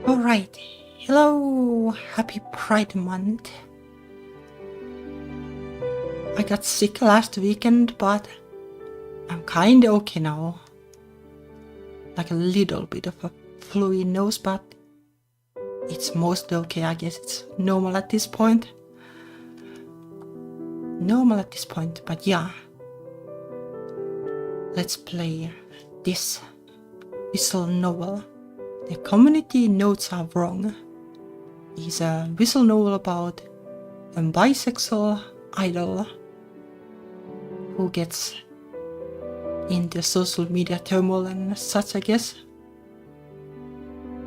Alright, hello, happy Pride Month. I got sick last weekend, but I'm kinda okay now. Like a little bit of a fluey nose, but it's mostly okay, I guess it's normal at this point. But yeah. Let's play this visual novel. The community notes are wrong. It's a visual novel about a bisexual idol who gets into social media turmoil and such, I guess.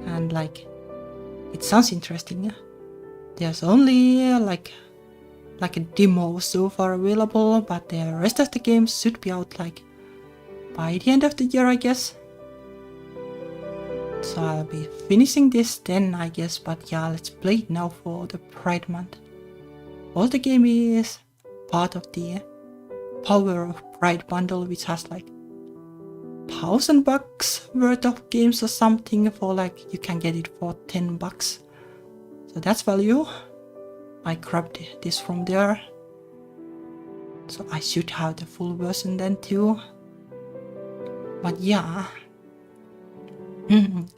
And it sounds interesting. There's only like a demo so far available, but the rest of the game should be out by the end of the year, I guess. So I'll be finishing this then, I guess, but yeah, let's play it now for the Pride Month. All the game is part of the Power of Pride bundle, which has $1,000 worth of games or something for you can get it for $10. So that's value. I grabbed this from there. So I should have the full version then too. But yeah.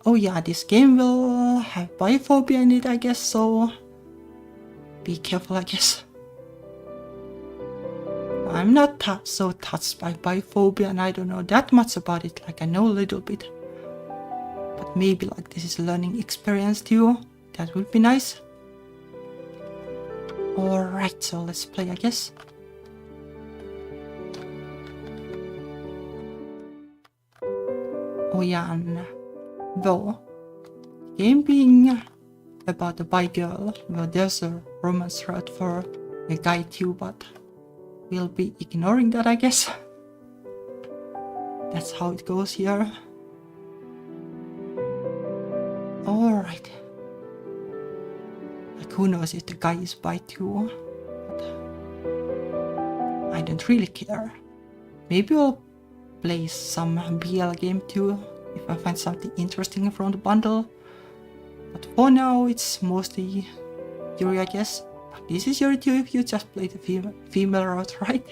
Oh yeah, this game will have biphobia in it, I guess, so be careful, I guess. I'm not so touched by biphobia and I don't know that much about it, I know a little bit. But maybe this is a learning experience too, that would be nice. Alright, so let's play, I guess. Oh yeah, and though game being about a bi girl, well, there's a romance route for a guy too, but we'll be ignoring that, I guess. That's how it goes here. Alright. Who knows if the guy is bi too, but I don't really care. Maybe we'll play some BL game too, if I find something interesting from the bundle. But for now, it's mostly Yuri, I guess. But this is Yuri too if you just play the female route, right?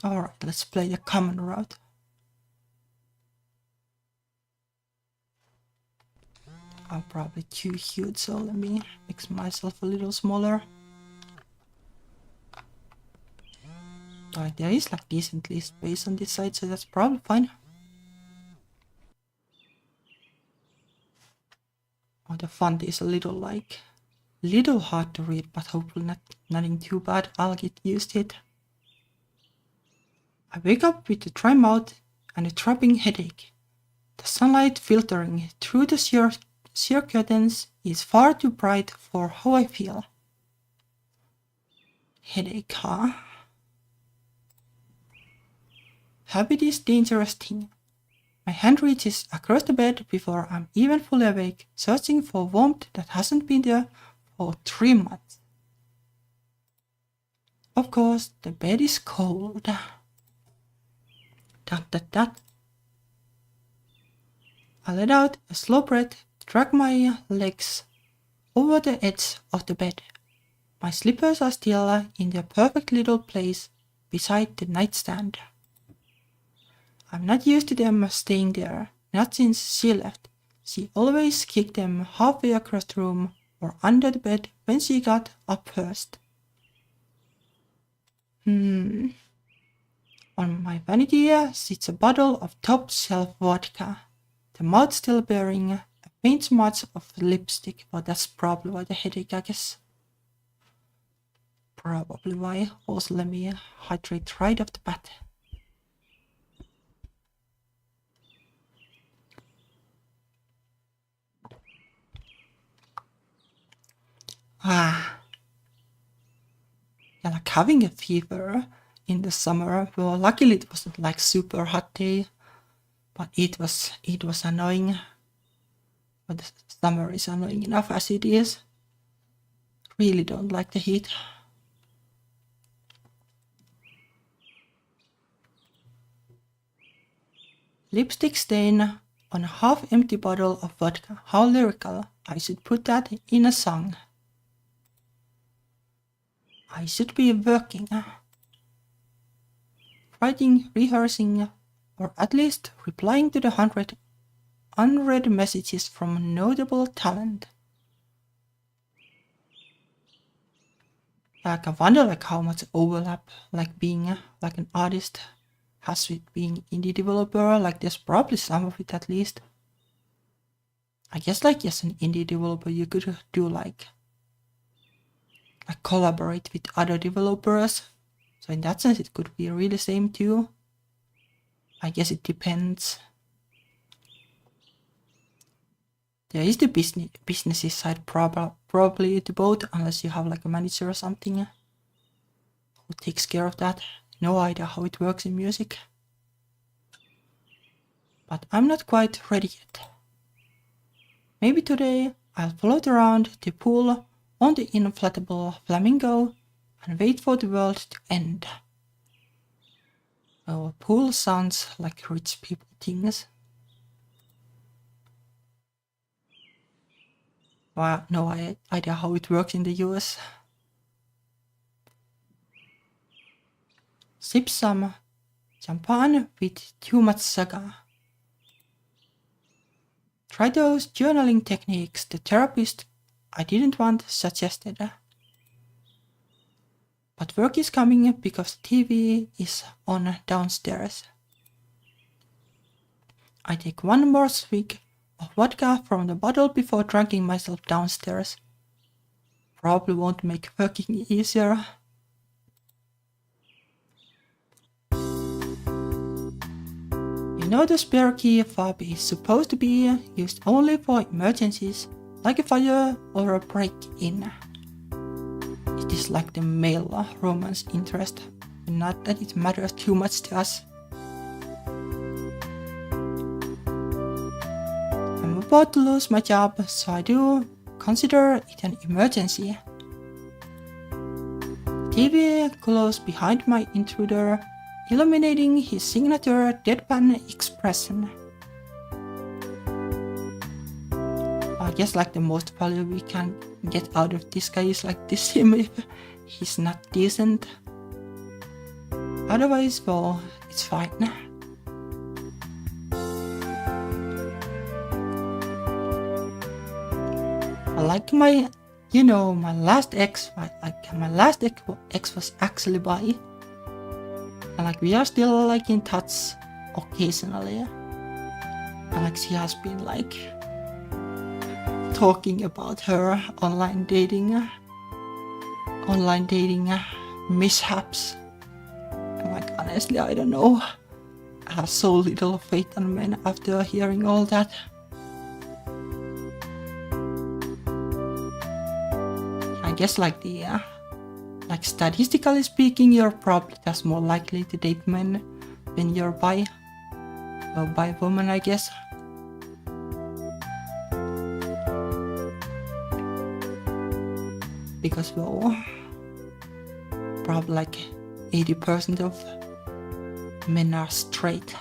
Alright, let's play the common route. I'm probably too huge, so let me make myself a little smaller. There is decently space on this side, so that's probably fine. Oh, the font is a little hard to read, but hopefully nothing too bad. I'll get used to it. I wake up with a dry mouth and a throbbing headache. The sunlight filtering through the sheer curtains is far too bright for how I feel. Headache, huh? Habit is dangerous thing. My hand reaches across the bed before I'm even fully awake, searching for warmth that hasn't been there for 3 months. Of course, the bed is cold. Dot. I let out a slow breath, drag my legs over the edge of the bed. My slippers are still in their perfect little place beside the nightstand. I'm not used to them staying there, not since she left. She always kicked them halfway across the room or under the bed when she got up first. On my vanity sits a bottle of top-shelf vodka, the mouth still bearing a faint smudge of lipstick, but that's probably why the headache, I guess. Probably why. Also, let me hydrate right off the bat. Yeah, having a fever in the summer. Well, luckily it wasn't super hot day, but it was annoying. But the summer is annoying enough as it is. Really don't like the heat. Lipstick stain on a half-empty bottle of vodka. How lyrical. I should put that in a song. I should be working, writing, rehearsing, or at least replying to the 100 unread messages from notable talent. Like I wonder how much overlap being like an artist has with being indie developer. There's probably some of it at least. I guess as an indie developer you could do like collaborate with other developers. So in that sense it could be really same too. I guess it depends. There is the business side probably to both, unless you have a manager or something who takes care of that. No idea how it works in music. But I'm not quite ready yet. Maybe today I'll float around the pool on the inflatable flamingo and wait for the world to end. Oh, pool sounds like rich people things. Well, no idea how it works in the US. Sip some champagne with too much sugar. Try those journaling techniques the therapist I didn't want suggested. But work is coming because TV is on downstairs. I take one more swig of vodka from the bottle before drinking myself downstairs. Probably won't make working easier. You know the spare key fob is supposed to be used only for emergencies, like a fire or a break-in. It is like the male romance interest, not that it matters too much to us. I'm about to lose my job, so I do consider it an emergency. TV closed behind my intruder, illuminating his signature deadpan expression. I guess the most value we can get out of this guy is this him if he's not decent. Otherwise, well, it's fine. My last ex, my last ex was actually bi. And we are still in touch occasionally. And she has been talking about her online dating mishaps. And honestly, I don't know. I have so little faith in men after hearing all that. I guess statistically speaking, you're probably just more likely to date men when you're bi. Or bi woman, I guess. Because, well, probably 80% of men are straight.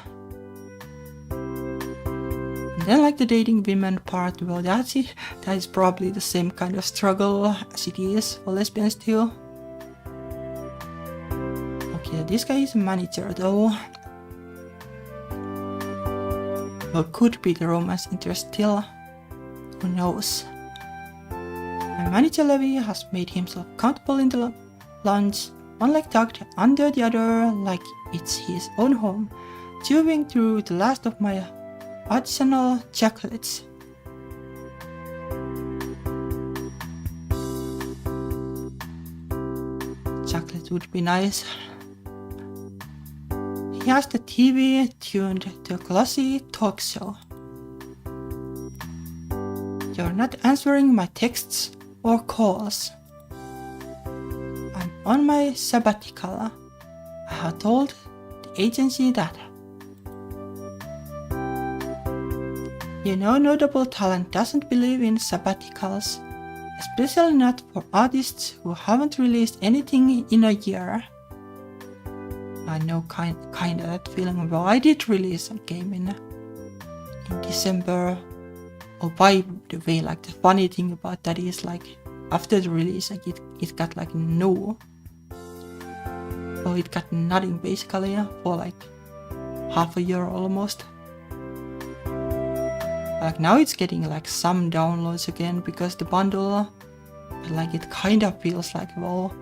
And then the dating women part, well, that is probably the same kind of struggle as it is for lesbians too. Okay, this guy is a manager though. Well, could be the romance interest still. Who knows? My manager Levi has made himself comfortable in the lounge, one leg tucked under the other like it's his own home, chewing through the last of my artisanal chocolates. Chocolate would be nice. He has the TV tuned to a glossy talk show. You're not answering my texts or calls. I'm on my sabbatical. I have told the agency that. Notable talent doesn't believe in sabbaticals, especially not for artists who haven't released anything in a year. I know kind of that feeling. Well, I did release a game in December. Oh, by the way, like the funny thing about that is like after the release, like it got like it got nothing basically for like half a year almost. Like now it's getting like some downloads again because the bundle, but like it kind of feels like, well,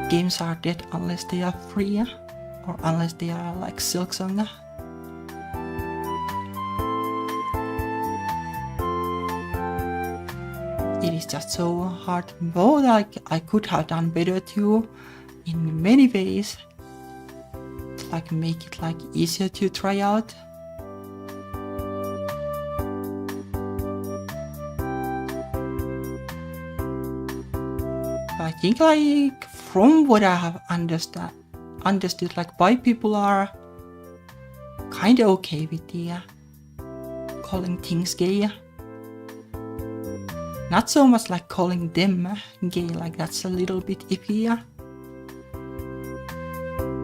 games are dead unless they are free or unless they are like Silksong. It is just so hard. Well, like I could have done better too in many ways. Like make it like easier to try out. I think like from what I have understood, like bi people are kind of okay with the calling things gay. Not so much like calling them gay, like that's a little bit iffy.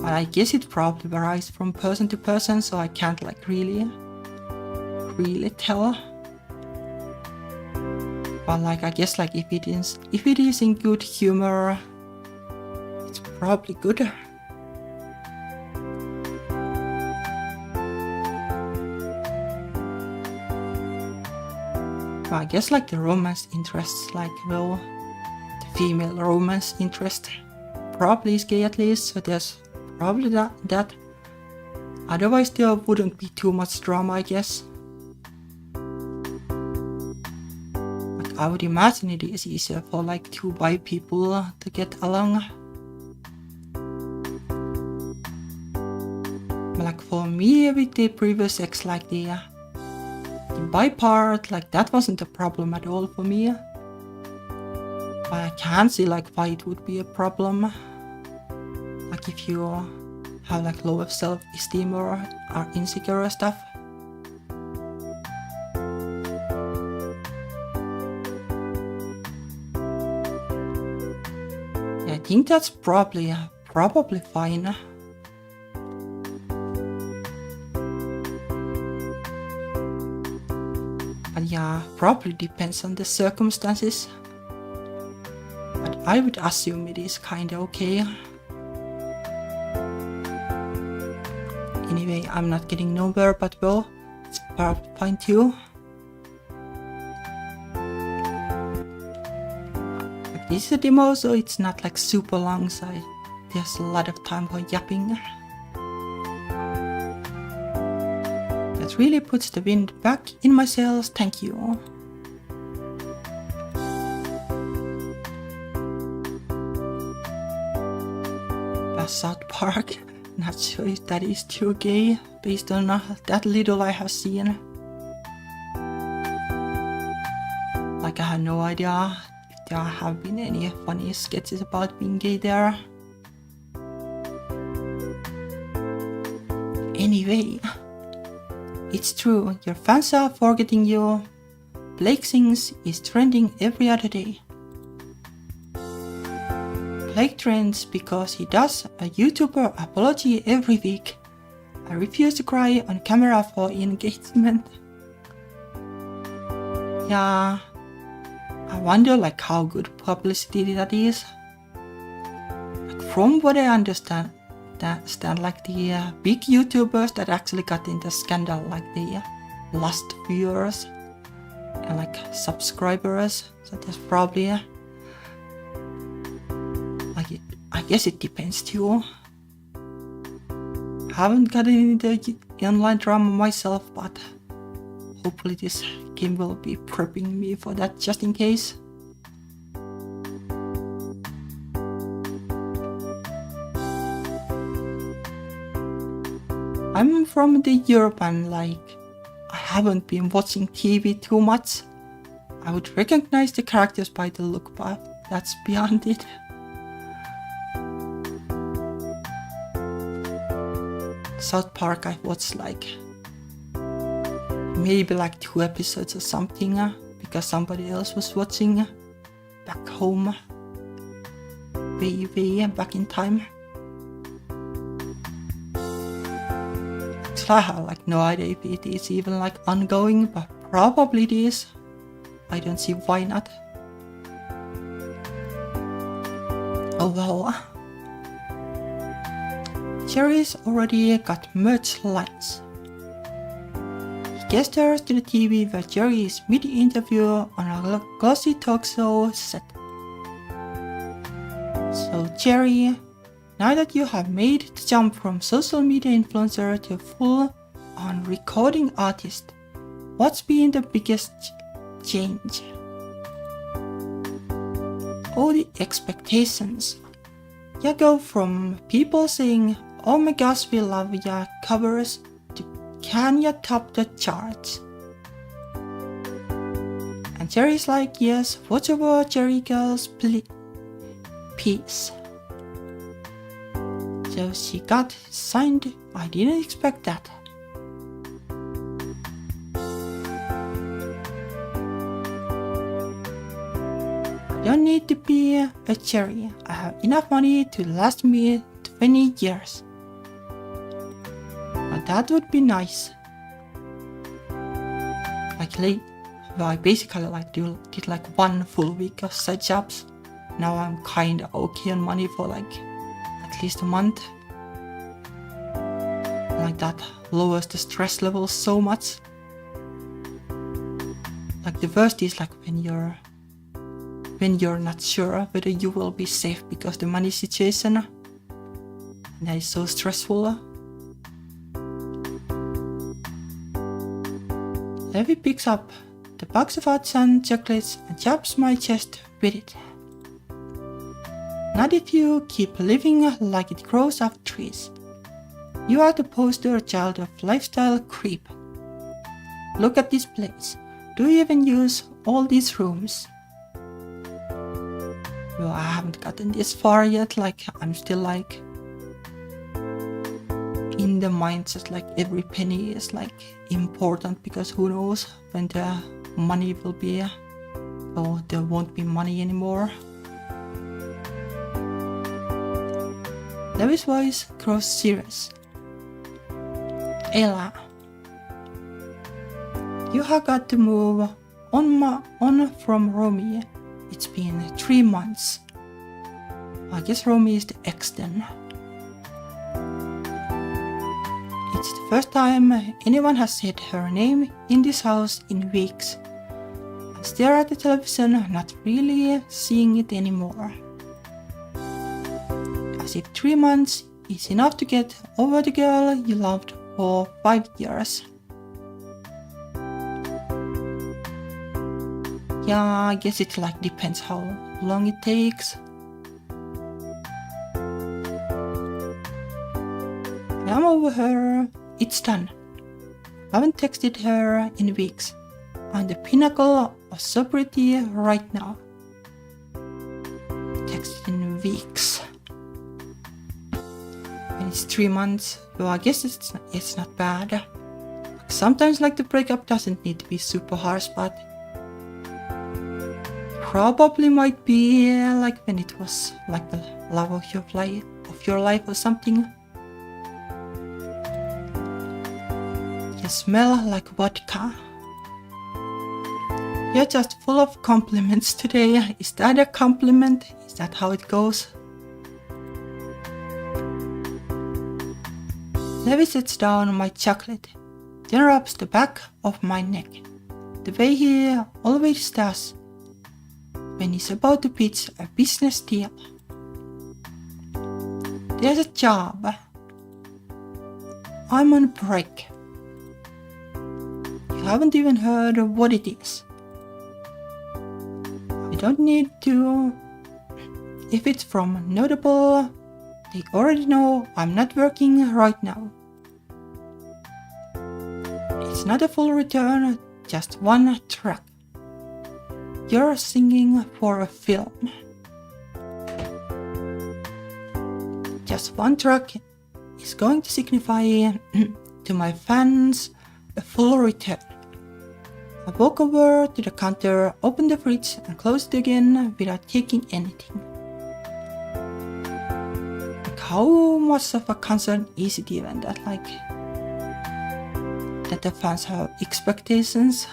But I guess it probably varies from person to person, so I can't like really tell. But like I guess like if it is in good humor, it's probably good. But I guess like the romance interests, like well, the female romance interest probably is gay at least, so there's probably that. Otherwise there wouldn't be too much drama, I guess. Like I would imagine it is easier for like two bi people to get along. But like for me with the previous ex, like the bi part, like that wasn't a problem at all for me. But I can't see like why it would be a problem. Like if you have like low self-esteem or are insecure or stuff. Yeah, I think that's probably fine. But yeah, probably depends on the circumstances. But I would assume it is kinda okay. Anyway, I'm not getting nowhere, but well, it's probably fine too. Like this is a demo, so it's not like super long, so there's a lot of time for yapping. That really puts the wind back in my sails, thank you. South Park. Not sure if that is too gay, based on that little I have seen. Like I have no idea if there have been any funny sketches about being gay there. Anyway, it's true, your fans are forgetting you. Blake Sings is trending every other day. Blake trends because he does a YouTuber apology every week. I refuse to cry on camera for engagement. Yeah, I wonder like how good publicity that is. Like, from what I understand, like the big YouTubers that actually got in the scandal, like the lost viewers and like subscribers, so there's probably I guess it depends too. I haven't gotten into the online drama myself, but hopefully this game will be prepping me for that just in case. I'm from the Europe and like I haven't been watching TV too much. I would recognize the characters by the look, but that's beyond it. South Park I watched like maybe like 2 episodes or something because somebody else was watching back home way back in time. Actually, I have like no idea if it is even like ongoing, but probably it is. I don't see why not. Oh well. Jerry's already got merch lines. He gestures to the TV where Jerry is mid-interview on a glossy talk show set. So Jerry, now that you have made the jump from social media influencer to full-on recording artist, what's been the biggest change? Oh, the expectations. You go from people saying, "Oh my gosh, we love ya" covers to "Can ya top the charts?" And Jerry's like, "Yes, whatever, Jerry girls, peace." So she got signed. I didn't expect that. I don't need to be a Jerry. I have enough money to last me 20 years. But that would be nice. I basically did like one full week of side jobs. Now I'm kinda okay on money for like at least a month. Like that lowers the stress level so much. Like the worst is like when you're not sure whether you will be safe because the money situation. That is so stressful. Levi picks up the box of nuts and chocolates and jabs my chest with it. Not if you keep living like it grows off trees. You are the poster child of lifestyle creep. Look at this place. Do you even use all these rooms? Well, I haven't gotten this far yet. Like, I'm still like in the mindset like every penny is like important, because who knows when the money will be, or there won't be money anymore. Levi's voice grows serious. Ella, you have got to move on from Romy. It's been 3 months. I guess Romy is the ex then. It's the first time anyone has said her name in this house in weeks. I stare at the television, not really seeing it anymore. As if 3 months is enough to get over the girl you loved for 5 years. Yeah, I guess it like depends how long it takes. I'm over her. It's done. I haven't texted her in weeks. I'm the pinnacle of sobriety right now. Texted in weeks. And it's 3 months. Well, I guess it's not bad. Sometimes like the breakup doesn't need to be super harsh, but probably might be like when it was like the love of your life or something. You smell like vodka. You're just full of compliments today. Is that a compliment? Is that how it goes? Levi sets down my chocolate, then rubs the back of my neck, the way he always does when he's about to pitch a business deal. There's a job. I'm on break. You haven't even heard of what it is. I don't need to. If it's from Notable, they already know I'm not working right now. It's not a full return, just one track. You're singing for a film. Just one track is going to signify to my fans a full return. I walk over to the counter, open the fridge and close it again without taking anything. Like, how much of a concern is it even that like that the fans have expectations.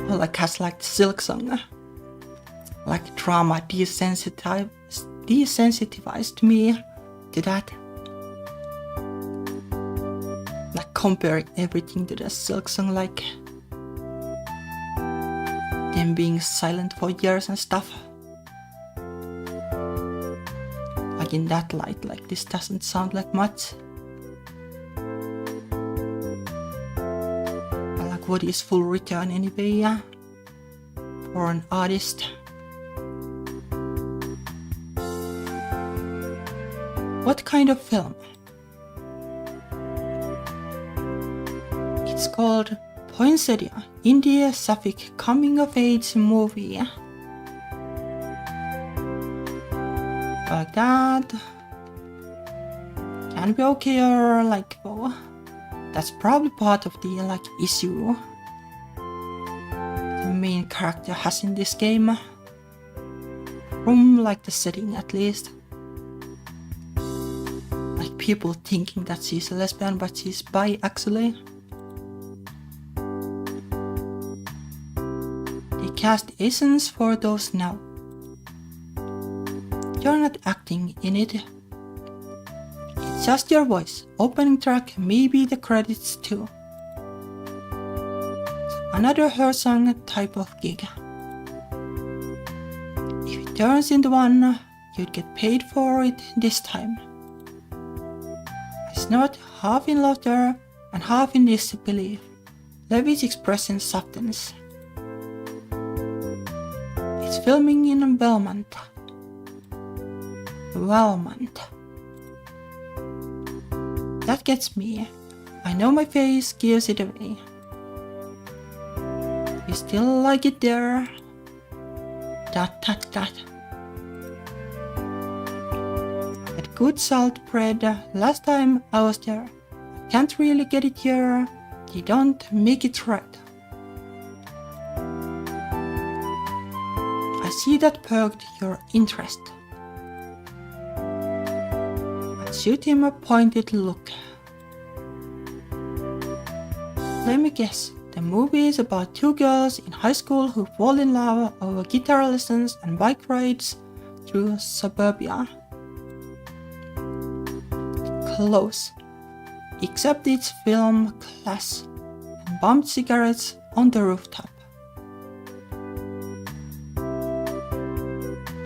Well, like has like the Silk Song, like drama desensitized me to that. Like comparing everything to the Silk Song, like them being silent for years and stuff. Like in that light, like this doesn't sound like much. But like what is full return anyway, for an artist? What kind of film? It's called Poinsettia, Indie Sapphic coming-of-age movie. Like that. Can be okay or like, well, that's probably part of the like issue the main character has in this game. From like the setting at least. Like people thinking that she's a lesbian but she's bi actually. Cast Asians for those now. You're not acting in it. It's just your voice. Opening track, maybe the credits too. Another her song type of gig. If it turns into one, you'd get paid for it this time. I snort half in laughter and half in disbelief. Levy's expression softens. It's filming in Belmont. That gets me. I know my face gives it away. You still like it there? That. That good salt bread last time I was there. Can't really get it here. They don't make it right. I see that perked your interest. I shoot him a pointed look. Let me guess, the movie is about two girls in high school who fall in love over guitar lessons and bike rides through suburbia. Close, except it's film class and bumped cigarettes on the rooftop.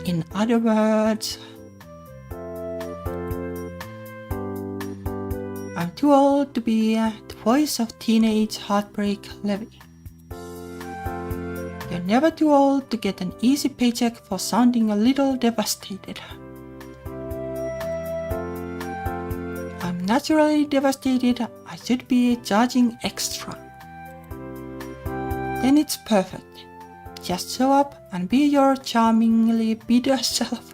In other words, I'm too old to be the voice of teenage heartbreak Levy. You're never too old to get an easy paycheck for sounding a little devastated. I'm naturally devastated, I should be charging extra. Then it's perfect. Just show up and be your charmingly bitter self.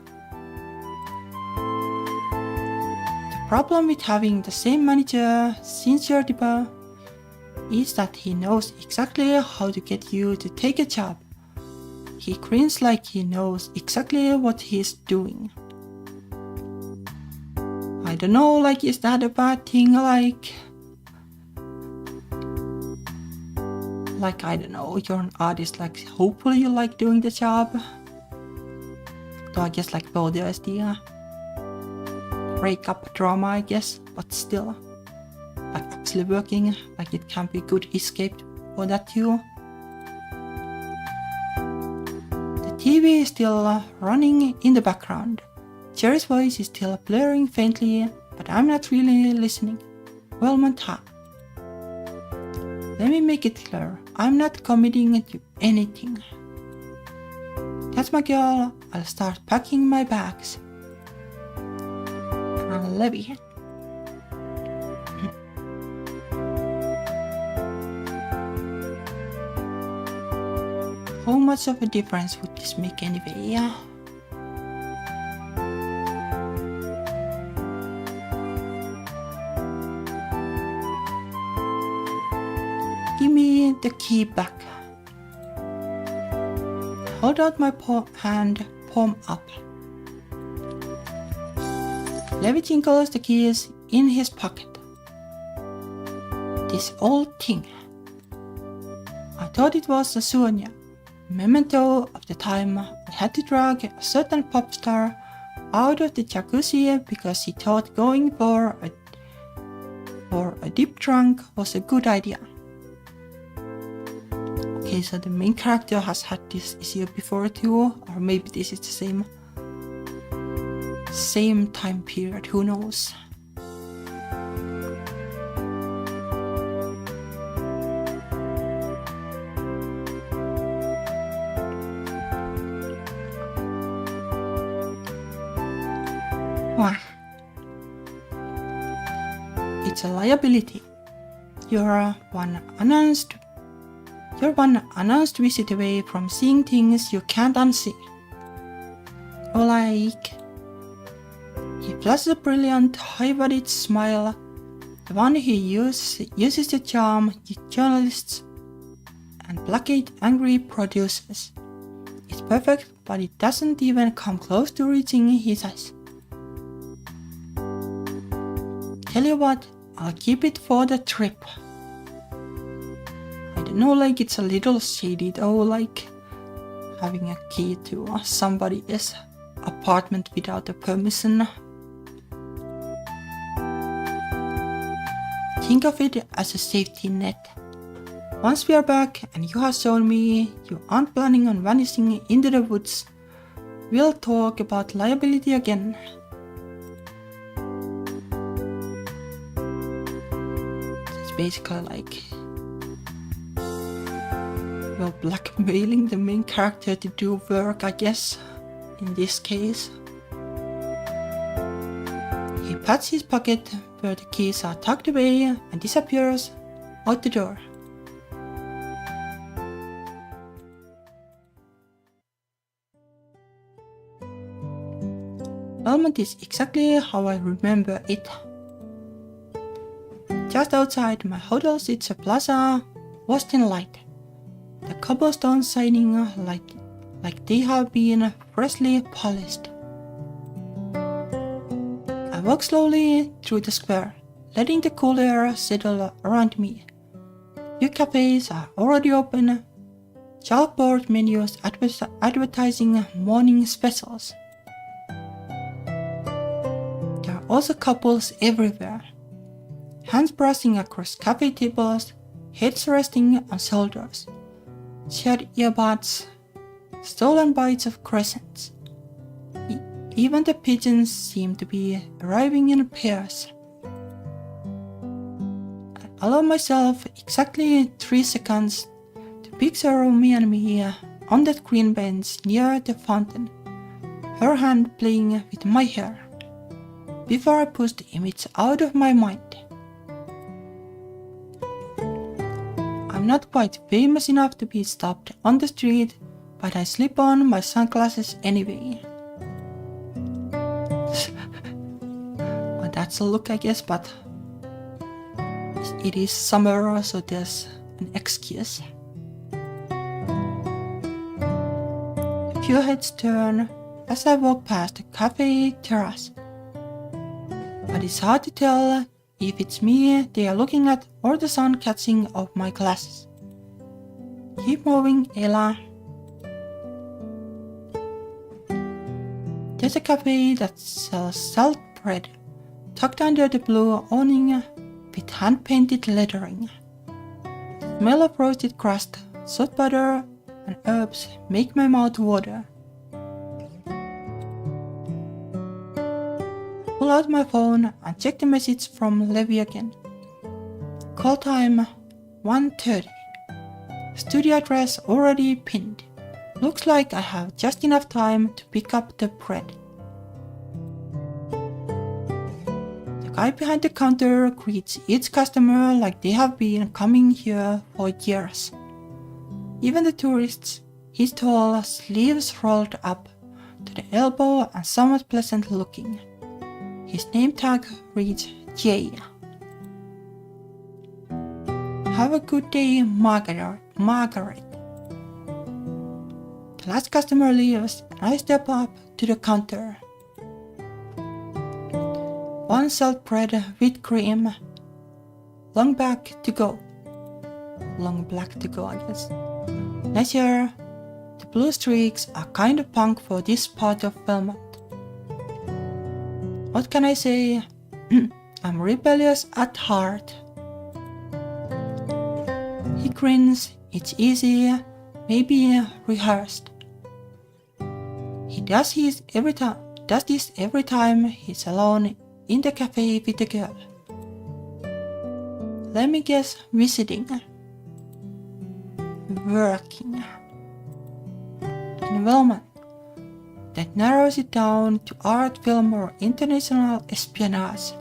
The problem with having the same manager since your debut is that he knows exactly how to get you to take a job. He grins like he knows exactly what he's doing. I don't know, like, is that a bad thing? Like, I don't know, you're an artist, like, hopefully you like doing the job. So I guess, like, both there's the breakup drama, I guess, but still, like, actually working, like, it can be good escape for that too. The TV is still running in the background. Jerry's voice is still blaring faintly, but I'm not really listening. Well, Monta. Let me make it clear, I'm not committing to anything. That's my girl, I'll start packing my bags. And Levy. How much of a difference would this make anyway? Give me the key back. hold out my hand, palm up. Levi jingles the keys in his pocket. This old thing. I thought it was a souvenir, a memento of the time I had to drag a certain pop star out of the jacuzzi because he thought going for a deep drunk was a good idea. Okay, so the main character has had this issue before too, or maybe this is the same time period, who knows. Wow. It's a liability. You're one announced visit away from seeing things you can't unsee. Or like, he flashes a brilliant, high-bodied smile, the one he uses to charm journalists and placate angry producers. It's perfect, but it doesn't even come close to reaching his eyes. Tell you what, I'll keep it for the trip. I don't know, like it's a little shady though, like having a key to somebody's apartment without a permission. Think of it as a safety net. Once we are back and you have shown me you aren't planning on vanishing into the woods, we'll talk about liability again. It's basically like we're blackmailing the main character to do work, I guess, in this case. He pats his pocket where the keys are tucked away and disappears out the door. Belmont is exactly how I remember it. Just outside my hotel sits a plaza washed in light, the cobblestones shining like they have been freshly polished. I walk slowly through the square, letting the cool air settle around me. Few cafes are already open, chalkboard menus advertising morning specials. There are also couples everywhere, hands brushing across cafe tables, heads resting on shoulders, shared earbuds, stolen bites of croissants. Even the pigeons seem to be arriving in pairs. I allow myself exactly 3 seconds to picture me and me on that green bench near the fountain, her hand playing with my hair, before I push the image out of my mind. I'm not quite famous enough to be stopped on the street, but I slip on my sunglasses anyway. Well, that's a look, I guess, but it is summer, so there's an excuse. A few heads turn as I walk past the cafe terrace, but it's hard to tell if it's me they are looking at or the sun catching off my glasses. Keep moving, Ella. There's a cafe that sells salt bread, tucked under the blue awning with hand-painted lettering. The smell of roasted crust, salt butter, and herbs make my mouth water. Pull out my phone and check the message from Levi again. Call time 1:30. Studio address already pinned. Looks like I have just enough time to pick up the bread. The guy behind the counter greets each customer like they have been coming here for years. Even the tourists, his tall, sleeves rolled up to the elbow and somewhat pleasant looking. His name tag reads J. Have a good day, Margaret. last customer leaves and I step up to the counter. One salt bread with cream. Long black to go, I guess. Nice hair. The blue streaks are kind of punk for this part of Belmont. What can I say? I'm rebellious at heart. He grins. It's easy, maybe rehearsed. He does this every time he's alone in the cafe with a girl. Let me guess, visiting. Working. In Belmont. That narrows it down to art, film or international espionage.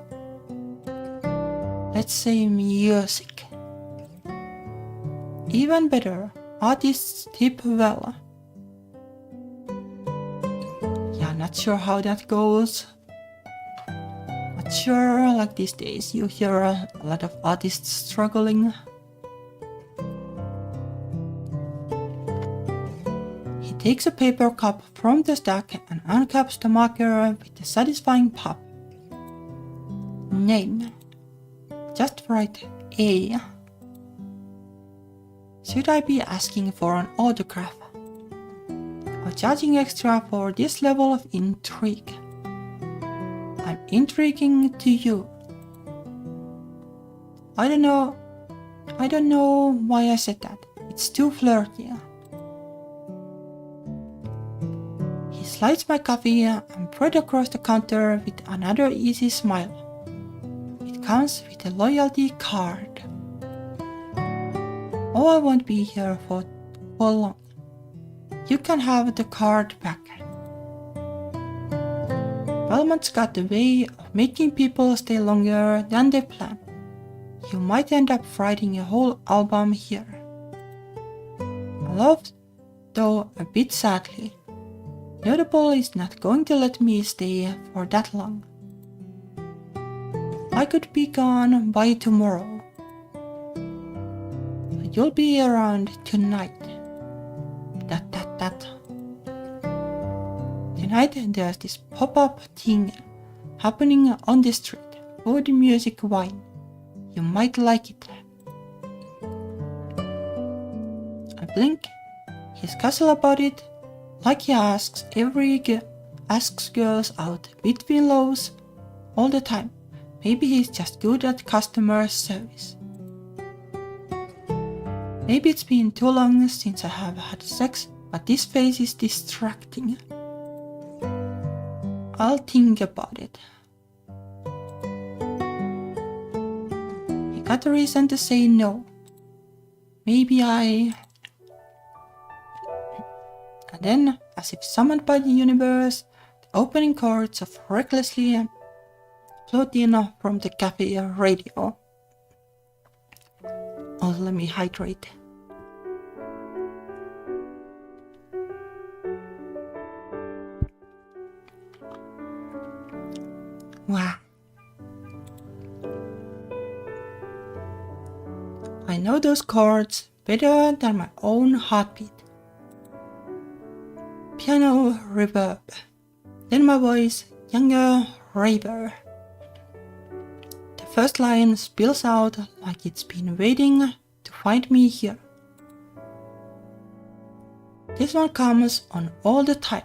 Let's say music. Even better, artists tip well. Yeah, not sure how that goes. Not sure, like these days you hear a lot of artists struggling. He takes a paper cup from the stack and uncaps the marker with a satisfying pop. Name. Just write A. Should I be asking for an autograph? Or charging extra for this level of intrigue? I'm intriguing to you. I don't know why I said that. It's too flirty. He slides my coffee and spread across the counter with another easy smile. It comes with a loyalty card. Oh, I won't be here for long. You can have the card back. Belmont's got a way of making people stay longer than they plan. You might end up writing a whole album here. I love, though a bit sadly. Notable is not going to let me stay for that long. I could be gone by tomorrow. But you'll be around tonight. Tonight there's this pop-up thing happening on the street. Food, music, wine. You might like it. I blink. He's casual about it, like he asks girls out between lows all the time. Maybe he's just good at customer service. Maybe it's been too long since I have had sex, but this face is distracting. I'll think about it. He got a reason to say no. Maybe I... And then, as if summoned by the universe, the opening chords of Recklessly float in from the cafe radio. Oh, let me hydrate. Wow. I know those chords better than my own heartbeat. Piano reverb. Then my voice, younger, raver. The first line spills out like it's been waiting to find me here. This one comes on all the time.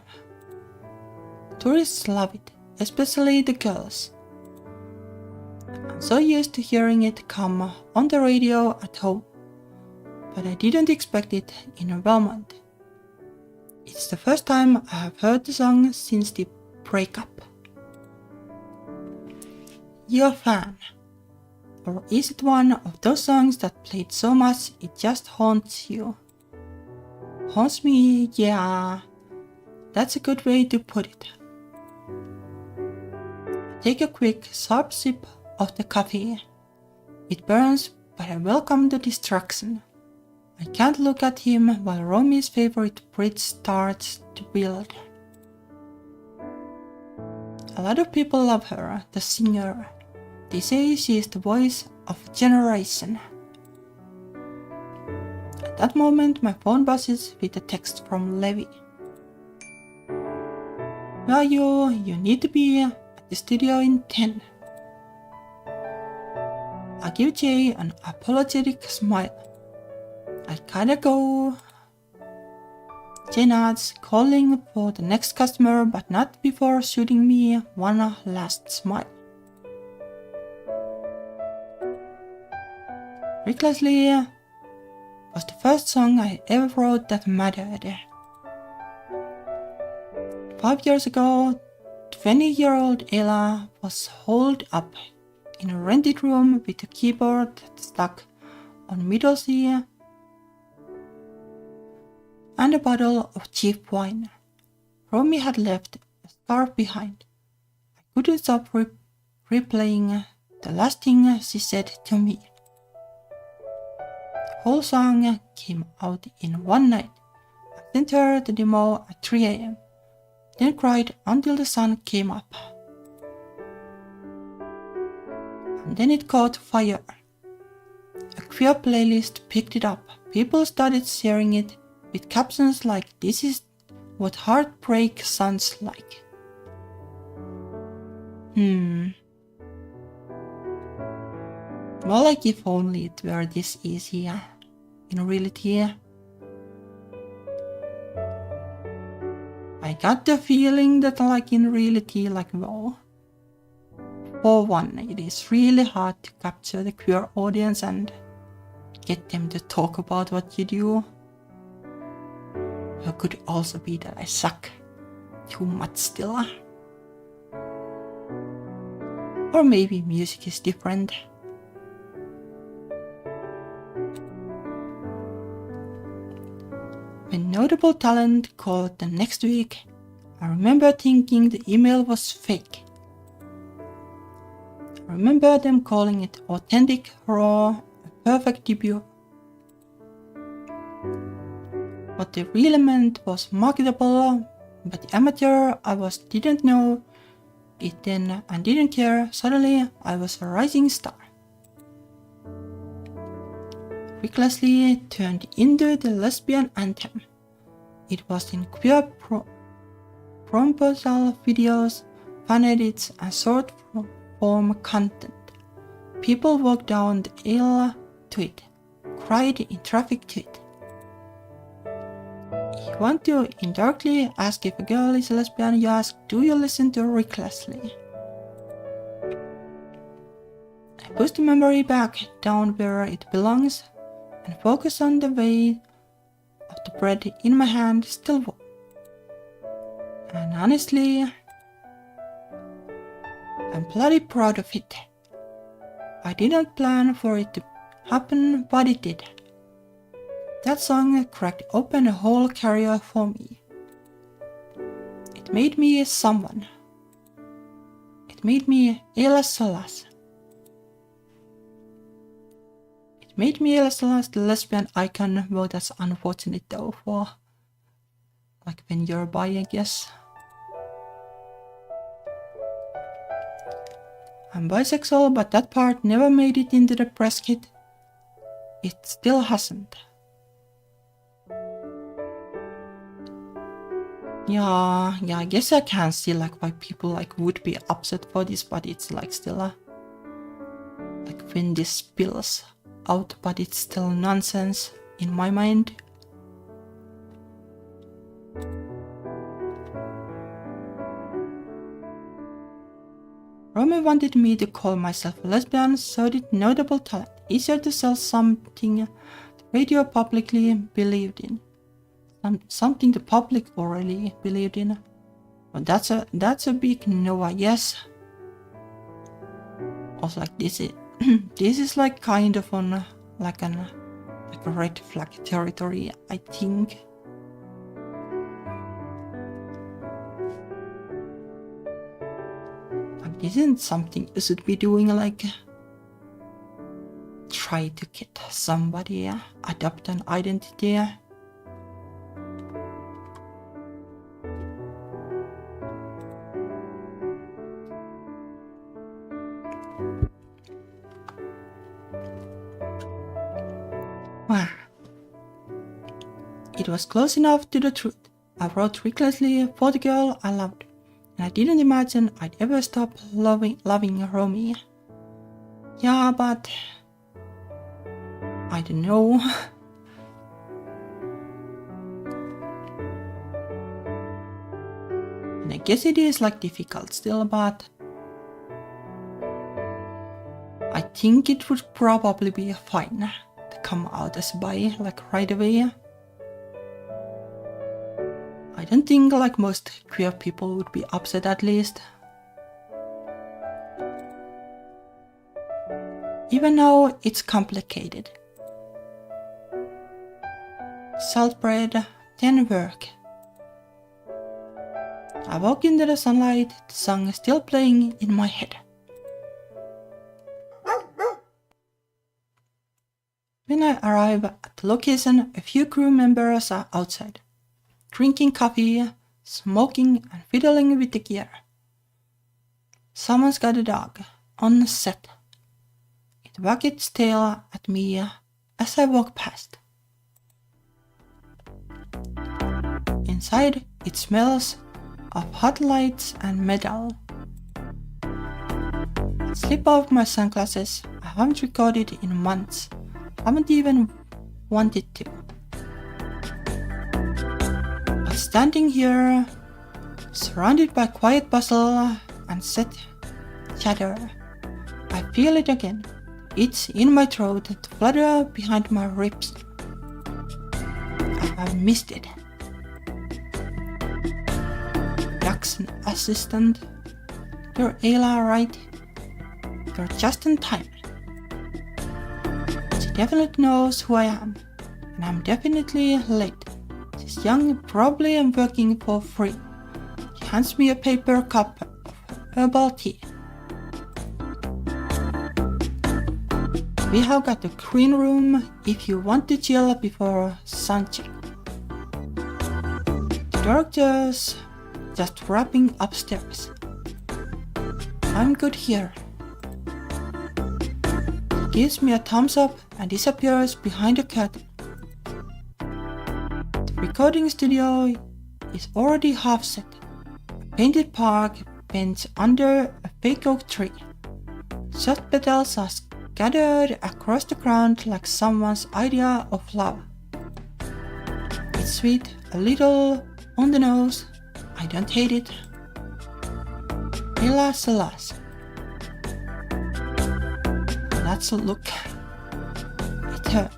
Tourists love it, especially the girls. I'm so used to hearing it come on the radio at home, but I didn't expect it in Belmont. It's the first time I have heard the song since the breakup. You're a fan? Or is it one of those songs that played so much it just haunts you? Haunts me, yeah. That's a good way to put it. Take a quick, sharp sip of the coffee. It burns, but I welcome the distraction. I can't look at him while Romy's favorite bridge starts to build. A lot of people love her, the singer. They say she is the voice of a generation. At that moment, my phone buzzes with a text from Levi. Where you need to be at the studio in 10. I give Jay an apologetic smile. I kinda go. Jay nods, calling for the next customer, but not before shooting me one last smile. Recklessly was the first song I ever wrote that mattered. 5 years ago, 20-year-old Ella was holed up in a rented room with a keyboard stuck on middle C and a bottle of cheap wine. Romy had left a scarf behind. I couldn't stop replaying the last thing she said to me. The whole song came out in one night. I sent her the demo at 3 a.m. Then cried until the sun came up. And then it caught fire. A queer playlist picked it up. People started sharing it with captions like, "This is what heartbreak sounds like." More like if only it were this easy. In reality, I got the feeling that in reality, well, for one, it is really hard to capture the queer audience and get them to talk about what you do. It could also be that I suck too much still. Or maybe music is different. When Notable Talent called the next week, I remember thinking the email was fake. I remember them calling it authentic, raw, a perfect debut. What they really meant was marketable, but the amateur I was didn't know it then and didn't care. Suddenly I was a rising star. Recklessly turned into the lesbian anthem. It was in queer proposal videos, fan edits, and short form content. People walked down the aisle to it, cried in traffic to it. If you want to indirectly ask if a girl is a lesbian, you ask, "Do you listen to Recklessly?" I push the memory back down where it belongs and focus on the weight of the bread in my hand, still warm. And honestly, I'm bloody proud of it. I didn't plan for it to happen, but it did. That song cracked open a whole career for me. It made me someone. It made me Ella Salas. It made me Ella Salas the lesbian icon. Well, that's unfortunate though for when you're bi, I guess. I'm bisexual, but that part never made it into the press kit. It still hasn't. Yeah, I guess I can see why people would be upset for this, but it's still when this spills out, but it's still nonsense in my mind. Romy wanted me to call myself a lesbian, so did Notable Talent. Easier to sell something the radio publicly believed in. Something the public already believed in. But that's a big no, I guess. Also, this is this is kind of on a red flag territory, I think. But isn't something you should be doing try to get somebody adopt an identity? It was close enough to the truth. I wrote recklessly for the girl I loved. and I didn't imagine I'd ever stop loving Romy. Yeah, but I don't know. And I guess it is like difficult still, but I think it would probably be fine to come out as bi like right away. I don't think like most queer people would be upset, at least. Even though it's complicated. Salt bread, then work. I walk into the sunlight, the song is still playing in my head. When I arrive at the location, a few crew members are outside, drinking coffee, smoking and fiddling with the gear. Someone's got a dog on set. It wags its tail at me as I walk past. Inside, it smells of hot lights and metal. I slip off my sunglasses. I haven't recorded in months. Haven't even wanted to. But standing here, surrounded by quiet bustle and set chatter, I feel it again. It's in my throat, the flutter behind my ribs. I missed it. Jackson assistant, you're Ayla, right? You're just in time. She definitely knows who I am, and I'm definitely late. She's young, probably I'm working for free. She hands me a paper cup of herbal tea. We have got a green room if you want to chill before suncheck. The director's just wrapping upstairs. I'm good here. He gives me a thumbs up and disappears behind a curtain. The recording studio is already half set. A painted park bench under a fake oak tree. Soft petals are scattered across the ground like someone's idea of love. It's sweet, a little on the nose. I don't hate it. Alas, alas. That's a look. At her.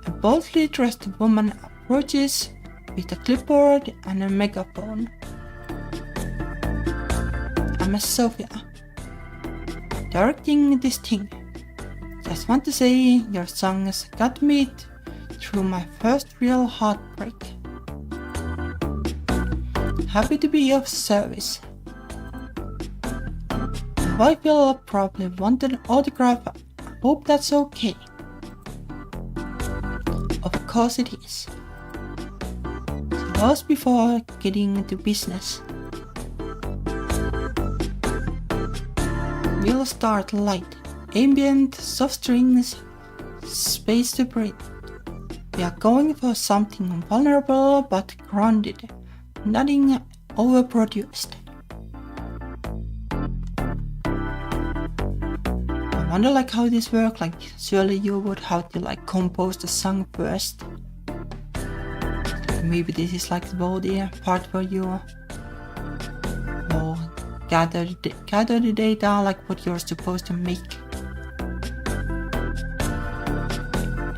A boldly dressed woman approaches with a clipboard and a megaphone. I'm Sophia, directing this thing. Just want to say your songs got me through my first real heartbreak. Happy to be of service. I will probably want an autograph. I hope that's okay. Of course it is. She was before getting into business. We'll start light, ambient, soft strings, space to breathe. We are going for something vulnerable but grounded, nothing overproduced. I wonder like how this works, like surely you would have to like compose the song first. Maybe this is like the body part where you gather the data, like what you're supposed to make.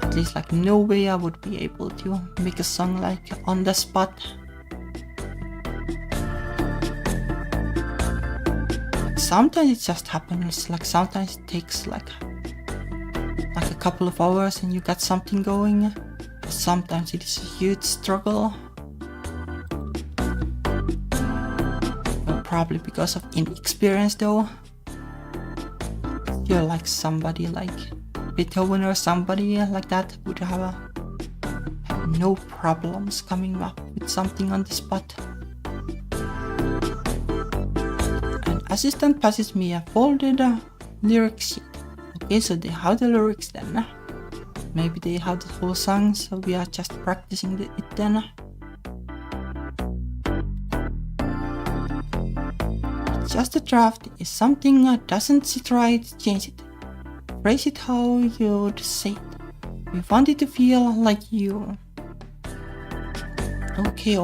At least like no way I would be able to make a song like on the spot. Sometimes it just happens, like sometimes it takes like a couple of hours and you got something going. But sometimes it is a huge struggle. Probably because of inexperience though. You're like somebody like Beethoven or somebody like that would have no problems coming up with something on the spot. An assistant passes me a folded lyric sheet. Okay, so they have the lyrics then. Maybe they have the whole song, so we are just practicing it then. Just a draft. If something doesn't sit right, change it. Phrase it how you'd say it. We want it to feel like you. Okay.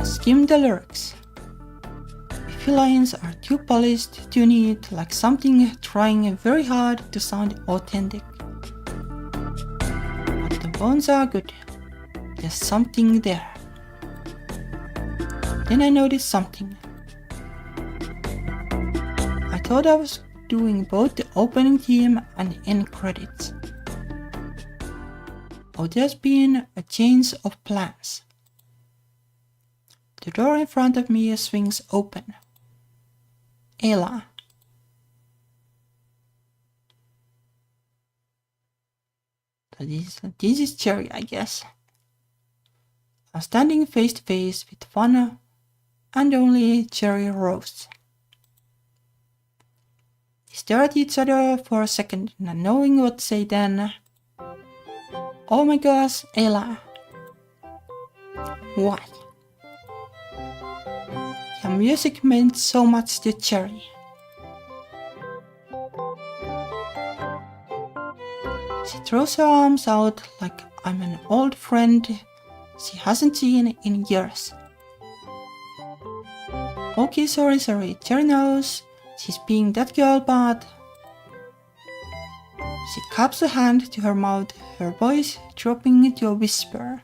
Skim the lyrics. If your lines are too polished, too neat, like something trying very hard to sound authentic. But the bones are good. There's something there. Then I noticed something. I thought I was doing both the opening theme and end credits. Oh, there's been a change of plans. The door in front of me swings open. Ella. This is Cherry, I guess. I'm standing face to face with one and only Cherry Rose. They stare at each other for a second, not knowing what to say then. Oh my gosh, Ella. What? Your music meant so much to Cherry. She throws her arms out like I'm an old friend she hasn't seen in years. Okay, sorry, Cherry knows she's being that girl, but... She cups her hand to her mouth, her voice dropping into a whisper.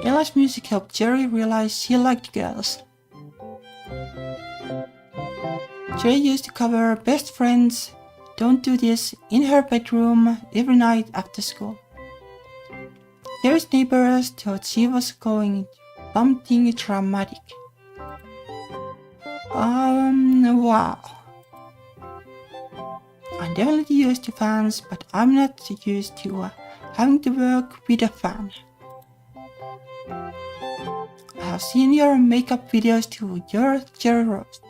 Ella's music helped Cherry realize she liked girls. Cherry used to cover Best Friends Don't Do This in her bedroom every night after school. Cherry's neighbors thought she was going something dramatic. Wow. I'm definitely used to fans, but I'm not used to having to work with a fan. I have seen your makeup videos too, your Cherry Rose.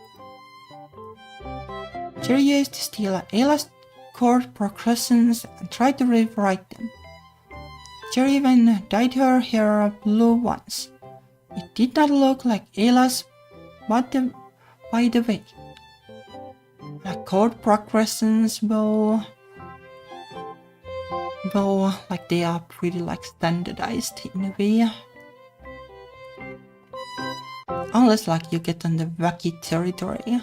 Cherry used to steal Ella's chord progressions and try to rewrite them. Cherry even dyed her hair blue once. It did not look like Ella's, but by the way. Like chord progressions, well, like they are pretty like standardized in a way. Unless like you get on the wacky territory.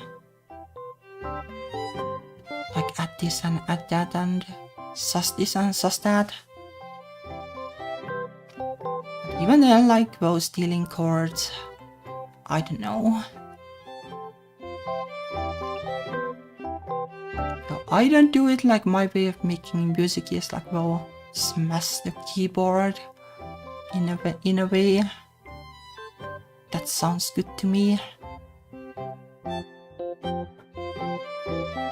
Like add this and add that and sus this and sus that. But even then, like those stealing chords, I don't know. No, I don't do it like my way of making music is like, well, smash the keyboard in a way. That sounds good to me. But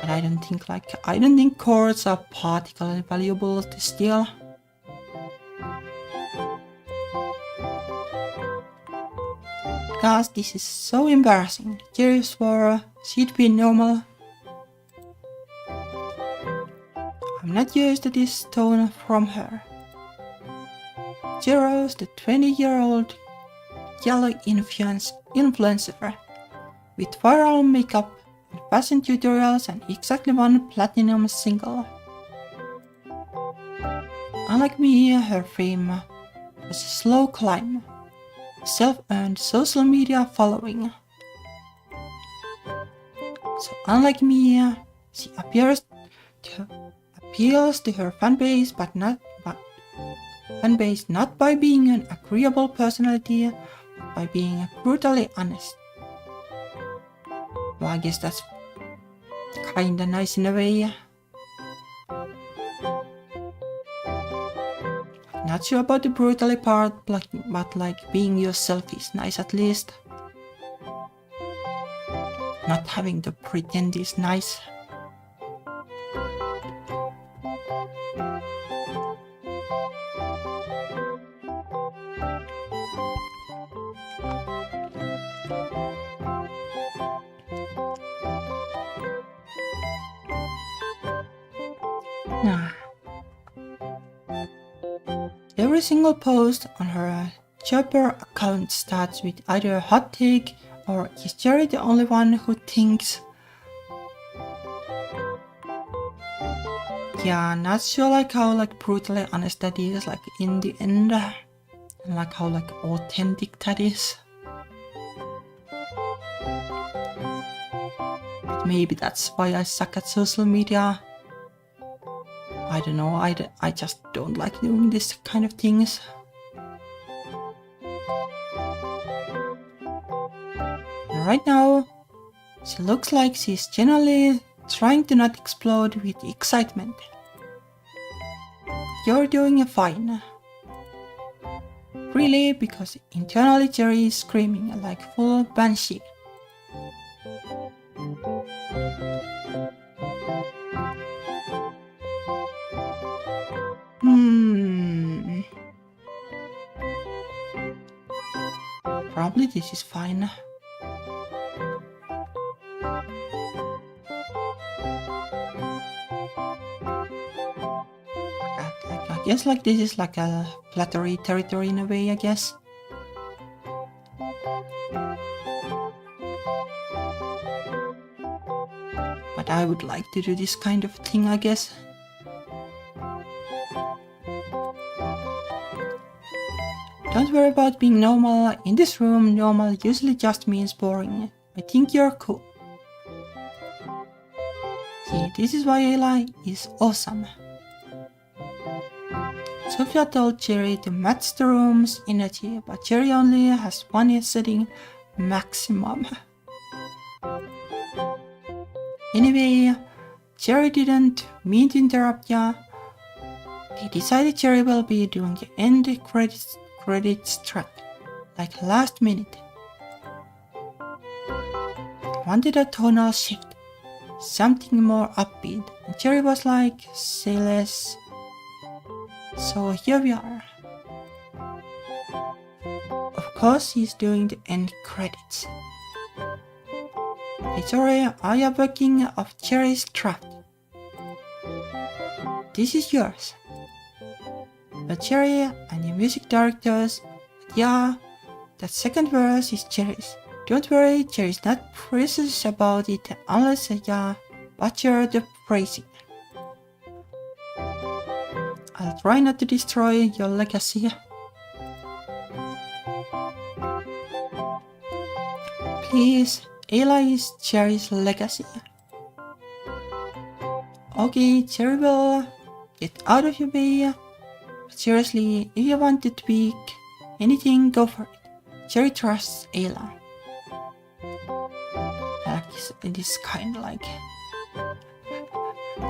I don't think chords are particularly valuable to steal. Because this is so embarrassing. Cherry swore she'd be normal. I'm not used to this tone from her. Cherry's the 20-year-old yellow influencer with viral makeup and fashion tutorials and exactly one platinum single. Unlike me, her fame was a slow climb, self-earned social media following. So unlike me, she appeals to her fanbase, but not by being an agreeable personality, but by being brutally honest. Well, I guess that's kinda nice in a way. Not sure about the brutally part, but like being yourself is nice at least. Not having to pretend is nice. Every single post on her Chopper account starts with either a hot take or is Jerry the only one who thinks? Yeah, not sure like how like brutally honest that is like in the end, and like how like authentic that is. But maybe that's why I suck at social media. I don't know, I just don't like doing this kind of things. And right now, she looks like she's genuinely trying to not explode with excitement. You're doing fine. Really, because internally Jerry is screaming like full banshee. Probably this is fine. I guess like this is like a flattery territory in a way, I guess. But I would like to do this kind of thing, I guess. Don't worry about being normal. In this room, normal usually just means boring. I think you're cool. See, this is why Eli is awesome. Sophia told Jerry to match the room's energy, but Jerry only has one setting, maximum. Anyway, Jerry didn't mean to interrupt ya. He decided Jerry will be doing the end credits track, like last minute. I wanted a tonal shift, something more upbeat, and Jerry was like, say less. So here we are. Of course he's doing the end credits. Hey sorry, I am working off Jerry's draft. This is yours. But Jerry and the music directors, yeah, that second verse is Jerry's. Don't worry, Jerry's not precious about it unless you butcher the phrasing. I'll try not to destroy your legacy. Please, Eli is Jerry's legacy. Okay, Jerry will get out of your way. But seriously, if you want to tweak anything, go for it. Jerry trusts Eli. This kind of like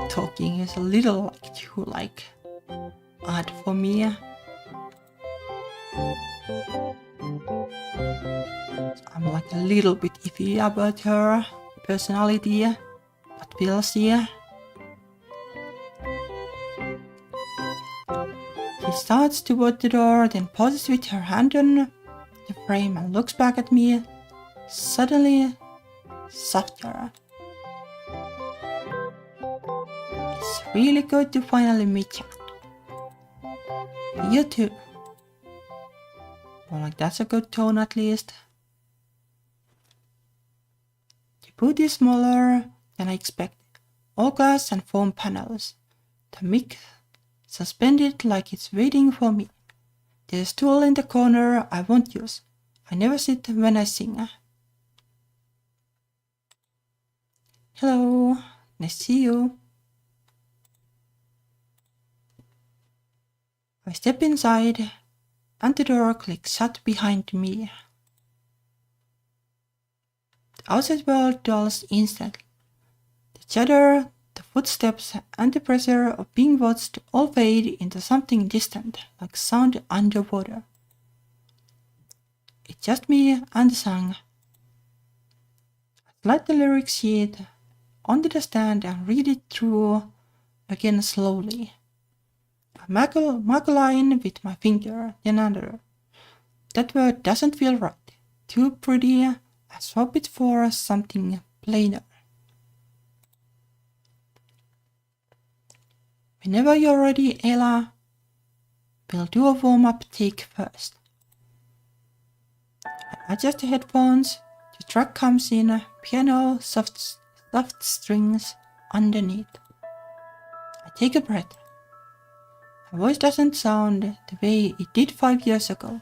talking is a little like too like odd for me. I'm like a little bit iffy about her personality, but we'll see. She starts toward the door, then pauses with her hand on the frame and looks back at me, suddenly softer. It's really good to finally meet you. You too. Well, like that's a good tone at least. The booth is smaller than I expected. All glass and foam panels. The mic suspended like it's waiting for me. There's a stool in the corner I won't use. I never sit when I sing. Hello, nice to see you. I step inside and the door clicks shut behind me. The outside world dulls instantly. The chatter, the footsteps, and the pressure of being watched all fade into something distant, like sound underwater. It's just me and the song. I slide the lyric sheet onto the stand and read it through again slowly. I mark a line with my finger, then another. That word doesn't feel right. Too pretty. I swap it for something plainer. Whenever you're ready, Ella, we'll do a warm-up take first. adjust the headphones. The track comes in piano, soft strings underneath. I take a breath. My voice doesn't sound the way it did 5 years ago.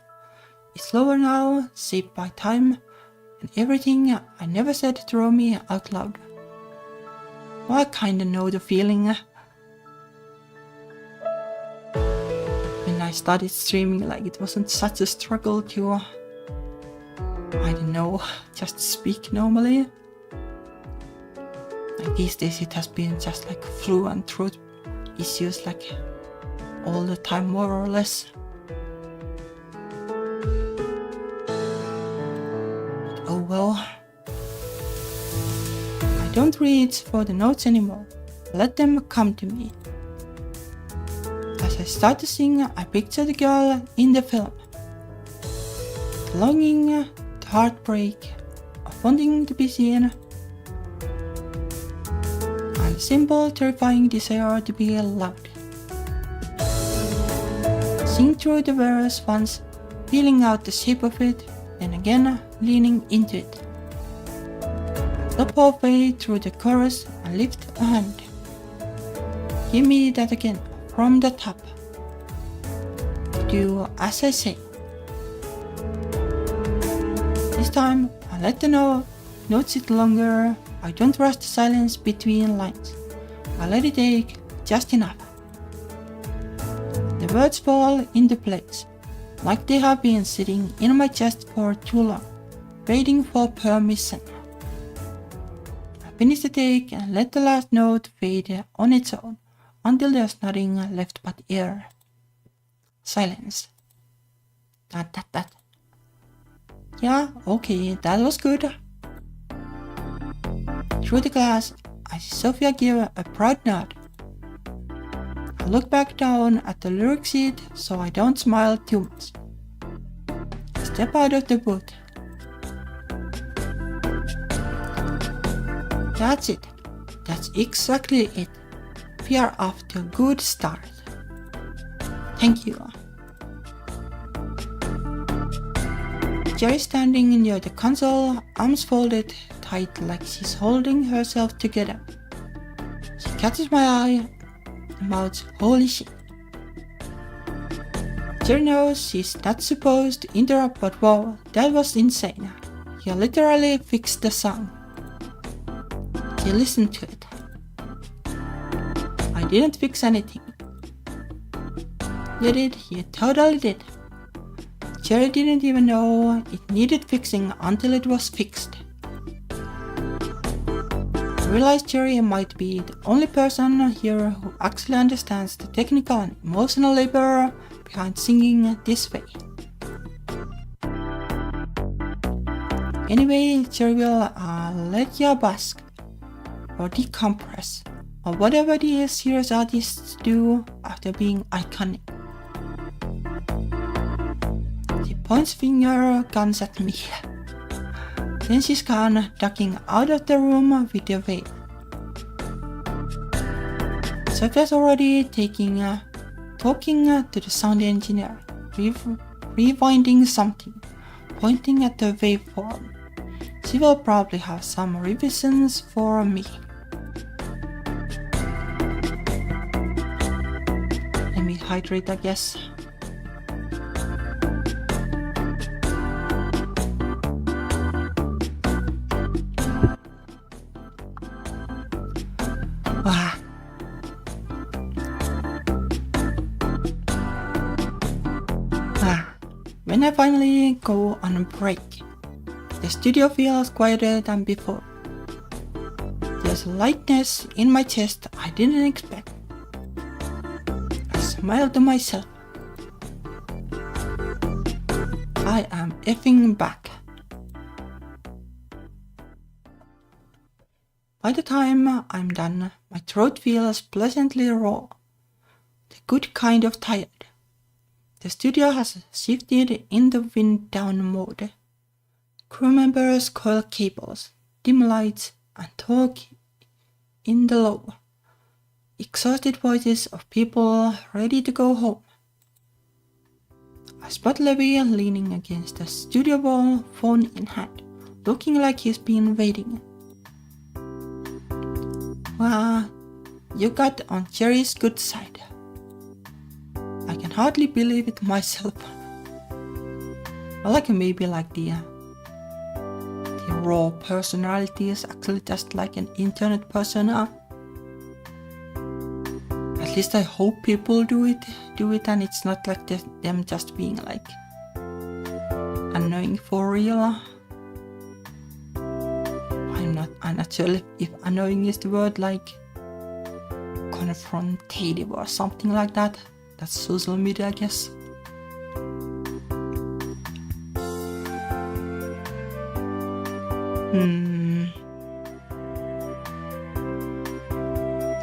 It's slower now, shaped by time, and everything I never said through me out loud. Well, I kinda know the feeling. When I started streaming, like it wasn't such a struggle to, I don't know, just speak normally. Like these days it has been just like flu and throat issues like all the time more or less. Oh well. I don't reach for the notes anymore. Let them come to me. As I start to sing, I picture the girl in the film. The longing, the heartbreak of wanting to be seen, and the simple, terrifying desire to be loved. Sing through the verse once, feeling out the shape of it, then again leaning into it. Stop halfway through the chorus and lift a hand. Give me that again from the top. Do as I say. This time I let the notes sit longer. I don't rush the silence between lines. I let it take just enough. The words fall into place, like they have been sitting in my chest for too long, waiting for permission. I finish the take and let the last note fade on its own, until there's nothing left but air. Silence. That. Yeah, okay, that was good. Through the glass, I see Sophia give a proud nod. I look back down at the lyric sheet so I don't smile too much. I step out of the booth. That's it. That's exactly it. We are off to a good start. Thank you. Jerry's standing near the console, arms folded tight like she's holding herself together. She catches my eye and mouths, "Holy shit." Jerry knows she's not supposed to interrupt, but wow, that was insane. He literally fixed the song. He listened to it. I didn't fix anything. You did, you totally did. Jerry didn't even know it needed fixing until it was fixed. I realized Jerry might be the only person here who actually understands the technical and emotional labor behind singing this way. Anyway, Jerry will let you bask or decompress or whatever these serious artists do after being iconic. She points finger guns at me. Then she's gone, ducking out of the room with a wave. Sophia's already talking to the sound engineer, rewinding something, pointing at the waveform. She will probably have some revisions for me. Let me hydrate, I guess. When I finally go on a break, the studio feels quieter than before. There's a lightness in my chest I didn't expect. I smile to myself. I am effing back. By the time I'm done, my throat feels pleasantly raw, the good kind of tired. The studio has shifted in the wind down mode. Crew members coil cables, dim lights, and talk in the low, exhausted voices of people ready to go home. I spot Levi leaning against the studio wall, phone in hand, looking like he's been waiting. You got on Jerry's good side. I can hardly believe it myself. Well, maybe the raw personality is actually just like an internet persona. At least I hope people do it and it's not like them just being like annoying for real. I'm not sure if annoying is the word, like confrontative or something like that. That's social media, I guess.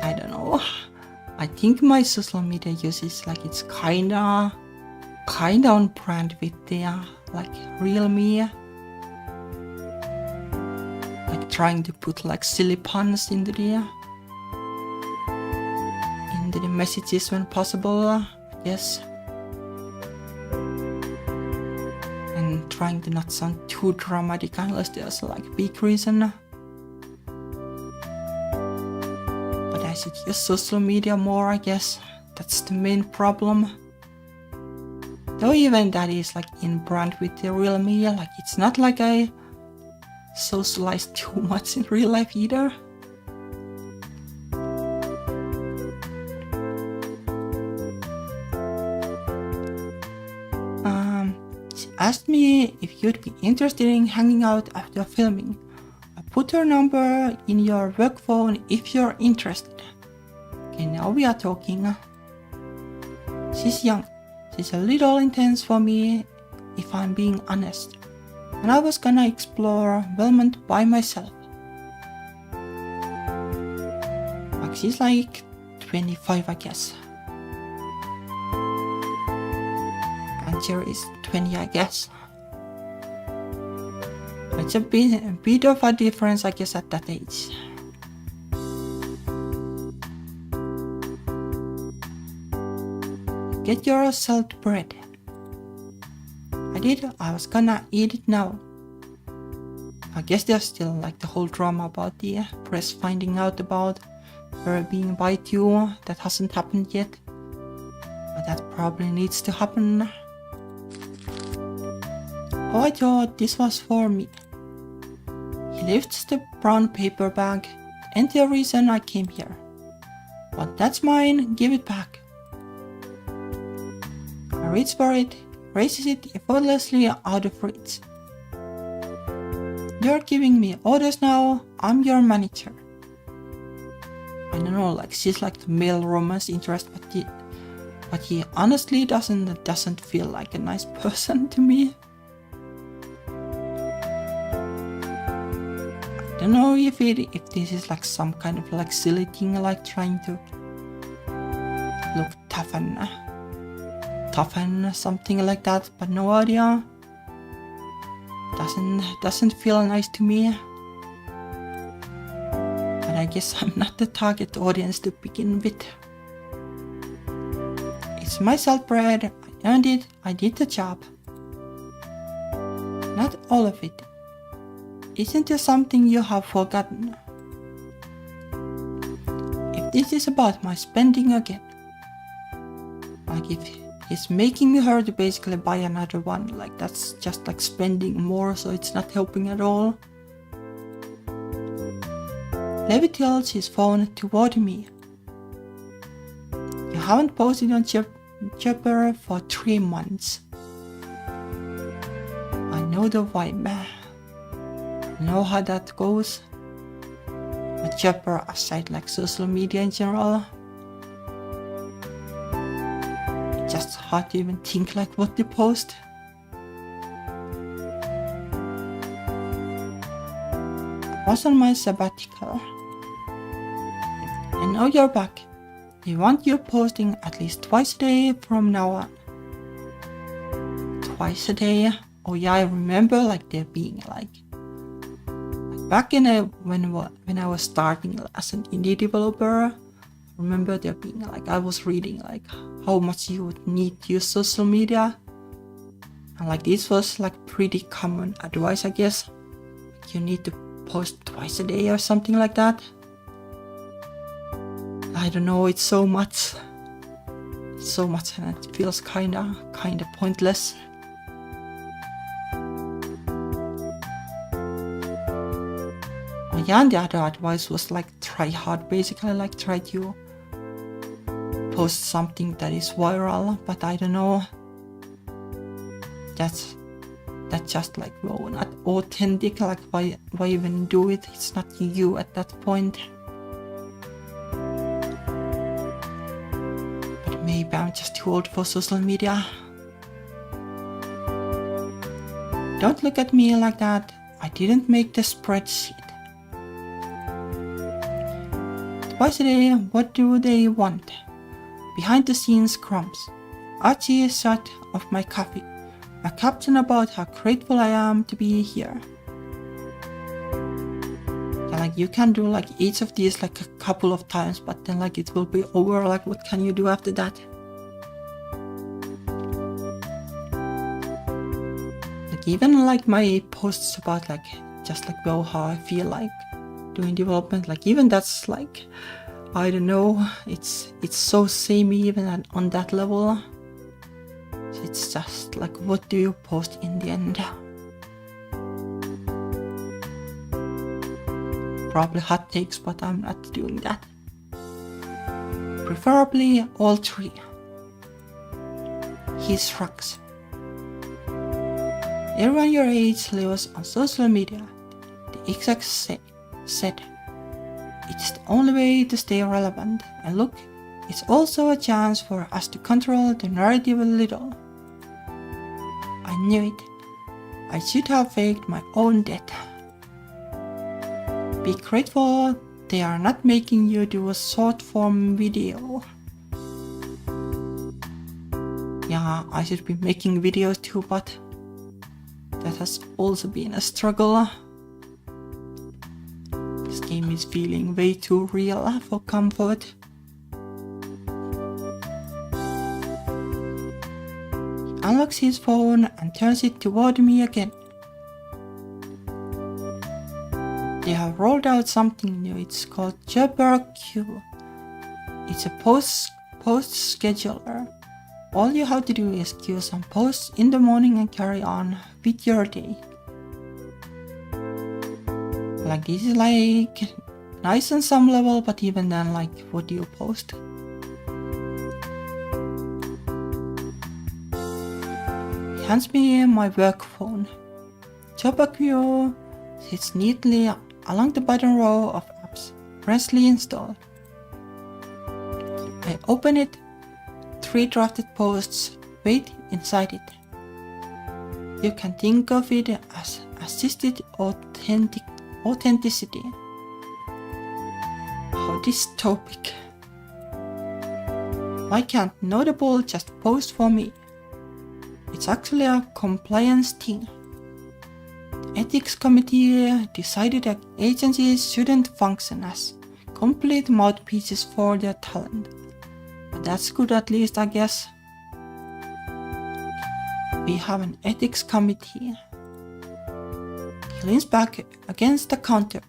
I don't know. I think my social media use is like it's kinda on brand with the like real me. Like trying to put like silly puns into the messages when possible, I guess. And trying to not sound too dramatic unless there's like a big reason. But I should use social media more, I guess. That's the main problem. Though even that is like in brand with the real me, like it's not like I socialize too much in real life either. She asked me if you'd be interested in hanging out after filming. I put her number in your work phone if you're interested. Okay, now we are talking. She's young. She's a little intense for me, if I'm being honest. And I was gonna explore Vermont by myself. Like she's like 25, I guess. And Jerry is 20, I guess. It's a bit of a difference, I guess, at that age. Get yourself bread. I did. I was gonna eat it now. I guess there's still like the whole drama about the press finding out about her being bi too. That hasn't happened yet. But that probably needs to happen. Oh, I thought this was for me. He lifts the brown paper bag. And the reason I came here. But that's mine. Give it back. I reach for it, raises it effortlessly out of reach. You're giving me orders now, I'm your manager. I don't know, like she's like the male romance interest, but he honestly doesn't feel like a nice person to me. I don't know if this is like some kind of like silly thing, like trying to look tough and something like that, but no idea. Doesn't feel nice to me. But I guess I'm not the target audience to begin with. It's my self-bread. I earned it. I did the job. Not all of it. Isn't there something you have forgotten? If this is about my spending again, like if it's making her to basically buy another one, like that's just like spending more, so it's not helping at all. Levi tilts his phone toward me. You haven't posted on Chopper for 3 months. I know the vibe. I know how that goes. But Chopper aside, like social media in general, just hard to even think like what they post. I was on my sabbatical. And now you're back. They want you posting at least twice a day from now on. Twice a day? Oh yeah, I remember like there being like back in when I was starting as an indie developer. Remember there being like I was reading like how much you would need to use social media And like this was like pretty common advice, I guess. You need to post twice a day or something like that. I don't know, it's so much and it feels kinda pointless. Yeah, and the other advice was like try hard, basically like try to post something that is viral, but I don't know, that's just like not authentic, like why even do it? It's not you at that point. But maybe I'm just too old for social media. Don't look at me like that, I didn't make the spreadsheet. Twice a day, what do they want? Behind the scenes crumbs. Archie shot of my coffee. A caption about how grateful I am to be here. Yeah, like you can do like each of these like a couple of times, but then like it will be over. Like what can you do after that? Like even like my posts about like just like how I feel like doing development, like even that's like, I don't know, it's so samey even on that level. It's just like, what do you post in the end? Probably hot takes, but I'm not doing that. Preferably all three. He shrugs. Everyone your age lives on social media. The exec said, it's the only way to stay relevant. And look, it's also a chance for us to control the narrative a little. I knew it. I should have faked my own death. Be grateful they are not making you do a short form video. Yeah, I should be making videos too, but that has also been a struggle. This game is feeling way too real for comfort. Unlocks his phone and turns it toward me again. They have rolled out something new. It's called Q. It's a post scheduler. All you have to do is queue some posts in the morning and carry on with your day. Like this is like nice on some level, but even then, like what do you post? He hands me my work phone. Q sits neatly along the bottom row of apps freshly installed. I open it. 3 drafted posts wait inside it. You can think of it as assisted authenticity. How dystopic. Why can't Notable just post for me? It's actually a compliance thing. The ethics committee decided that agencies shouldn't function as complete mouthpieces for their talent. But that's good at least, I guess. We have an ethics committee. He leans back against the counter.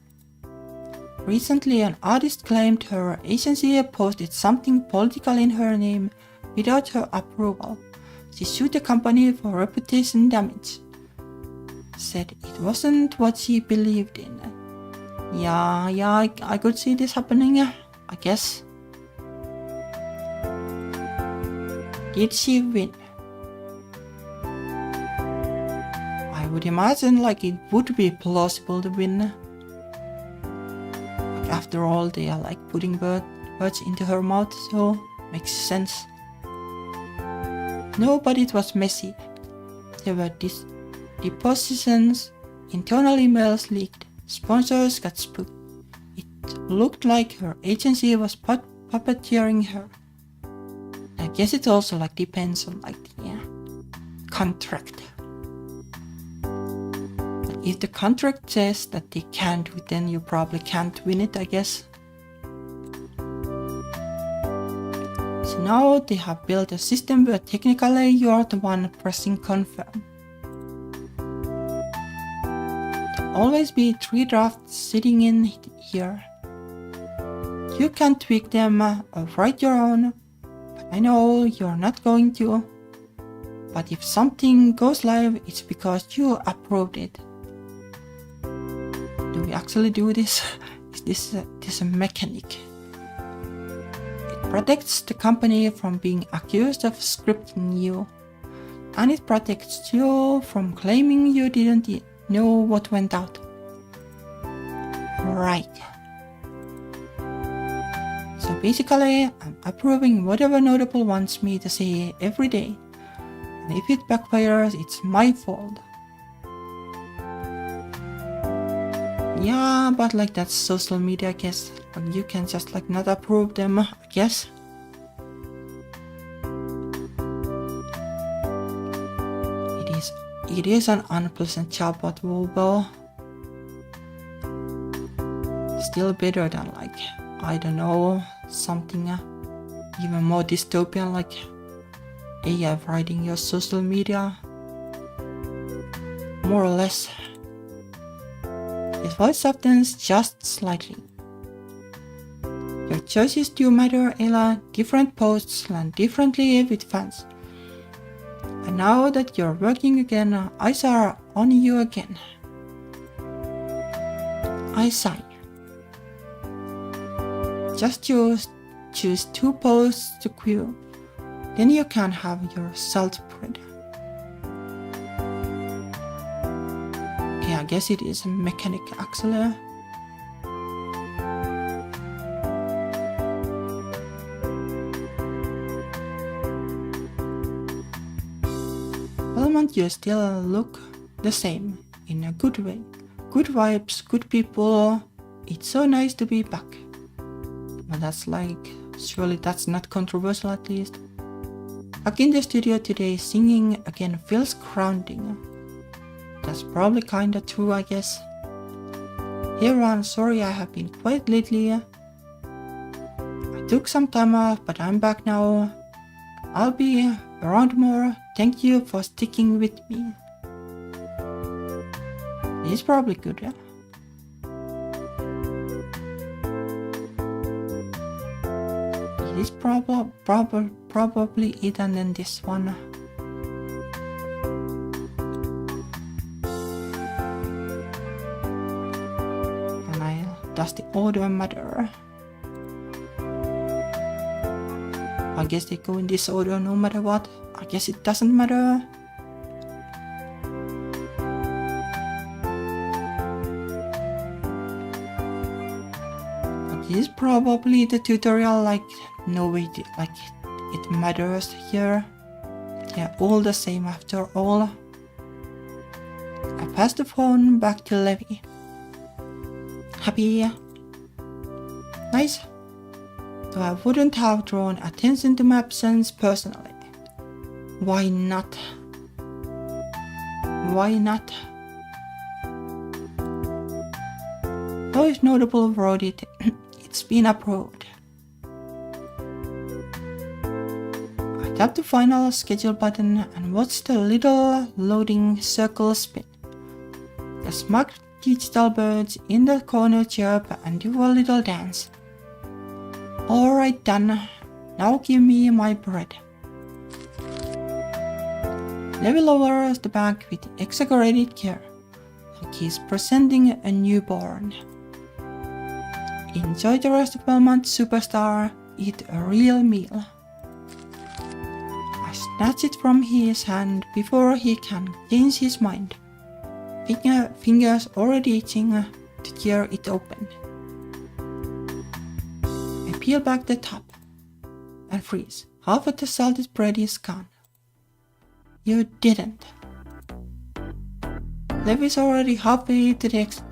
Recently, an artist claimed her agency posted something political in her name without her approval. She sued the company for reputation damage. Said it wasn't what she believed in. Yeah, I could see this happening, I guess. Did she win? I would imagine like it would be plausible to win. Like after all, they are like putting words into her mouth, so makes sense. No, but it was messy. There were depositions, internal emails leaked, sponsors got spooked. It looked like her agency was puppeteering her. I guess it also like depends on like the contract. But if the contract says that they can't do it, then you probably can't win it, I guess. So now they have built a system where technically you are the one pressing confirm. always be 3 drafts sitting in here. You can tweak them or write your own, but I know you're not going to. But if something goes live, it's because you approved it. Do we actually do this? Is this a mechanic? It protects the company from being accused of scripting you. And it protects you from claiming you didn't know what went out. Right. So basically, I'm approving whatever Notable wants me to say every day. And if it backfires, it's my fault. Yeah, but like that's social media, I guess. Like you can just like not approve them, I guess. It is an unpleasant job, but well, still better than like, I don't know, something even more dystopian like AI writing your social media. More or less. His voice softens just slightly. Your choices do matter, Ella. Different posts land differently with fans. And now that you're working again, eyes are on you again. I sigh. Just choose 2 posts to queue. Then you can have your salt bread. Okay, I guess it is a mechanic actually. Belmont, you still look the same, in a good way. Good vibes, good people. It's so nice to be back. But that's like, surely that's not controversial at least. Back in the studio today, singing again feels grounding. That's probably kinda true, I guess. Hey Ron, sorry I have been quiet lately. I took some time off, but I'm back now. I'll be around more. Thank you for sticking with me. It's probably good, yeah? It is probably it, and then this one. Does the order matter? I guess they go in this order no matter what. I guess it doesn't matter. But this is probably the tutorial, like no way, like it matters here. They're all the same after all. I pass the phone back to Levi. Happy? Nice. Though I wouldn't have drawn attention to my absence personally. Why not? Why not? Though if Notable wrote it, it's been approved. I tap the final schedule button and watch the little loading circle spin. The smug digital birds in the corner chirp and do a little dance. Alright done, now give me my bread. Levi lowers the bag with exaggerated care, like he's presenting a newborn. Enjoy the rest of Belmont, superstar, eat a real meal. I snatch it from his hand before he can change his mind. Fingers already itching to tear it open. I peel back the top and freeze. Half of the salted bread is gone. You didn't. Levi's already halfway to the exit,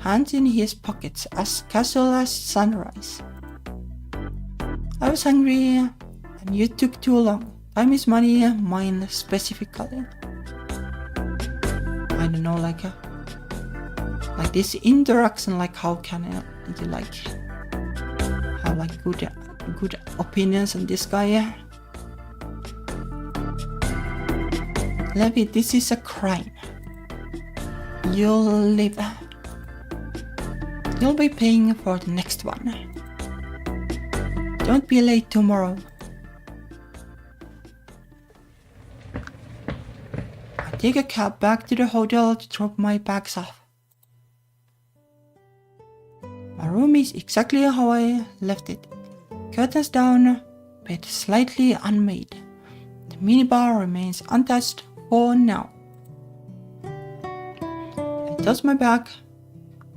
hands in his pockets as casual as sunrise. I was hungry and you took too long. Time is money, mine specifically. I don't know, like this interaction, like how can you like have like good opinions on this guy? Levi, this is a crime. You'll live. You'll be paying for the next one. Don't be late tomorrow. I take a cab back to the hotel to drop my bags off. My room is exactly how I left it. Curtains down, bed slightly unmade. The minibar remains untouched for now. I toss my bag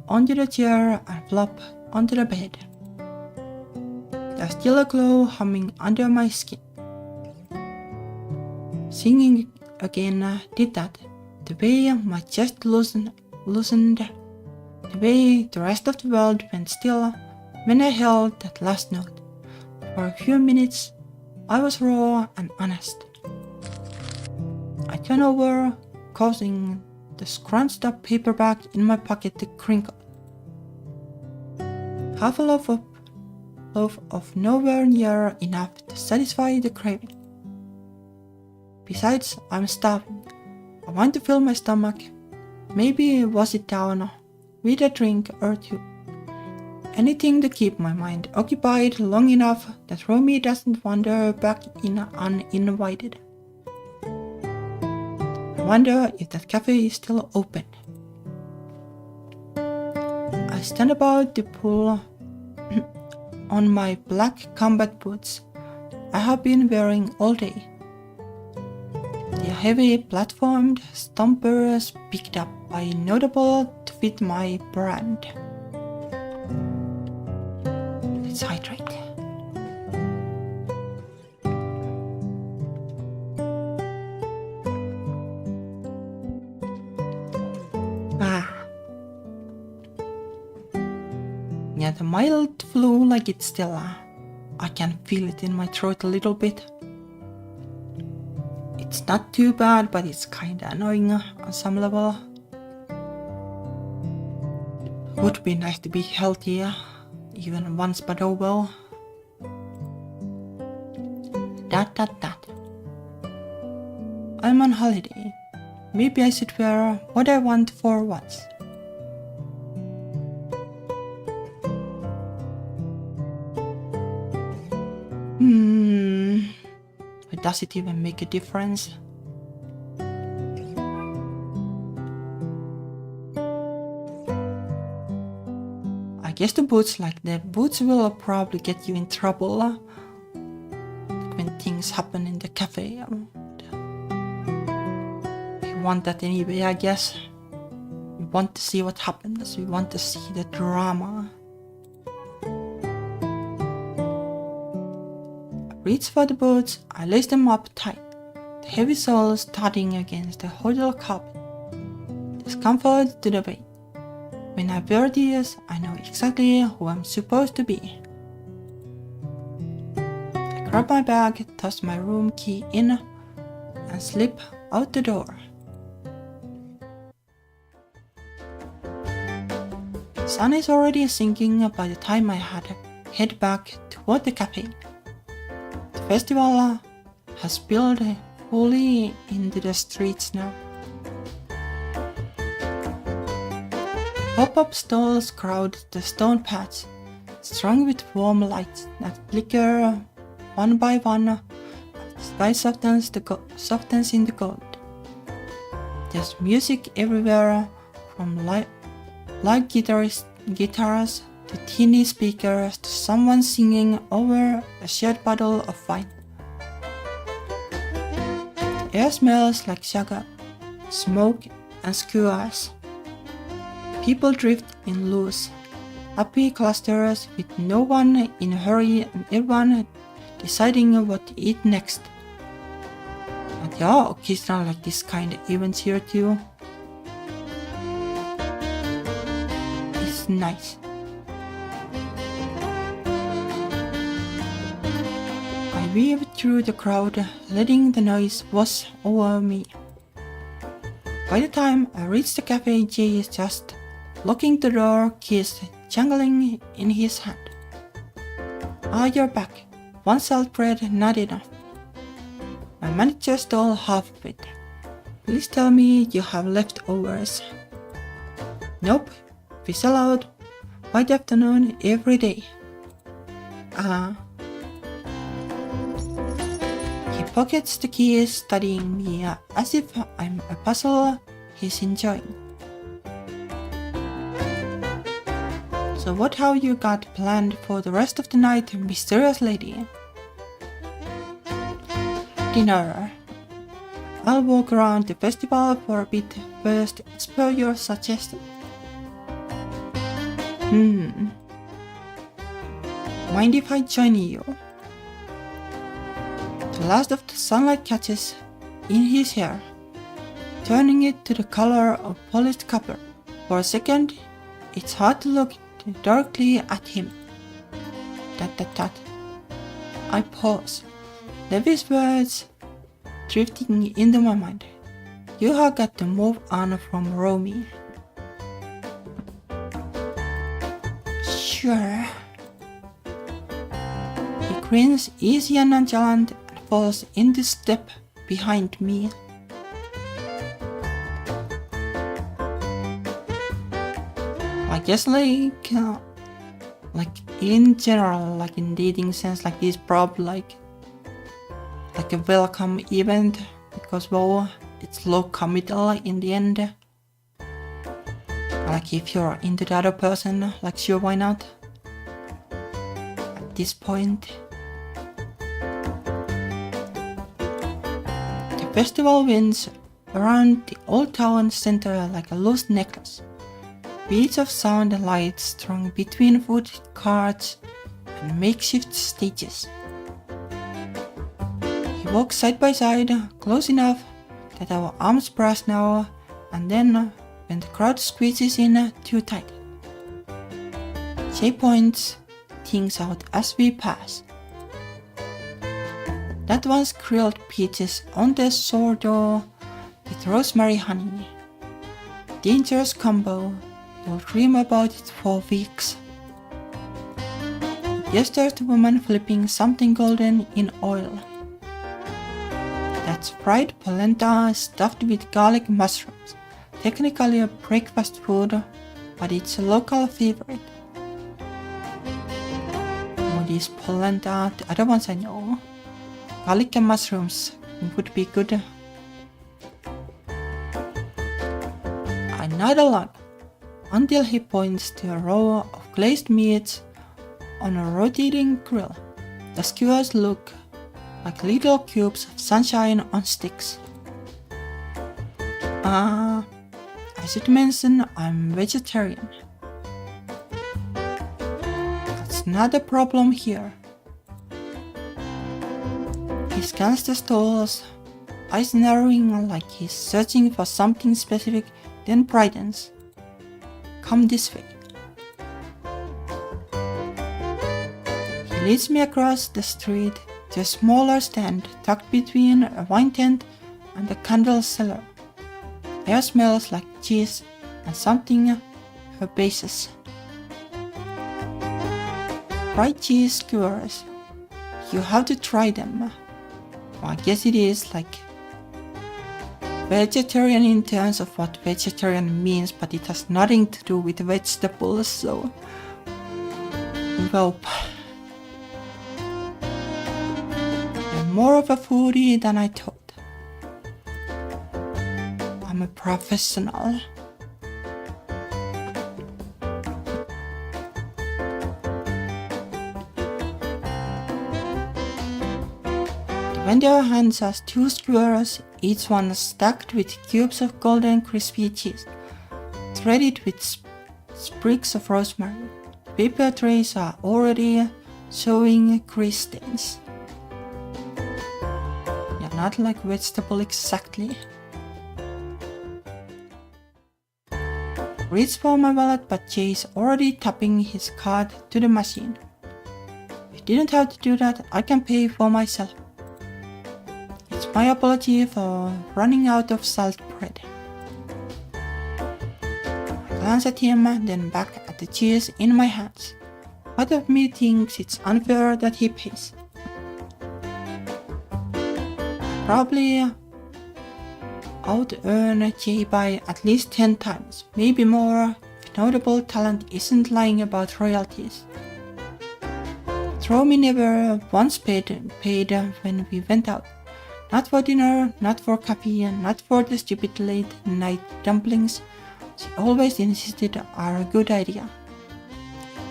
onto the chair and flop onto the bed. There's still a glow humming under my skin. Singing again did that. The way my chest loosened, the way the rest of the world went still when I held that last note. For a few minutes, I was raw and honest. I turned over, causing the scrunched up paperback in my pocket to crinkle. Half a loaf of nowhere near enough to satisfy the craving. Besides, I'm starving. I want to fill my stomach. Maybe wash it down with a drink or two. Anything to keep my mind occupied long enough that Romy doesn't wander back in uninvited. I wonder if that cafe is still open. I stand about to pull on my black combat boots I have been wearing all day. The heavy platformed stompers picked up by notable to fit my brand. Let's hydrate. Yeah, the mild flu like it's still. I can feel it in my throat a little bit. It's not too bad, but it's kinda annoying on some level. Would be nice to be healthier, even once, but oh well. That. I'm on holiday. Maybe I should wear what I want for once. But does it even make a difference? I guess the boots will probably get you in trouble when things happen in the cafe. We want that anyway, I guess. We want to see what happens. We want to see the drama. I reach for the boots. I lace them up tight, the heavy soles thudding against the hotel carpet. Discomfort to the vein. When I wear these, I know exactly who I'm supposed to be. I grab my bag, toss my room key in, and slip out the door. The sun is already sinking by the time I head back toward the cafe. The festival has spilled fully into the streets now. Pop-up stalls crowd the stone paths, strung with warm lights that flicker one by one as the sky softens in the gold. There's music everywhere, from live guitars to teeny speakers to someone singing over a shared bottle of wine. The air smells like sugar, smoke, and skewers. People drift in loose, happy clusters with no one in a hurry and everyone deciding what to eat next. But there are occasional like this kind of events here too. It's nice. I weave through the crowd, letting the noise wash over me. By the time I reach the cafe, Jay is just locking the door, keys jangling in his hand. Ah, you're back. One salt bread, not enough. My manager stole half of it. Please tell me you have leftovers. Nope, we sell out White afternoon every day. He pockets the keys, studying me as if I'm a puzzle he's enjoying. So what have you got planned for the rest of the night, mysterious lady? Dinner. I'll walk around the festival for a bit first, as per your suggestion. Mind if I join you? The last of the sunlight catches in his hair, turning it to the color of polished copper. For a second, it's hard to look directly at him. That. I pause, Levi's words drifting into my mind. You have got to move on from Romy. Sure. He grins easy and nonchalant and falls into step behind me. I guess like in general, like in dating sense, like this probably like a welcome event, because well, it's low committal in the end. Like if you're into the other person, like sure, why not? At this point, the festival winds around the old town center like a loose necklace. Beats of sound and light strung between food carts and makeshift stages. He walks side by side, close enough that our arms brush now and then when the crowd squeezes in too tight. Jay points things out as we pass. That one's grilled peaches on the sourdough with rosemary honey. Dangerous combo. You'll dream about it for weeks. Yes, there's the woman flipping something golden in oil. That's fried polenta stuffed with garlic mushrooms. Technically a breakfast food, but it's a local favorite. What is polenta? The other ones I know. Garlic and mushrooms would be good. I nod along until he points to a row of glazed meats on a rotating grill. The skewers look like little cubes of sunshine on sticks. I should mention I'm vegetarian. That's not a problem here. He scans the stalls, eyes narrowing like he's searching for something specific, then brightens. Come this way. He leads me across the street to a smaller stand tucked between a wine tent and a candle cellar. Air smells like cheese and something herbaceous. Fried cheese skewers. You have to try them. Well, I guess it is like vegetarian in terms of what vegetarian means, but it has nothing to do with vegetables, so well, you're more of a foodie than I thought. I'm a professional. The vendor hands us 2 skewers, each one stacked with cubes of golden crispy cheese, threaded with sprigs of rosemary. The paper trays are already showing grease stains. Yeah, not like vegetable exactly. Reach for my wallet, but Jay's already tapping his card to the machine. You didn't have to do that, I can pay for myself. It's my apology for running out of salt bread. I glance at him, then back at the cheese in my hands. Part of me thinks it's unfair that he pays. Probably out-earn Jay by at least 10 times, maybe more if notable talent isn't lying about royalties. Romy never once paid when we went out. Not for dinner, not for coffee, not for the stupid late night dumplings. She always insisted are a good idea.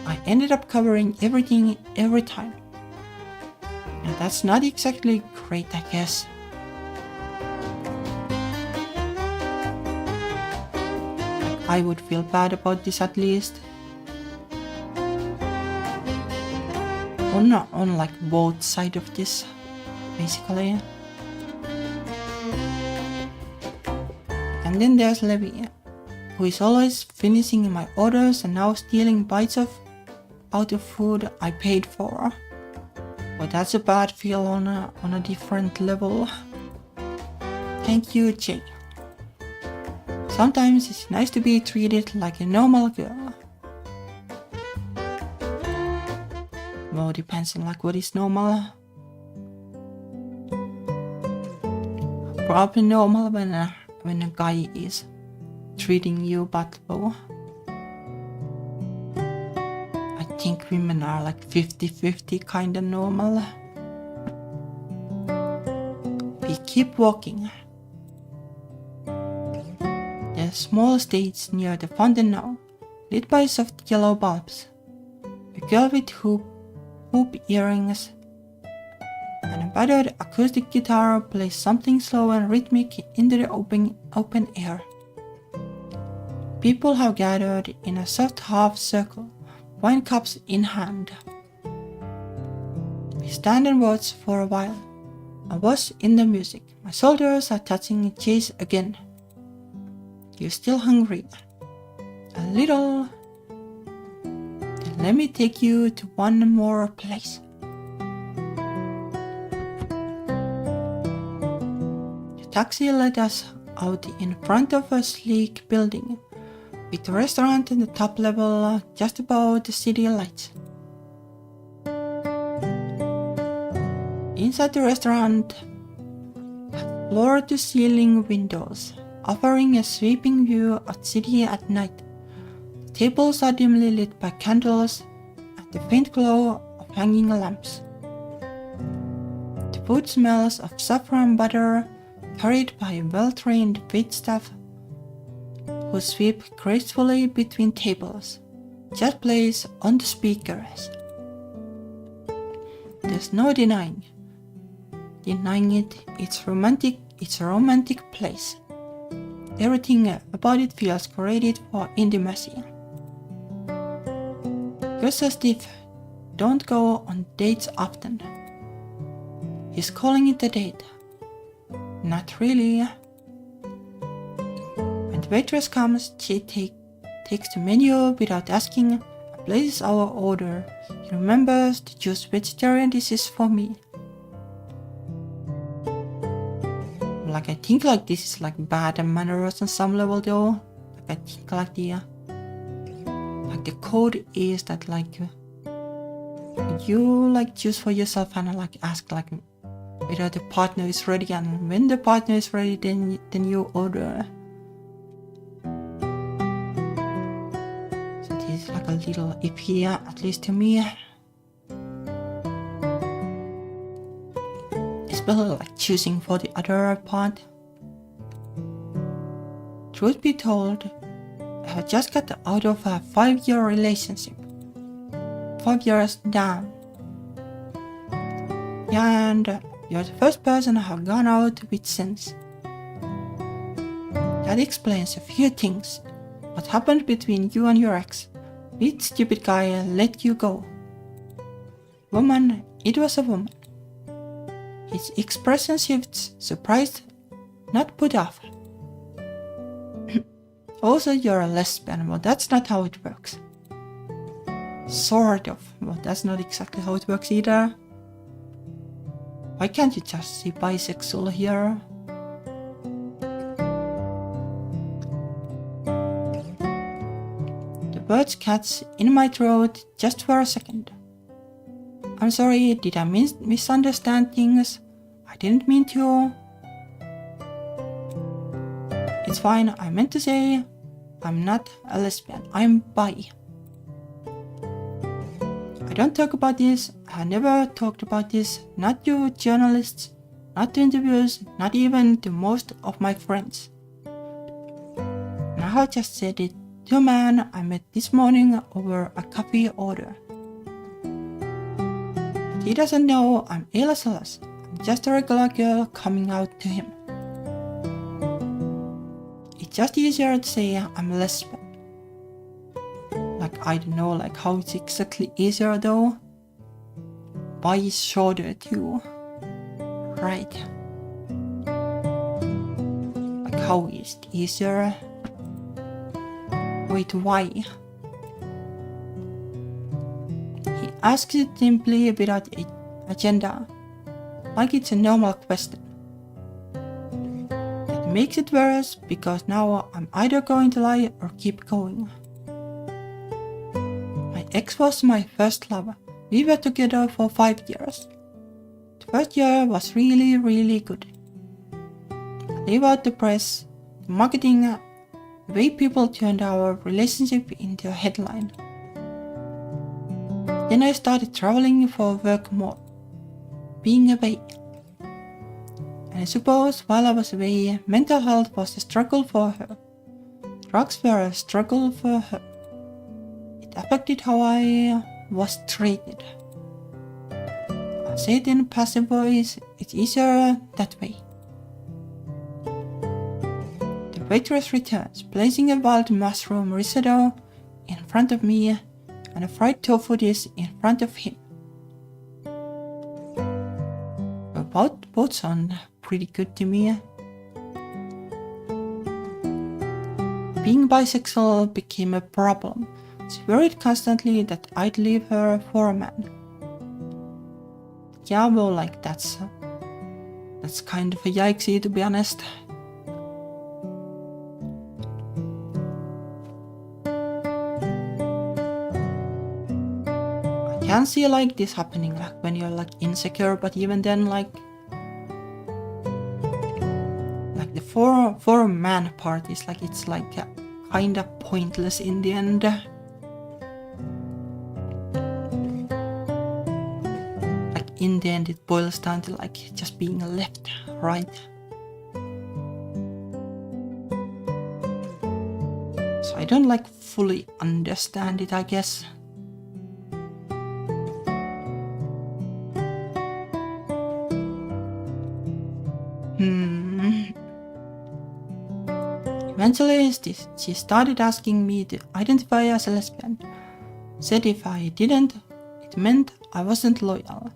I ended up covering everything every time. Now that's not exactly great, I guess. I would feel bad about this at least. On like both sides of this, basically. And then there's Levi, who is always finishing my orders and now stealing bites out of food I paid for. But that's a bad feel on a different level. Thank you, Jay. Sometimes it's nice to be treated like a normal girl. Well, depends on like what is normal. Probably normal when a guy is treating you bad though. I think women are like 50-50 kinda normal. We keep walking. There's small stage near the fountain now, lit by soft yellow bulbs. A girl with hoop earrings and a battered acoustic guitar plays something slow and rhythmic into the open air. People have gathered in a soft half circle, wine cups in hand. We stand and watch for a while. I was in the music. My shoulders are touching Jay's again. You still hungry? A little. Let me take you to one more place. The taxi led us out in front of a sleek building with a restaurant in the top level just above the city lights. Inside the restaurant, floor-to-ceiling windows offering a sweeping view of the city at night. Tables are dimly lit by candles and the faint glow of hanging lamps. The food smells of saffron butter carried by well-trained waitstaff who sweep gracefully between tables. Just plays on the speakers. There's no denying it. It's a romantic place. Everything about it feels created for intimacy. Gus and Steve don't go on dates often. He's calling it a date. Not really. When the waitress comes, she takes the menu without asking and places our order. He remembers to choose vegetarian dishes for me. Like I think like this is like bad manners on some level though. Like I think like the code is that like you like choose for yourself and like ask like whether the partner is ready, and when the partner is ready then you order. So this is like a little iffy, at least to me. Especially like choosing for the other part. Truth be told, I just got out of a 5-year relationship. 5 years down. Yeah, and you're the first person I have gone out with since. That explains a few things. What happened between you and your ex? Which stupid guy let you go? Woman, it was a woman. His expression shifts, surprised, not put off. Also, you're a lesbian, but that's not how it works. Sort of, but that's not exactly how it works either. Why can't you just say bisexual here? The words catch in my throat just for a second. I'm sorry, did I misunderstand things? I didn't mean to. It's fine, I meant to say, I'm not a lesbian, I'm bi. I don't talk about this, I never talked about this, not to journalists, not to interviews, not even to most of my friends. Now I just said it to a man I met this morning over a coffee order. But he doesn't know I'm ALS. I'm just a regular girl coming out to him. It's just easier to say I'm a lesbian. Like, I don't know like how it's exactly easier though. Bi is shorter too. Right. Like, how is it easier? Wait, why? He asks it simply without an agenda, like it's a normal question. It makes it worse because now I'm either going to lie or keep going. My ex was my first love. We were together for 5 years. The first year was really good. I leave out the press, the marketing, the way people turned our relationship into a headline. Then I started traveling for work more, being away. And I suppose while I was away, mental health was a struggle for her. Drugs were a struggle for her. It affected how I was treated. I say it in a passive voice, it's easier that way. The waitress returns, placing a wild mushroom risotto in front of me and a fried tofu dish in front of him. Both sound pretty good to me. Being bisexual became a problem. She worried constantly that I'd leave her for a man. Yeah, well, like that's kind of a yikesy, to be honest. I can see like this happening like when you're like insecure, but even then like the for a man part is like it's like kinda pointless in the end. Like in the end it boils down to like just being left, right? So I don't like fully understand it, I guess. Eventually, she started asking me to identify as a lesbian. Said if I didn't, it meant I wasn't loyal.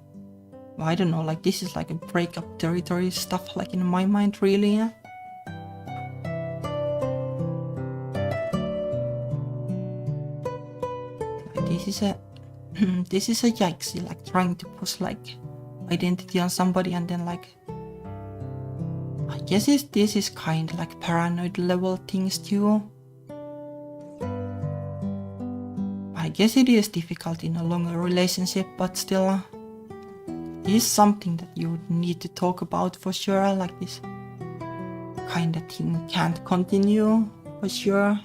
Well, I don't know, like this is like a breakup territory stuff, like in my mind, really. Like, this is a yikesy, like trying to push like identity on somebody and then like. I guess this is kind of like paranoid level things too. I guess it is difficult in a longer relationship, but still, it is something that you would need to talk about for sure, like this kind of thing can't continue for sure.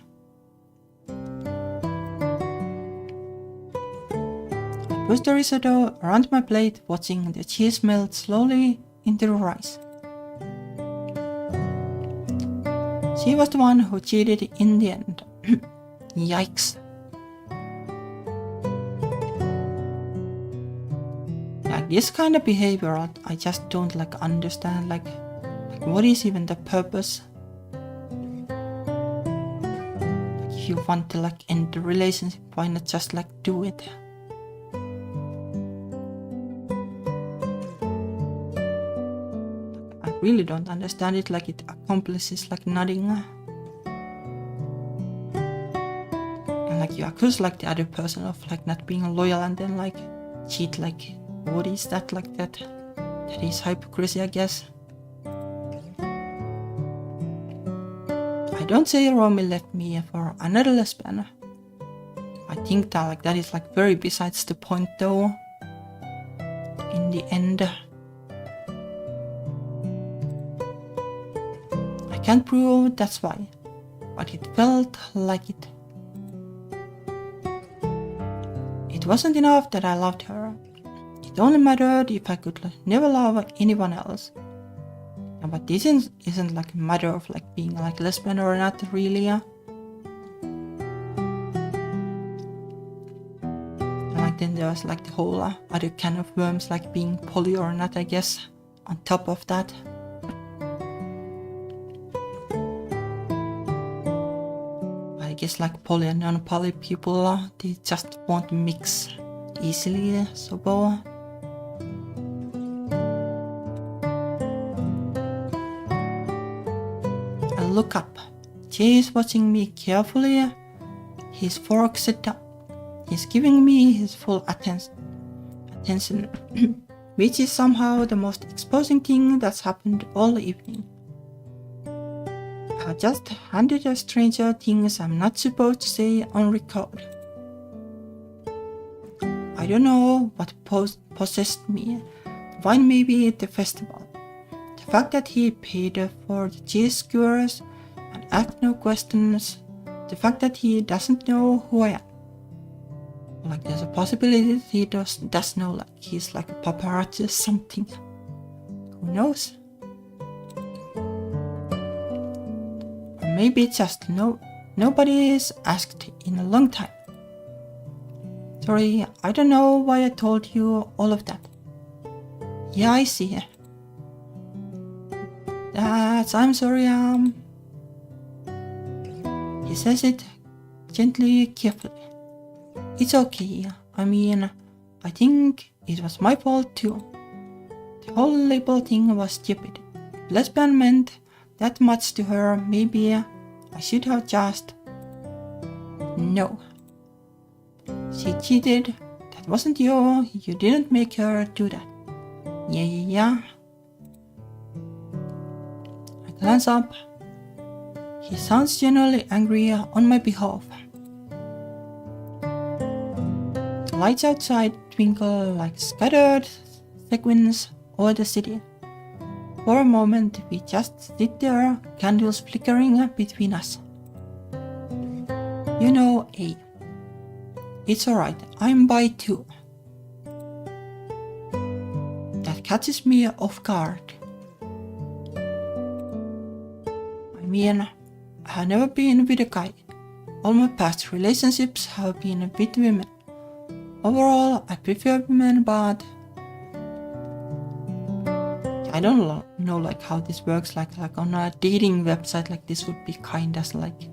I pushed the risotto around my plate, watching the cheese melt slowly into the rice. She was the one who cheated in the end. Yikes. Like this kind of behavior, I just don't like understand. Like what is even the purpose? Like if you want to like end the relationship, why not just like do it? I really don't understand it, like it accomplishes like nothing. And like you accuse like the other person of like not being loyal and then like cheat, like what is that, like that is hypocrisy, I guess. I don't say Romy left me for another lesbian. I think that like that is like very besides the point though. In the end, I can't prove that's why. but it felt like it. It wasn't enough that I loved her. It only mattered if I could never love anyone else. Yeah, but this isn't like a matter of like being like lesbian or not really. And like then there's like the whole other can of worms like being poly or not, I guess, on top of that. I guess like poly and non-poly people, they just won't mix easily, so I look up. Jay is watching me carefully, his fork set down. He's giving me his full attention, which is somehow the most exposing thing that's happened all evening. I just handed a stranger things I'm not supposed to say on record. I don't know what possessed me. The wine, maybe the festival. The fact that he paid for the cheese skewers and asked no questions. The fact that he doesn't know who I am. Like there's a possibility that he does know, like he's like a paparazzi or something. Who knows? Or maybe just nobody is asked in a long time. Sorry, I don't know why I told you all of that. Yeah, I see. I'm sorry, He says it gently, carefully. It's okay. I mean, I think it was my fault too. The whole label thing was stupid. If lesbian meant that much to her, maybe I should have just... No. She cheated. That wasn't you. You didn't make her do that. Yeah. I glance up. He sounds genuinely angry on my behalf. The lights outside twinkle like scattered sequins over the city. For a moment, we just sit there, candles flickering between us. You know, it's alright, I'm bi too. That catches me off guard. I mean, I have never been with a guy. All my past relationships have been with women. Overall, I prefer women, but I don't know like how this works. Like on a dating website, like this would be kind of like,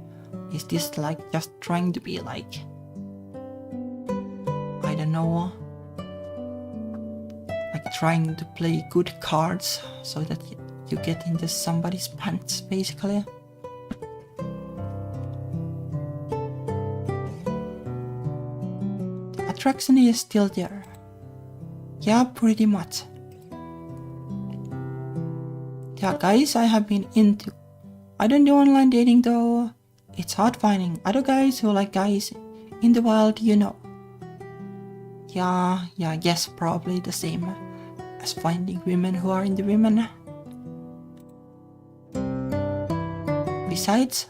is this like just trying to be like, I don't know, like trying to play good cards so that you get into somebody's pants, basically. Attraction is still there. Yeah, pretty much. There are guys I have been into. I don't do online dating though. It's hard finding other guys who like guys in the wild, you know. Yeah, I guess probably the same as finding women who are into women. Besides,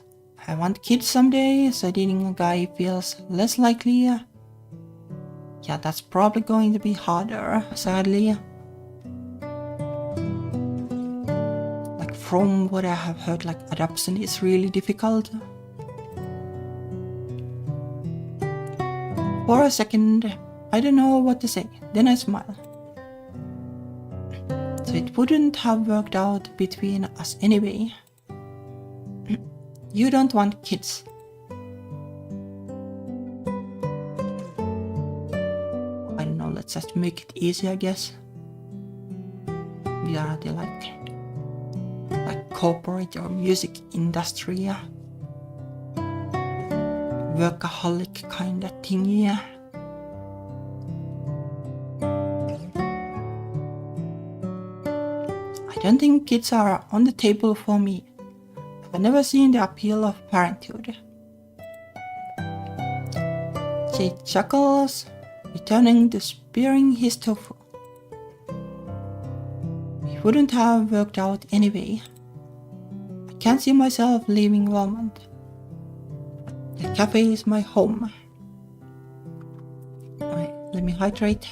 I want kids someday, so dating a guy feels less likely. Yeah, that's probably going to be harder, sadly. Like from what I have heard, like adoption is really difficult. For a second, I don't know what to say, then I smile. So it wouldn't have worked out between us anyway. You don't want kids. I don't know, let's just make it easy, I guess. We are the like corporate or music industry, workaholic kind of thing, yeah. I don't think kids are on the table for me. I've never seen the appeal of parenthood. She chuckles, returning to spearing his tofu. It wouldn't have worked out anyway. I can't see myself leaving Walmart. The cafe is my home. Let me hydrate.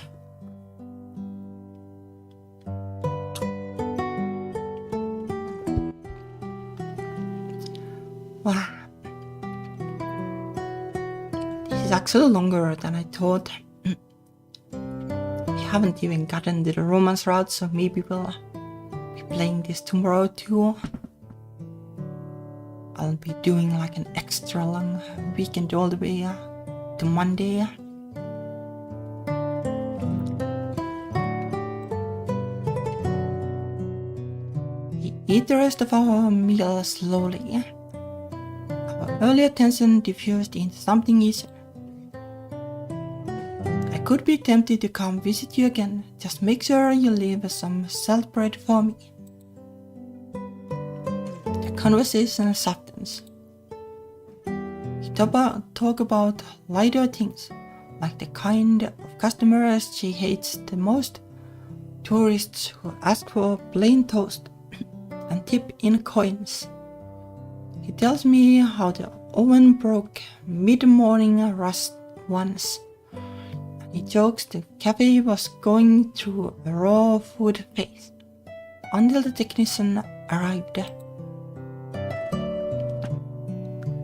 Wow. This is actually longer than I thought. We haven't even gotten to the romance route, so maybe we'll be playing this tomorrow too. I'll be doing like an extra long weekend all the way to Monday. We eat the rest of our meal slowly. Our earlier tension diffused into something easier. I could be tempted to come visit you again. Just make sure you leave some salt bread for me. The conversation softens. We talk about lighter things, like the kind of customers she hates the most, tourists who ask for plain toast and tip in coins. He tells me how the oven broke mid-morning rust once. He jokes the cafe was going through a raw food phase until the technician arrived.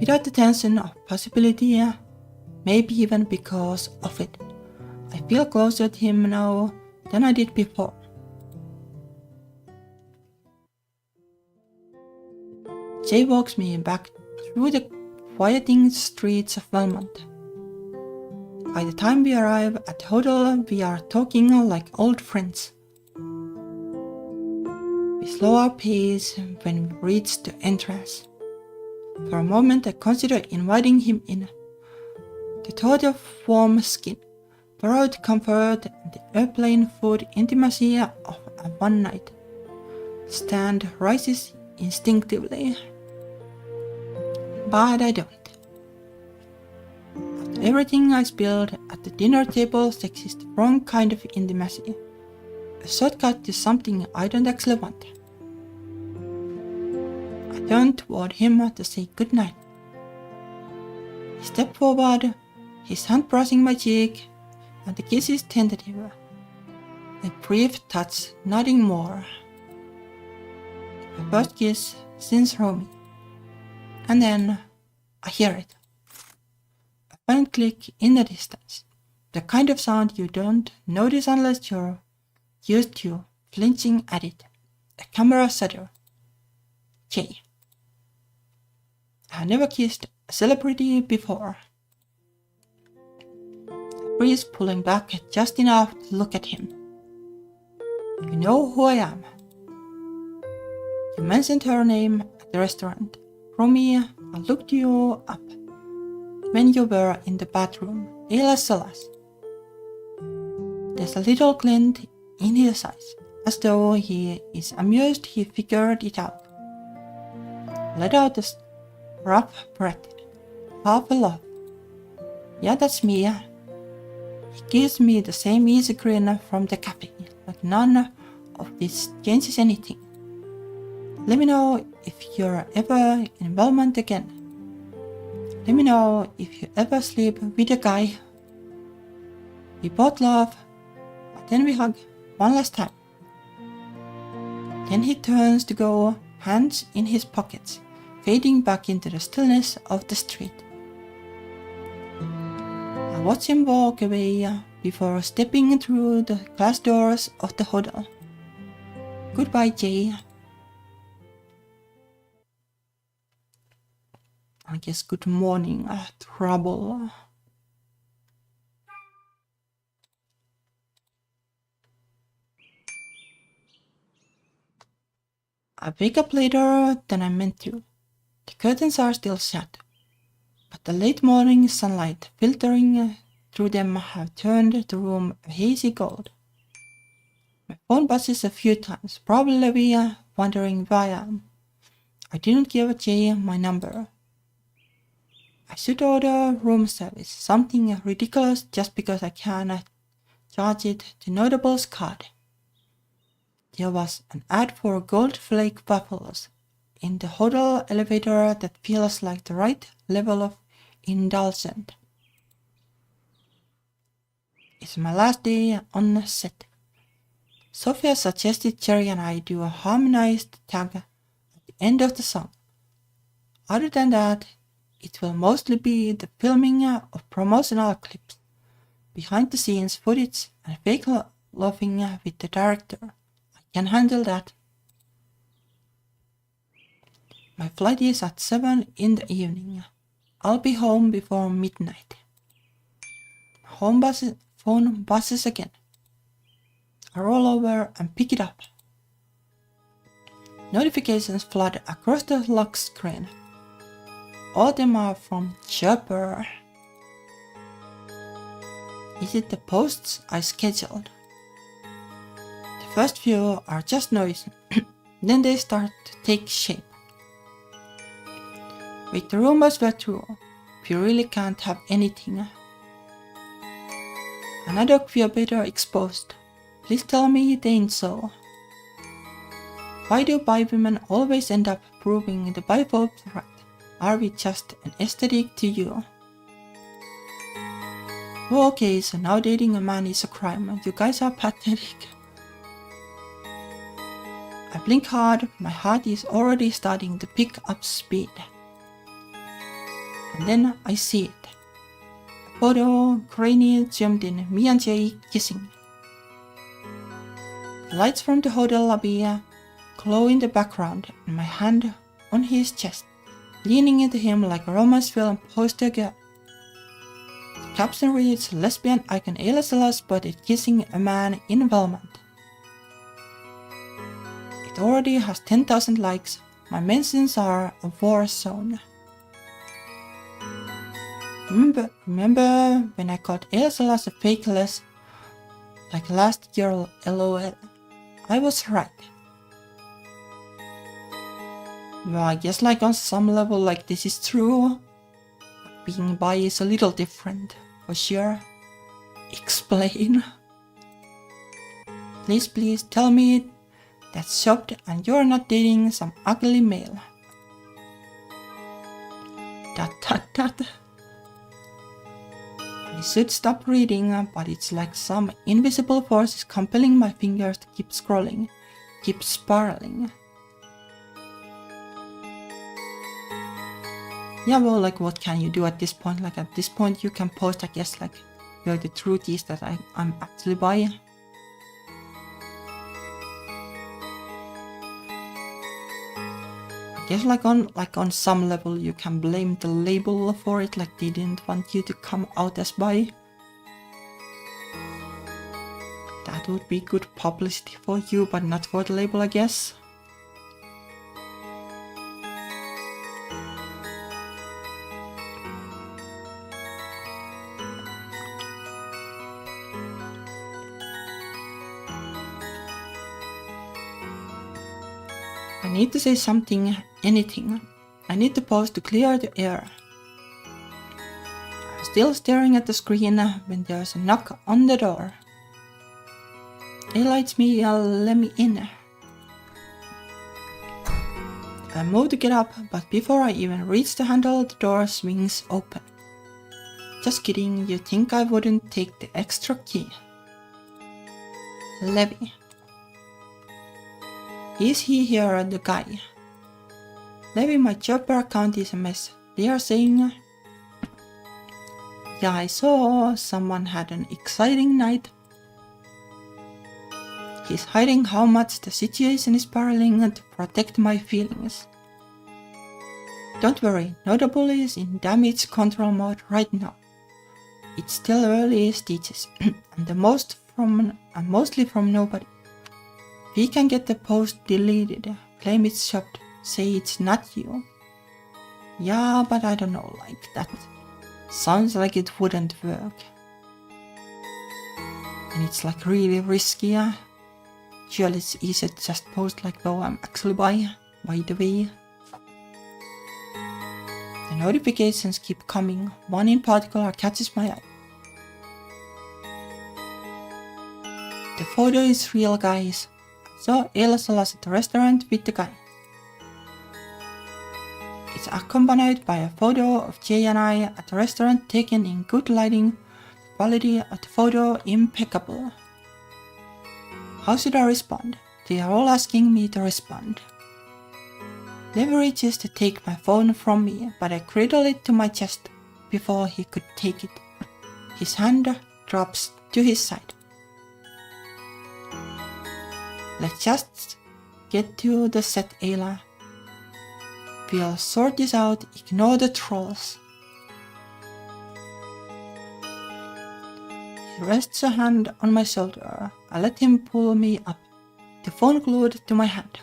Without the tension of possibility, maybe even because of it, I feel closer to him now than I did before. Jay walks me back through the quieting streets of Vermont. By the time we arrive at the hotel, we are talking like old friends. We slow our pace when we reach the entrance. For a moment I consider inviting him in. The thought of warm skin, borrowed comfort, and the airplane food intimacy of a one-night stand rises instinctively. But I don't. After everything I spilled at the dinner table, sex is the wrong kind of intimacy. A shortcut to something I don't actually want. I turn toward him to say goodnight. He stepped forward, his hand brushing my cheek, and the kiss is tentative. A brief touch, nothing more. My first kiss since Romy. And then I hear it. A faint click in the distance. The kind of sound you don't notice unless you're used to flinching at it. A camera shutter. Jay. I have never kissed a celebrity before. I freeze, pulling back just enough to look at him. You know who I am. You mentioned her name at the restaurant. Romy, I looked you up when you were in the bathroom. Ayla Salas. There's a little glint in his eyes, as though he is amused he figured it out. Let out a rough breath, half a laugh. Yeah, that's me. He gives me the same easy grin from the cafe, like none of this changes anything. Let me know if you're ever in Belmont again. Let me know if you ever sleep with a guy. We both laugh, but then we hug one last time. Then he turns to go, hands in his pockets, fading back into the stillness of the street. I watch him walk away before stepping through the glass doors of the hotel. Goodbye, Jay. I guess good morning, trouble. I wake up later than I meant to. The curtains are still shut, but the late morning sunlight filtering through them have turned the room a hazy gold. My phone buzzes a few times, probably wondering where I am. I didn't give Jay my number. I should order room service, something ridiculous just because I cannot charge it to Notable's card. There was an ad for gold flake waffles in the hotel elevator that feels like the right level of indulgent. It's my last day on set. Sophia suggested Jerry and I do a harmonized tag at the end of the song. Other than that, it will mostly be the filming of promotional clips, behind the scenes footage, and fake laughing with the director. I can handle that. My flight is at 7 in the evening. I'll be home before midnight. Phone buzzes again. I roll over and pick it up. Notifications flood across the lock screen. All of them are from Chopper. Is it the posts I scheduled? The first few are just noise, then they start to take shape. Wait, the rumors were true. We really can't have anything. Another queer bidder exposed. Please tell me it ain't so. Why do bi women always end up proving the biphobes right? Are we just an aesthetic to you? Oh, okay, so now dating a man is a crime. You guys are pathetic. I blink hard, my heart is already starting to pick up speed. And then I see it. A photo, grainy, zoomed in, me and Jay kissing. The lights from the hotel lobby glow in the background, and my hand on his chest, leaning into him like a romance film poster girl. The caption reads, lesbian icon Elisela spotted kissing a man in Belmont. It already has 10,000 likes. My mentions are a war zone. Remember when I called Elisela a fake les? Like last year, lol. I was right. Well, I guess like on some level like this is true. Being bi is a little different, for sure. Explain. Please tell me that's shocked and you're not dating some ugly male. That. I should stop reading, but it's like some invisible force is compelling my fingers to keep scrolling, keep spiraling. Yeah, well, like what can you do at this point? Like at this point you can post, I guess, like, you know, the truth is that I'm actually bi. I guess like on some level you can blame the label for it, like they didn't want you to come out as bi. That would be good publicity for you, but not for the label, I guess. I need to say something, anything. I need to pause to clear the air. I'm still staring at the screen when there's a knock on the door. It lights me, let me in. I move to get up, but before I even reach the handle, the door swings open. Just kidding, you think I wouldn't take the extra key. Levi. Is he here, the guy? Levi, my Chopper account is a mess. They are saying... Yeah, I saw someone had an exciting night. He's hiding how much the situation is spiraling to protect my feelings. Don't worry, no double is in damage control mode right now. It's still early stages, and mostly from nobody. We can get the post deleted, claim it's shopped, say it's not you. Yeah, but I don't know, like that sounds like it wouldn't work. And it's like really risky. Surely it's easy to just post like, though I'm actually by the way. The notifications keep coming. One in particular catches my eye. The photo is real, guys. So Elisela at the restaurant with the guy. It's accompanied by a photo of Jay and I at a restaurant taken in good lighting, the quality of the photo impeccable. How should I respond? They are all asking me to respond. Levi reaches to take my phone from me, but I cradle it to my chest before he could take it. His hand drops to his side. Let's just get to the set, Ayla. We'll sort this out, ignore the trolls. He rests a hand on my shoulder. I let him pull me up, the phone glued to my hand.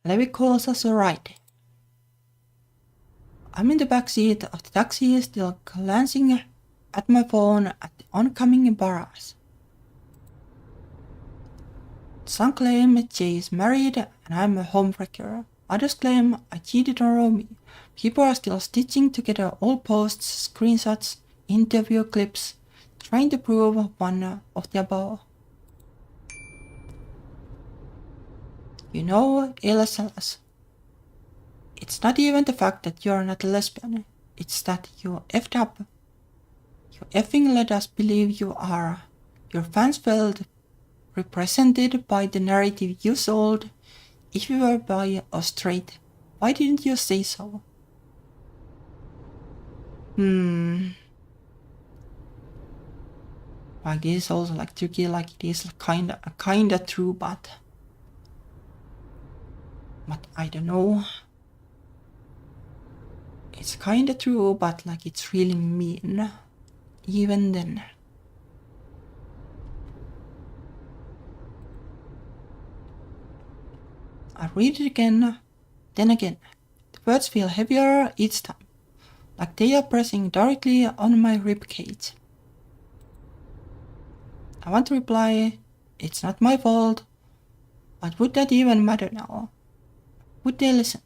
Levi calls us a ride. I'm in the back seat of the taxi, still glancing at my phone at the oncoming barrage. Some claim Jay is married and I'm a homewrecker. Others claim I cheated on Romy. People are still stitching together old posts, screenshots, interview clips, trying to prove one of the above. You know, Ayla Salas, it's not even the fact that you're not a lesbian. It's that you effed up. You effing let us believe you are. Your fans felt represented by the narrative you sold. If you were bi or straight, why didn't you say so? Like this is also like tricky, like it is kinda true, but I don't know. It's kinda true, but like it's really mean. Even then. I read it again, then again. The words feel heavier each time, like they are pressing directly on my ribcage. I want to reply, it's not my fault, but would that even matter now? Would they listen?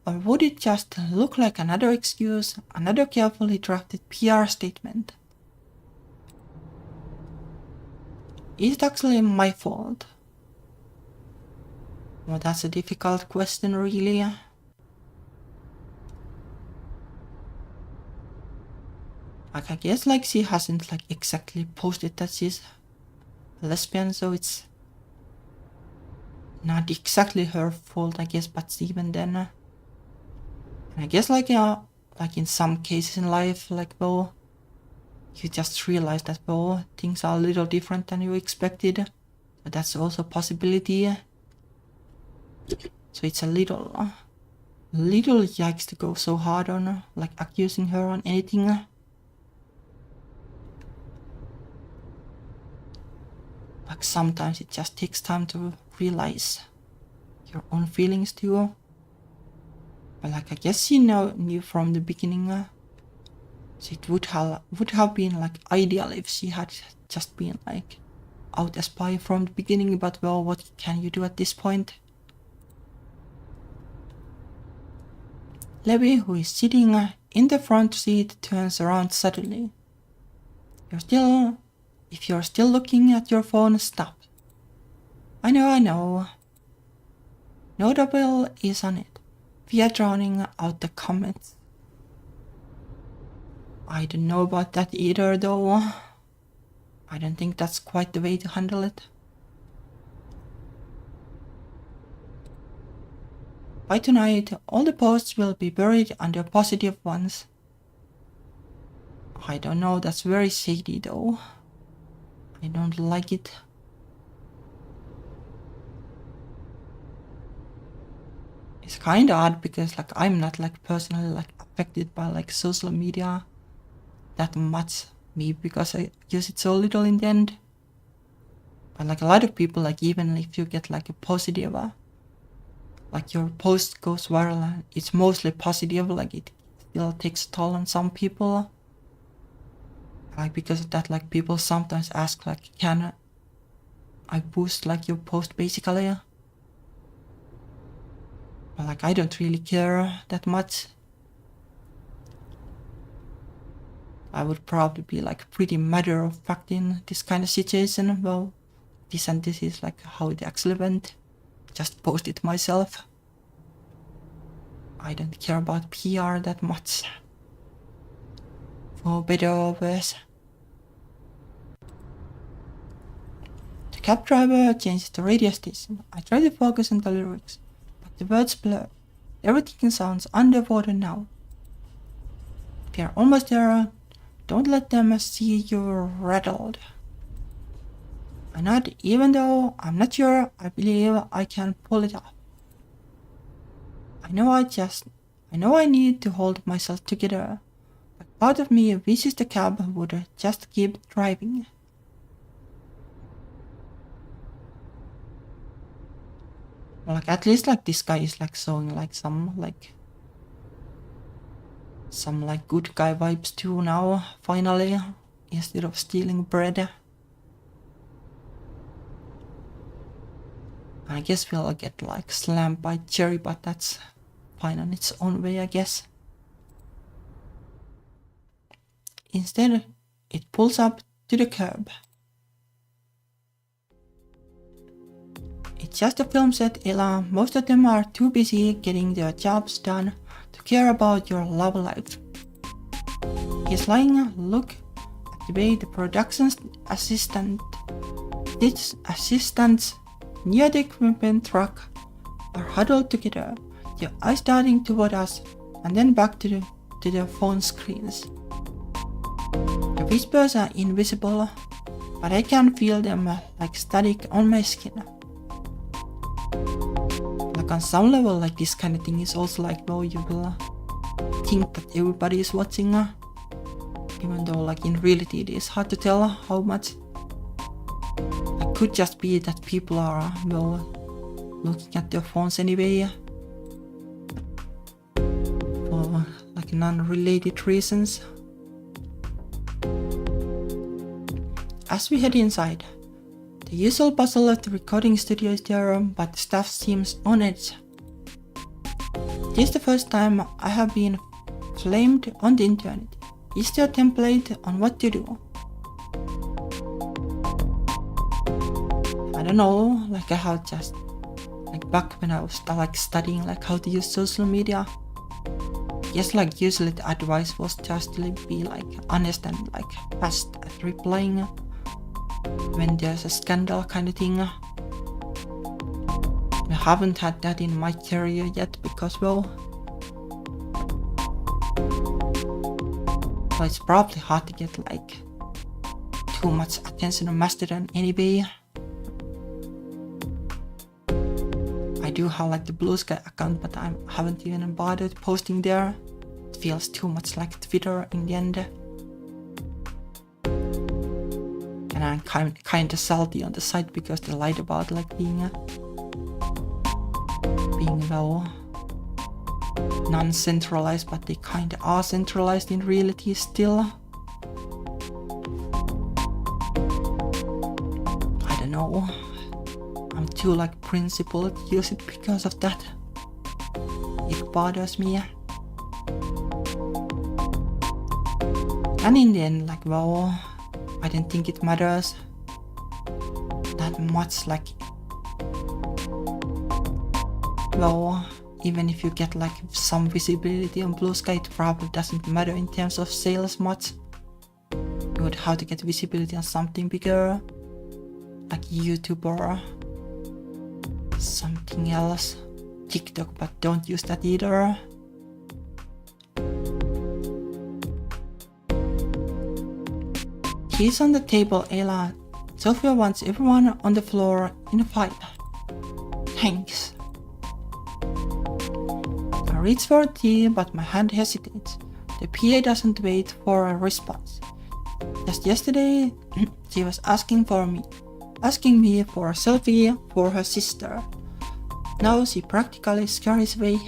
Or would it just look like another excuse, another carefully drafted PR statement? Is it actually my fault? Well, that's a difficult question, really. Like, I guess like she hasn't like exactly posted that she's a lesbian, so it's not exactly her fault, I guess, but even then. And I guess like in some cases in life, like well, you just realize that well, things are a little different than you expected. But that's also a possibility. So it's a little yikes to go so hard on like accusing her on anything. Like sometimes it just takes time to realize your own feelings too. But like I guess she knew from the beginning. So it would have been like ideal if she had just been like out as spy from the beginning. But well, what can you do at this point? Levi, who is sitting in the front seat, turns around suddenly. If you're still looking at your phone, stop. I know. No double is on it. We are drowning out the comments. I don't know about that either, though. I don't think that's quite the way to handle it. By tonight, all the posts will be buried under positive ones. I don't know, that's very shady though. I don't like it. It's kinda odd because like I'm not like personally like affected by like social media that much. Maybe because I use it so little in the end. But like a lot of people, like even if you get like a positive like your post goes viral and it's mostly positive, like it still takes a toll on some people. Like because of that, like people sometimes ask like, can I boost like your post basically? But like I don't really care that much. I would probably be like pretty matter of fact in this kind of situation. Well, this and this is like how it actually went. Just post it myself. I don't care about PR that much. For better or worse. The cab driver changes the radio station. I try to focus on the lyrics, but the words blur. Everything sounds underwater now. We are almost there. Don't let them see you're rattled. I nod, even though I'm not sure I believe I can pull it off. I know I need to hold myself together, but part of me wishes the cab would just keep driving. Like at least like this guy is like showing like some good guy vibes too now, finally, instead of stealing bread. I guess we'll get like slammed by Cherry, but that's fine on its own way, I guess. Instead, it pulls up to the curb. It's just a film set, Ella. Most of them are too busy getting their jobs done to care about your love life. He's lying, look at the way the production assistants near the equipment truck are huddled together, their eyes darting toward us and then back to their phone screens. The whispers are invisible, but I can feel them like static on my skin. Like on some level, like this kind of thing is also like, well, you will think that everybody is watching, even though like in reality it is hard to tell how much. It could just be that people are, well, looking at their phones anyway, for like non-related reasons. As we head inside, the usual bustle of the recording studio is there, but the staff seems on edge. This is the first time I have been flamed on the internet. Is there a template on what to do? I don't know, like I have just, like back when I was like studying like how to use social media. Yes, like usually the advice was just to be like honest and like fast at replying when there's a scandal kind of thing. I haven't had that in my career yet because, well, it's probably hard to get like too much attention on Mastodon anyway. I do have like the Blue Sky account, but I haven't even bothered posting there. It feels too much like Twitter in the end. And I'm kind of salty on the site because they lied about like being well non-centralized, but they kind of are centralized in reality still. I don't know. I'm too like principled to use it because of that. It bothers me. And in the end, like, well, I don't think it matters that much, like, well, even if you get like some visibility on Blue Sky, it probably doesn't matter in terms of sales much. You would have to get visibility on something bigger, like YouTube or something else. TikTok, but don't use that either. Keys on the table, Ayla. Sophia wants everyone on the floor in a file. Thanks. I reach for a tea, but my hand hesitates. The PA doesn't wait for a response. Just yesterday, she was asking me for a selfie for her sister. Now she practically scurries away.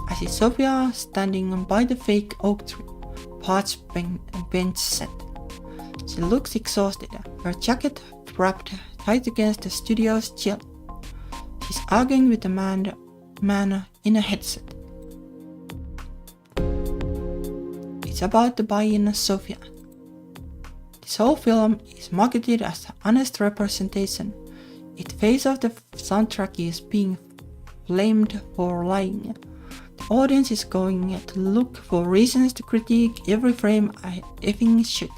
I see Sophia standing by the fake oak tree, parch bench set. She looks exhausted, her jacket wrapped tight against the studio's chill. She's arguing with a man in a headset. It's about the buy-in Sophia. This whole film is marketed as an honest representation. Its face of the soundtrack is being blamed for lying. The audience is going to look for reasons to critique every frame I effing shoot.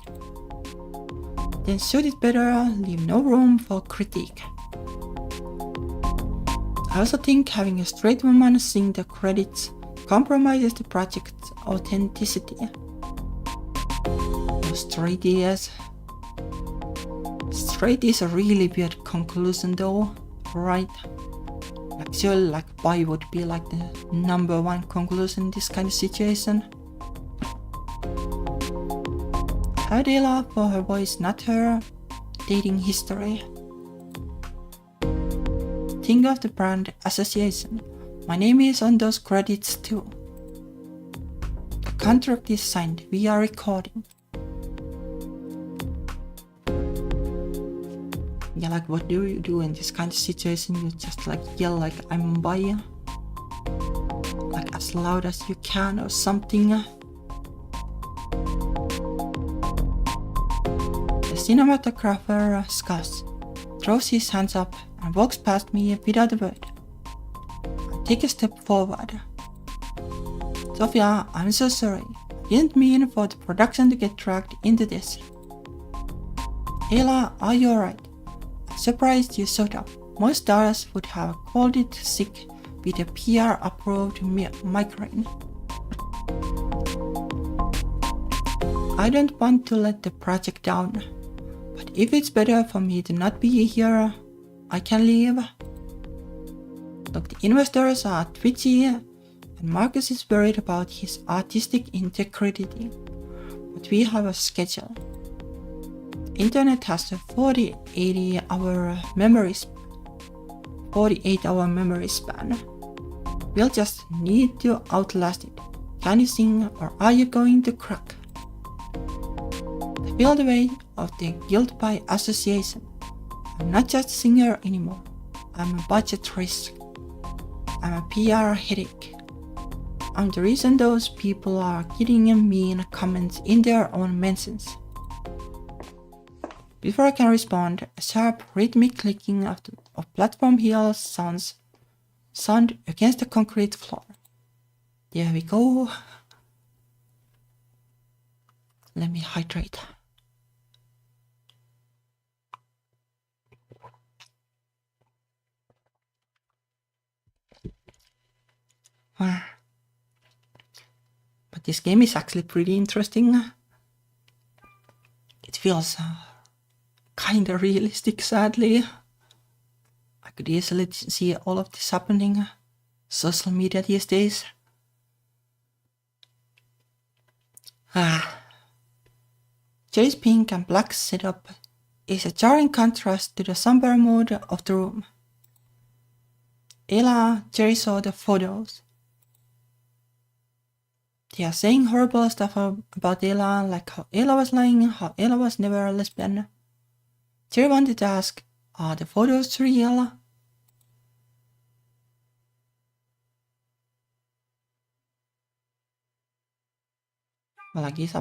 Then shoot it better, leave no room for critique. I also think having a straight woman sing the credits compromises the project's authenticity. Oh, straight is a really weird conclusion though, right? Like surely like bi would be like the number one conclusion in this kind of situation. I heard Ella for her voice, not her dating history. Think of the brand association. My name is on those credits too. The contract is signed, we are recording. Yeah, like what do you do in this kind of situation? You just like yell like I'm bi, like as loud as you can or something. The cinematographer scoffs, throws his hands up and walks past me without a word. I take a step forward. Sophia, I'm so sorry. I didn't mean for the production to get dragged into this. Ella, are you alright? I'm surprised you showed up. Most stars would have called it sick with a PR-approved migraine. I don't want to let the project down, but if it's better for me to not be here, I can leave. Look, the investors are twitchy and Marcus is worried about his artistic integrity, but we have a schedule. The internet has a 48-hour memory span. We'll just need to outlast it. Can you sing or are you going to crack? I feel the weight of the guilt by association. I'm not just a singer anymore. I'm a budget risk. I'm a PR headache. I'm the reason those people are getting mean comments in their own mentions. Before I can respond, a sharp rhythmic clicking of platform heels sound against the concrete floor. There we go. Let me hydrate. But this game is actually pretty interesting. It feels kinda realistic, sadly. I could easily see all of this happening. Social media these days. Jerry's pink and black setup is a jarring contrast to the somber mood of the room. Ella, Jerry saw the photos. They are saying horrible stuff about Ella, like how Ella was lying, how Ella was never a lesbian. Jerry wanted to ask, are the photos real? Well, I guess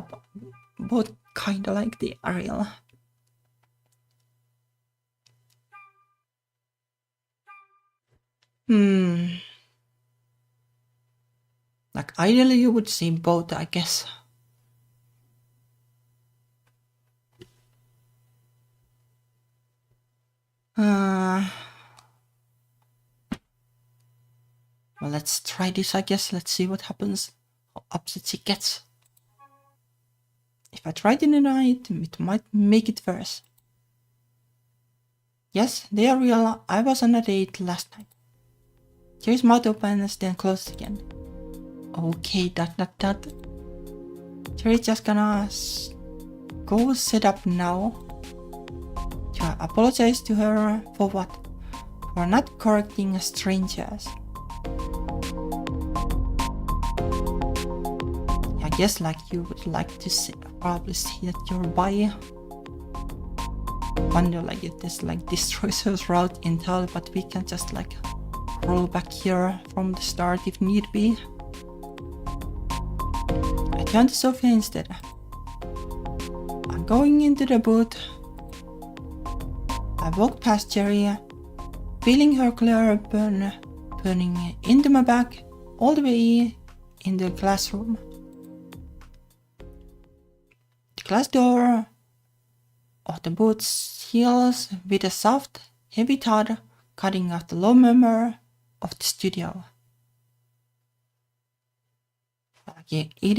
both kinda like they are real. Like ideally you would say both, I guess. Well, let's try this, I guess. Let's see what happens. How upset she gets. If I try to deny it, it might make it worse. Yes, they are real. I was on a date last night. Jerry's mouth opens, then closed again. Okay, dot. Jerry's just gonna go sit up now. To apologize to her for what? For not correcting strangers. I guess like you would like to probably see that you're bi. Wonder like if this like destroys her route entirely, but we can just like roll back here from the start if need be. I turn to Sophia instead. I'm going into the booth. I walk past Jerry, feeling her glare burn turning into my back all the way in the classroom. The glass door of the booth seals with a soft, heavy thud, cutting out the low murmur of the studio. Yeah, it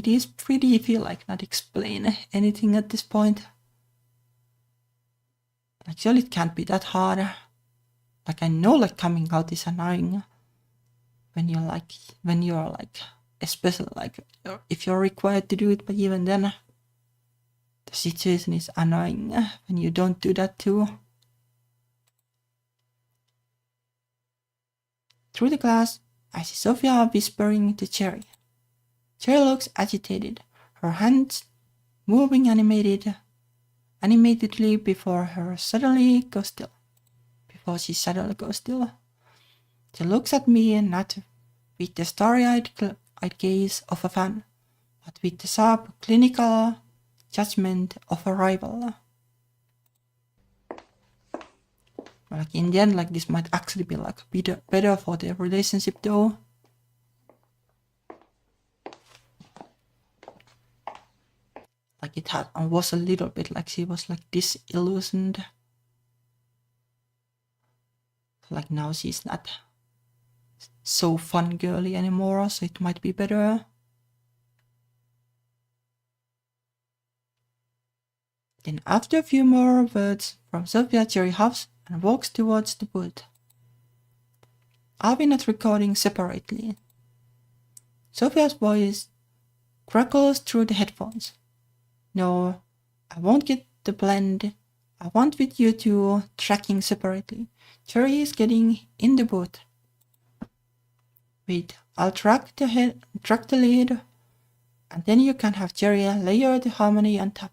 is pretty if you not explain anything at this point. Surely it can't be that hard. I know coming out is annoying when you're especially if you're required to do it, but even then the situation is annoying when you don't do that too. Through the glass, I see Sophia whispering to Cherry. Cherry looks agitated, her hands moving animatedly before she suddenly goes still. She looks at me not with the starry-eyed gaze of a fan, but with the sharp, clinical judgment of a rival. In the end, this might actually be better for the relationship though. It had and was a little bit she was disillusioned. Now she's not so fun girly anymore, so it might be better. Then after a few more words from Sophia, Cherry huffs and walks towards the booth. Are we not recording separately? Sophia's voice crackles through the headphones. No, I won't get the blend. I want with you two tracking separately. Cherry is getting in the booth. Wait, I'll track the lead, and then you can have Cherry layer the harmony on top.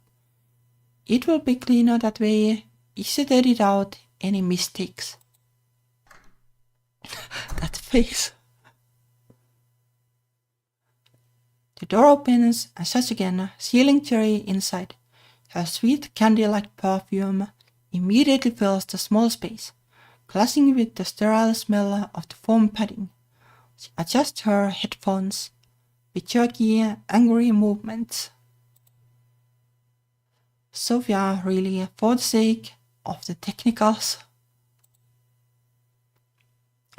It will be cleaner that way. Easy to edit out any mistakes. That face. The door opens and shuts again, sealing Cherry inside. Her sweet candy-like perfume immediately fills the small space, clashing with the sterile smell of the foam padding. She adjusts her headphones with jerky, angry movements. Sophia, really, for the sake of the technicals.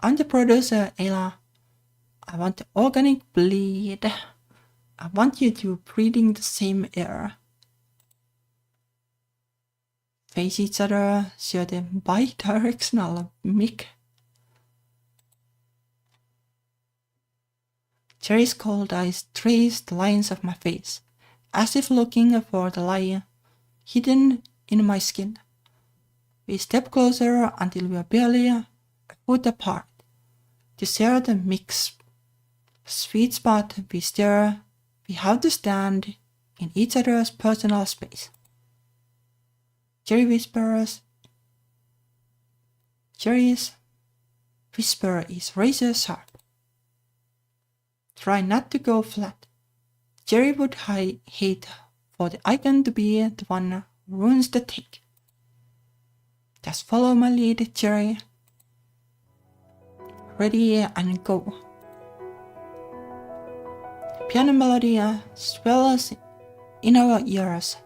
I'm the producer, Ayla. I want the organic bleed. I want you two breathing the same air. Face each other, share the bi-directional mic. Cherry's cold eyes trace the lines of my face, as if looking for the lie hidden in my skin. We step closer until we are barely a foot apart. To share the mix sweet spot we have to stand in each other's personal space. Cherry whispers. Cherry's whisper is razor sharp. Try not to go flat. Cherry would hate for the icon to be the one who ruins the take. Just follow my lead, Cherry. Ready and go. The piano melody swells in our ears.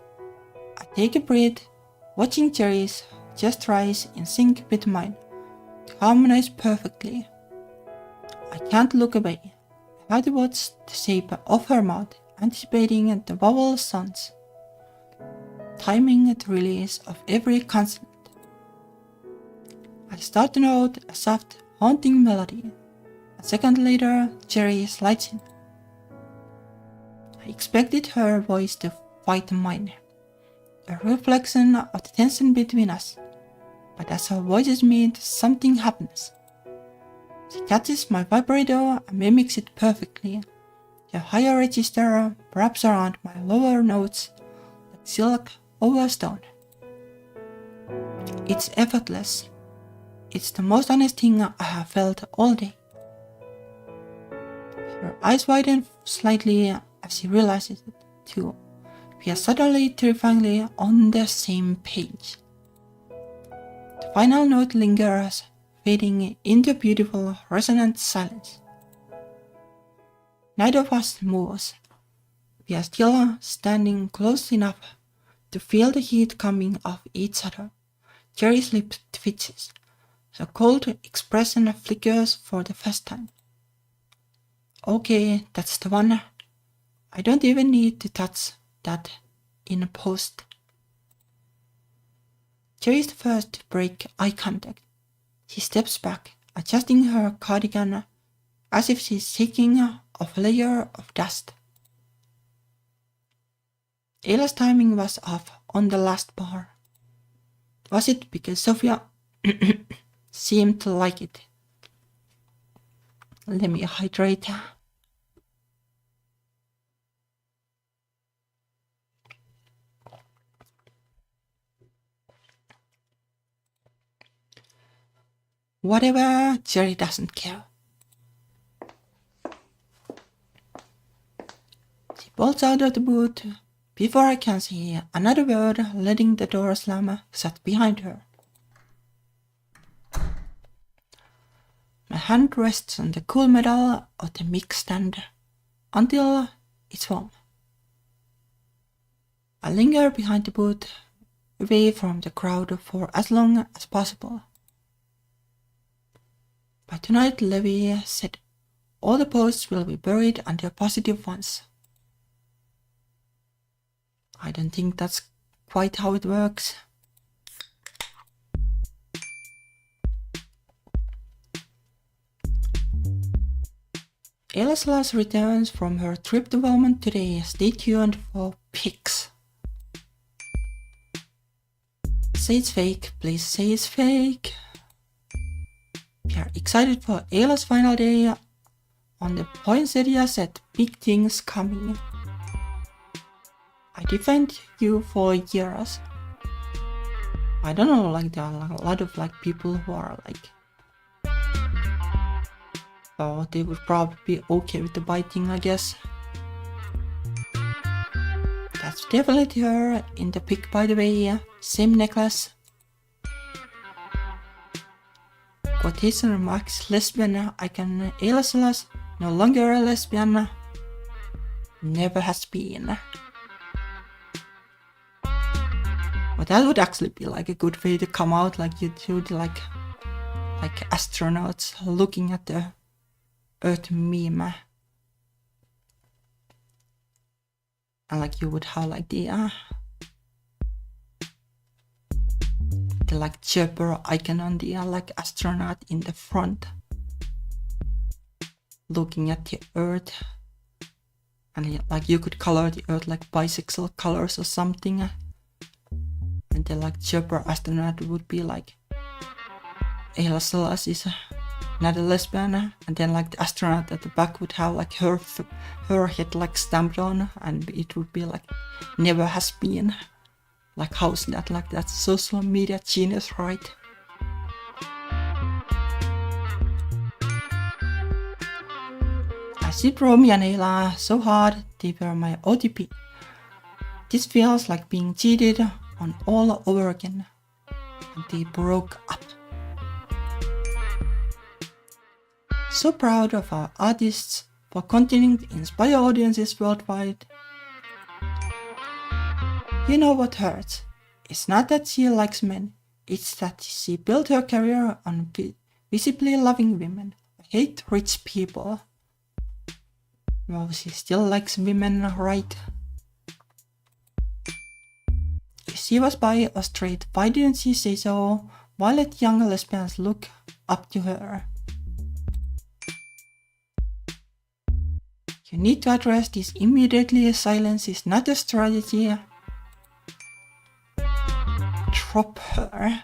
I take a breath, watching Cherry's just rise in sync with mine, to harmonize perfectly. I can't look away. I have to watch the shape of her mouth, anticipating the vowel sounds, timing the release of every consonant. I start to note a soft, haunting melody. A second later, Cherry slides in. I expected her voice to fight mine, a reflection of the tension between us, but as her voices meet, something happens. She catches my vibrato and mimics it perfectly. The higher register wraps around my lower notes like silk over stone. It's effortless. It's the most honest thing I have felt all day. Her eyes widen slightly as she realizes it too. We are suddenly terrifyingly on the same page. The final note lingers, fading into beautiful, resonant silence. Neither of us moves. We are still standing close enough to feel the heat coming off each other. Cherry's lip twitches. The cold expression flickers for the first time. Okay, that's the one. I don't even need to touch that in a post. Cherry is the first to break eye contact. She steps back, adjusting her cardigan as if she's shaking off a layer of dust. Ayla's timing was off on the last bar. Was it because Sophia seemed to like it? Let me hydrate. Whatever, Cherry doesn't care. She bolts out of the boot before I can say another word, letting the door slam shut behind her. My hand rests on the cool metal of the mic stand until it's warm. I linger behind the booth, away from the crowd for as long as possible. By tonight, Levi said, all the posts will be buried under positive ones. I don't think that's quite how it works. Elislas returns from her trip to Vermont today. Stay tuned for pics. Say it's fake, please say it's fake. We are excited for Ayla's final day on the poinsettia set. Big things coming. I defend you for years. I don't know, like there are a lot of like people who are like, oh, they would probably be okay with the biting, I guess. That's definitely her in the pic, by the way. Same necklace. Quotation remarks, lesbian icon Elislas, no longer a lesbian. Never has been. But that would actually be like a good way to come out, like you should like astronauts looking at the Earth meme. And like you would have like the like chirper icon on the like astronaut in the front, looking at the Earth. And like you could color the Earth like bisexual colors or something. And the like chirper astronaut would be like Elislas is not a lesbian, and then like the astronaut at the back would have like her head like stamped on, and it would be like never has been. Like how's that? Like that's social media genius, right? I sit Romy and Ayla so hard they were my OTP. This feels like being cheated on all over again. And they broke up. So proud of our artists for continuing to inspire audiences worldwide. You know what hurts? It's not that she likes men, it's that she built her career on visibly loving women. I hate rich people. Well, she still likes women, right? If she was bi or straight, why didn't she say so? Why let young lesbians look up to her? You need to address this immediately. Silence is not a strategy. Drop her.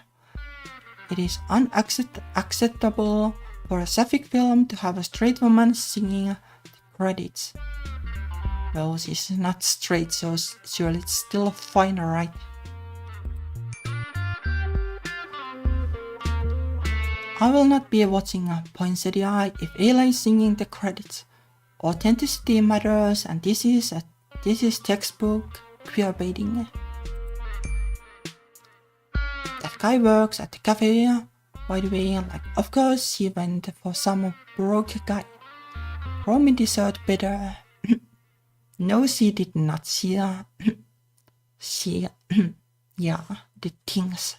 It is unacceptable for a sapphic film to have a straight woman singing the credits. Well, she's not straight, so surely it's still fine, right? I will not be watching a poinsettia if Ayla is singing the credits. Authenticity matters, and this is textbook queer baiting. That guy works at the cafe By the way, of course she went for some broke guy. Romy deserved better. No, she did not. She did things.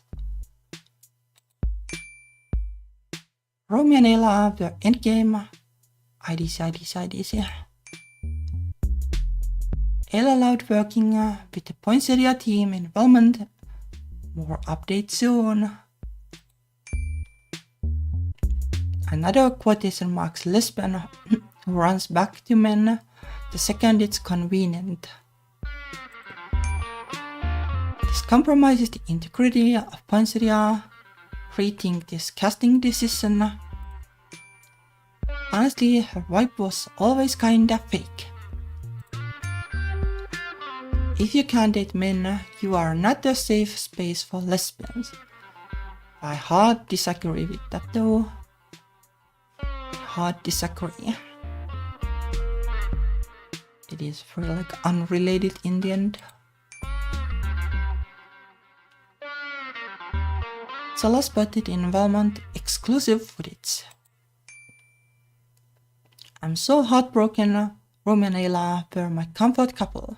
Romy and Ella were endgame. IDC. Ella loved working with the Poinsettia team in Belmont. More updates soon. Another quotation marks lesbian who runs back to men the second it's convenient. This compromises the integrity of Poinsettia. Rethink this casting decision. Honestly, her vibe was always kinda fake. If you can't date men, you are not a safe space for lesbians. I hard disagree with that though. Hard disagree. It is really unrelated in the end. Zella spotted in Valmont exclusive footage. I'm so heartbroken. Romy and Ayla were my comfort couple.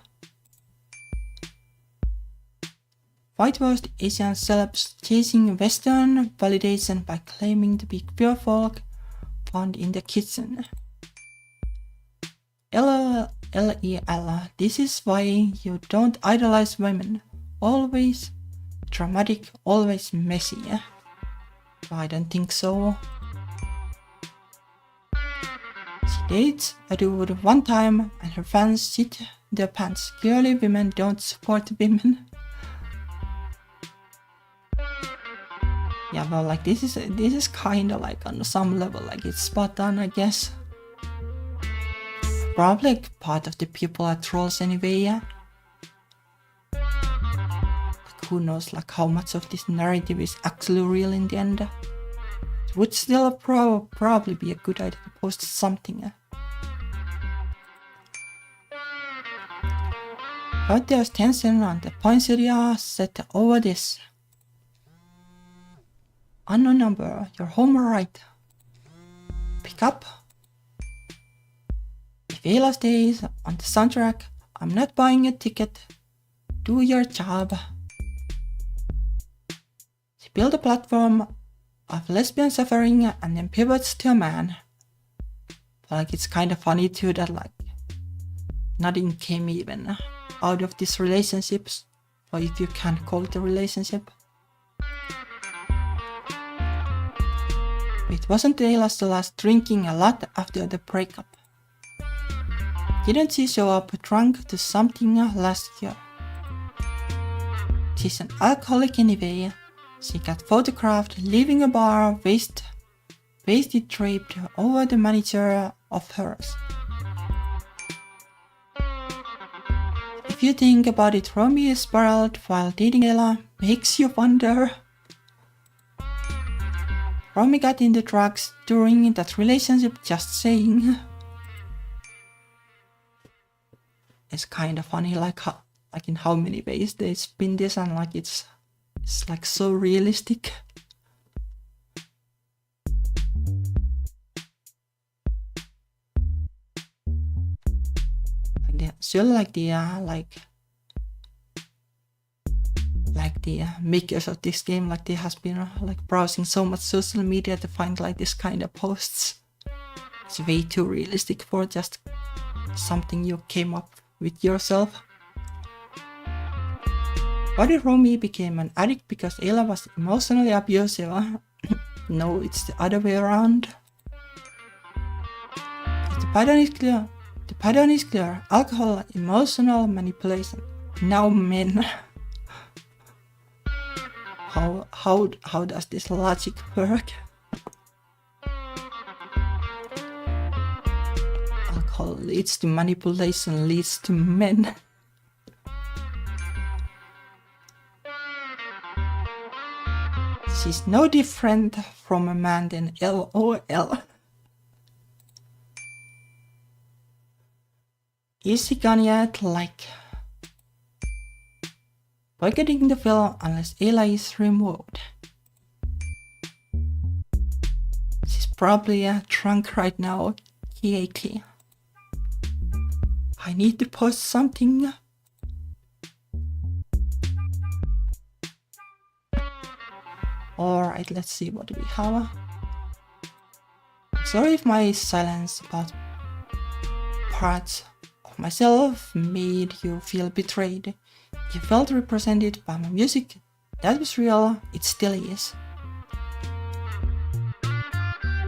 Whitewashed Asian celebs chasing Western validation by claiming to be pure folk found in the kitchen. LEL, this is why you don't idolize women. Always dramatic, always messy. I don't think so. She dates a dude one time and her fans shit their pants. Clearly women don't support women. Yeah, well, this is kinda on some level, it's spot on, I guess. Probably part of the people are trolls anyway, yeah. Who knows how much of this narrative is actually real in the end. It would still probably be a good idea to post something. But there's tension on the Poinsettia set over this. Unknown number, you're home alright. Pick up. If Ayla stays on the soundtrack, I'm not buying a ticket. Do your job. She built a platform of lesbian suffering and then pivots to a man. But it's kind of funny too that nothing came even out of these relationships, or if you can't call it a relationship. It wasn't Ayla's last drinking a lot after the breakup. Didn't she show up drunk to something last year? She's an alcoholic anyway. She got photographed leaving a bar wasted draped over the manager of hers. If you think about it, Romy spiraled while dating Ayla makes you wonder. Romy got into drugs during that relationship, just saying. It's kind of funny, in how many ways they spin this, and it's so realistic. The makers of this game, they has been browsing so much social media to find this kind of posts. It's way too realistic for just something you came up with yourself. Why did Romy became an addict because Ayla was emotionally abusive? No, it's the other way around. The pattern is clear. Alcohol, emotional manipulation. Now men. How does this logic work? Alcohol leads to manipulation, leads to men. She's no different from a man than LOL. Is she gone yet? Boycotting the film unless Ayla is removed. probably drunk right now. K. I need to post something. Alright, let's see what we have. Sorry if my silence about parts of myself made you feel betrayed. You felt represented by my music. That was real, it still is.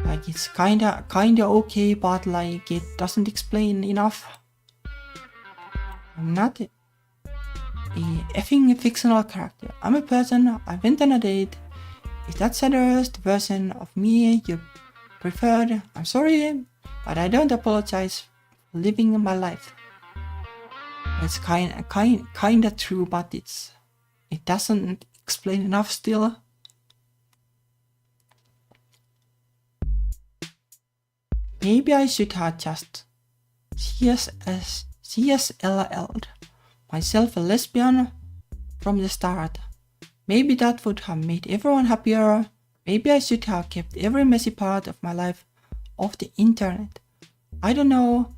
Like, it's kinda okay, but like, it doesn't explain enough. I'm not a effing fictional character. I'm a person, I went on a date. If that's the version of me you preferred, I'm sorry, but I don't apologize for living my life. It's kinda true, but it doesn't explain enough still. Maybe I should have just CSLL'd myself a lesbian from the start. Maybe that would have made everyone happier. Maybe I should have kept every messy part of my life off the internet. I don't know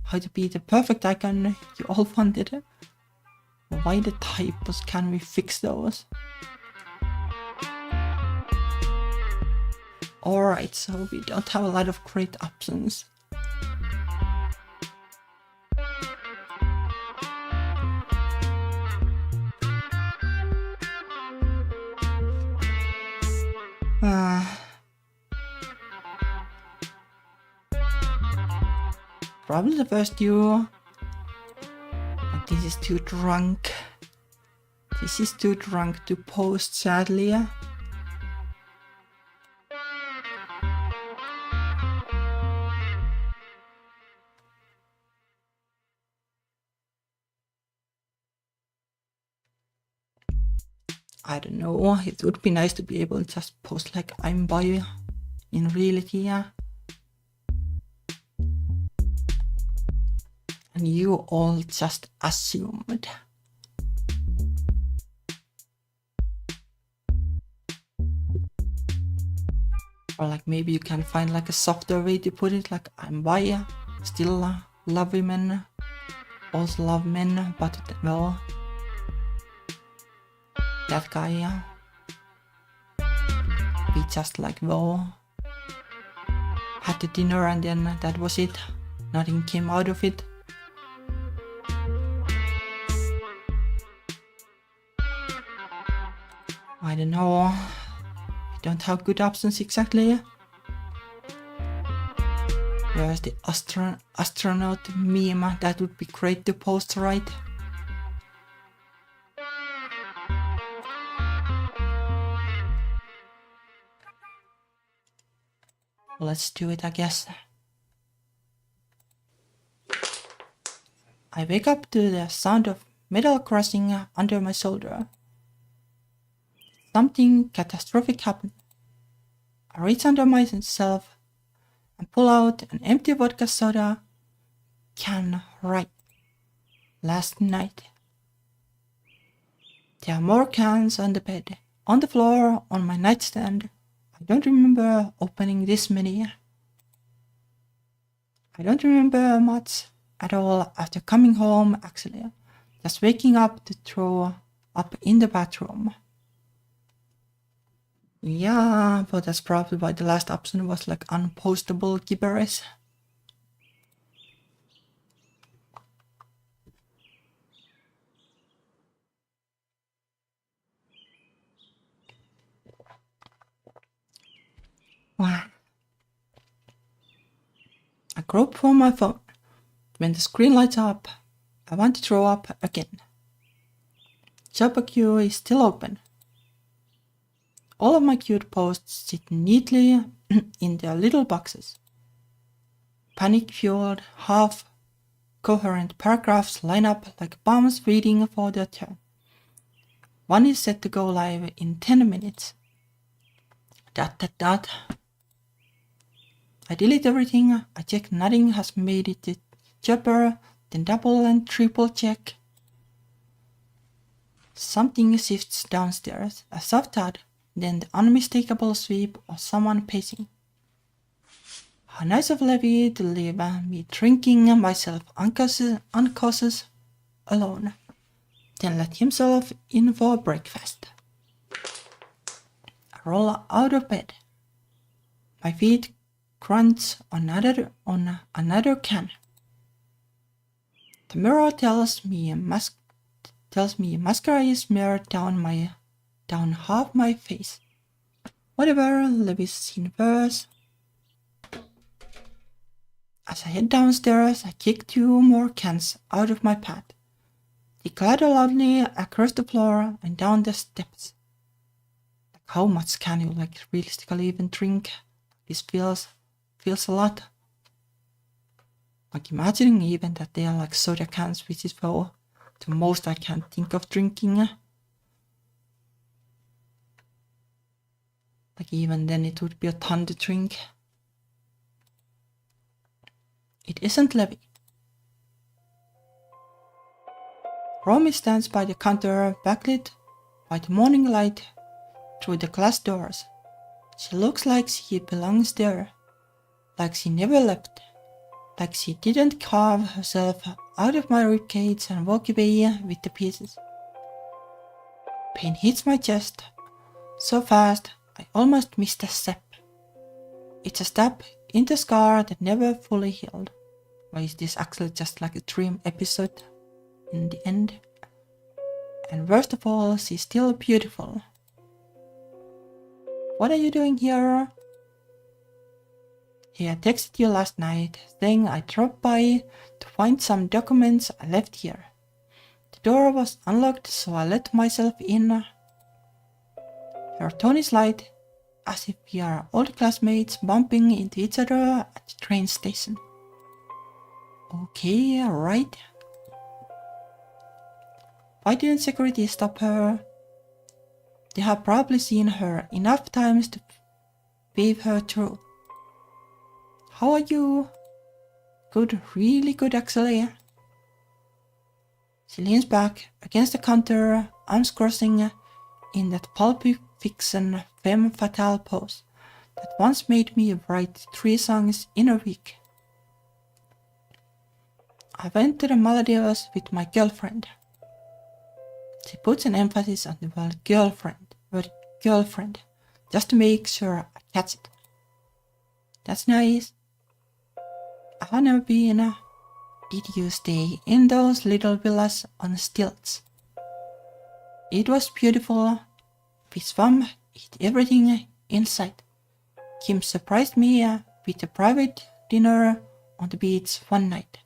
how to be the perfect icon you all wanted. Why the typos? Can we fix those? Alright, so we don't have a lot of great options. Probably the first duo. But this is too drunk. This is too drunk to post, sadly. I don't know, it would be nice to be able to just post like I'm bi in reality. And you all just assumed. Or like maybe you can find like a softer way to put it, like I'm bi, still love women, also love men, but well, that guy, we just like, well, had the dinner and then that was it. Nothing came out of it. I don't know. I don't have good options exactly. Where's the astronaut meme? That would be great to post, right? Let's do it, I guess. I wake up to the sound of metal crashing under my shoulder. Something catastrophic happened. I reach under myself and pull out an empty vodka soda can right last night. There are more cans on the bed, on the floor, on my nightstand. I don't remember opening this many. I don't remember much at all after coming home, actually. Just waking up to throw up in the bathroom. Yeah, but that's probably why the last option was like unpostable gibberish. Wow. I grope for my phone. When the screen lights up, I want to throw up again. Jabba queue is still open. All of my cute posts sit neatly in their little boxes. Panic-fueled, half-coherent paragraphs line up like bombs waiting for their turn. One is set to go live in 10 minutes. ... I delete everything, I check nothing has made it to Jabber, then double and triple check. Something shifts downstairs, a soft thud, then the unmistakable sweep of someone pacing. How nice of Levi to leave me drinking myself unconscious alone, then let himself in for breakfast. I roll out of bed. My feet crunch on another can. The mirror tells me mascara is smeared down half my face. Whatever, Levi's seen first. As I head downstairs, I kick 2 more cans out of my path. They clatter loudly across the floor and down the steps. Like, how much can you realistically even drink? This feels a lot. Like, imagining even that they are like soda cans, which is the most I can think of drinking. Like, even then it would be a ton to drink. It isn't Levi. Romy stands by the counter, backlit by the morning light through the glass doors. She looks like she belongs there, like she never left, like she didn't carve herself out of my ribcage and walk away with the pieces. Pain hits my chest so fast I almost missed a step. It's a step in the scar that never fully healed. Or is this actually just like a dream episode in the end? And worst of all, she's still beautiful. What are you doing here? Hey, I texted you last night saying I dropped by to find some documents I left here. The door was unlocked, so I let myself in. Her tone is light, as if we are old classmates bumping into each other at the train station. Okay, right. Why didn't security stop her? They have probably seen her enough times to wave her through. How are you? Good, really good actually. She leans back against the counter, arms crossing, in that pulp fiction femme fatale pose that once made me write 3 songs in a week. I went to the Maldives with my girlfriend. She puts an emphasis on the word girlfriend, just to make sure I catch it. That's nice. I have never been. Did you stay in those little villas on stilts? It was beautiful. We swam, ate everything inside. Kim surprised me with a private dinner on the beach one night.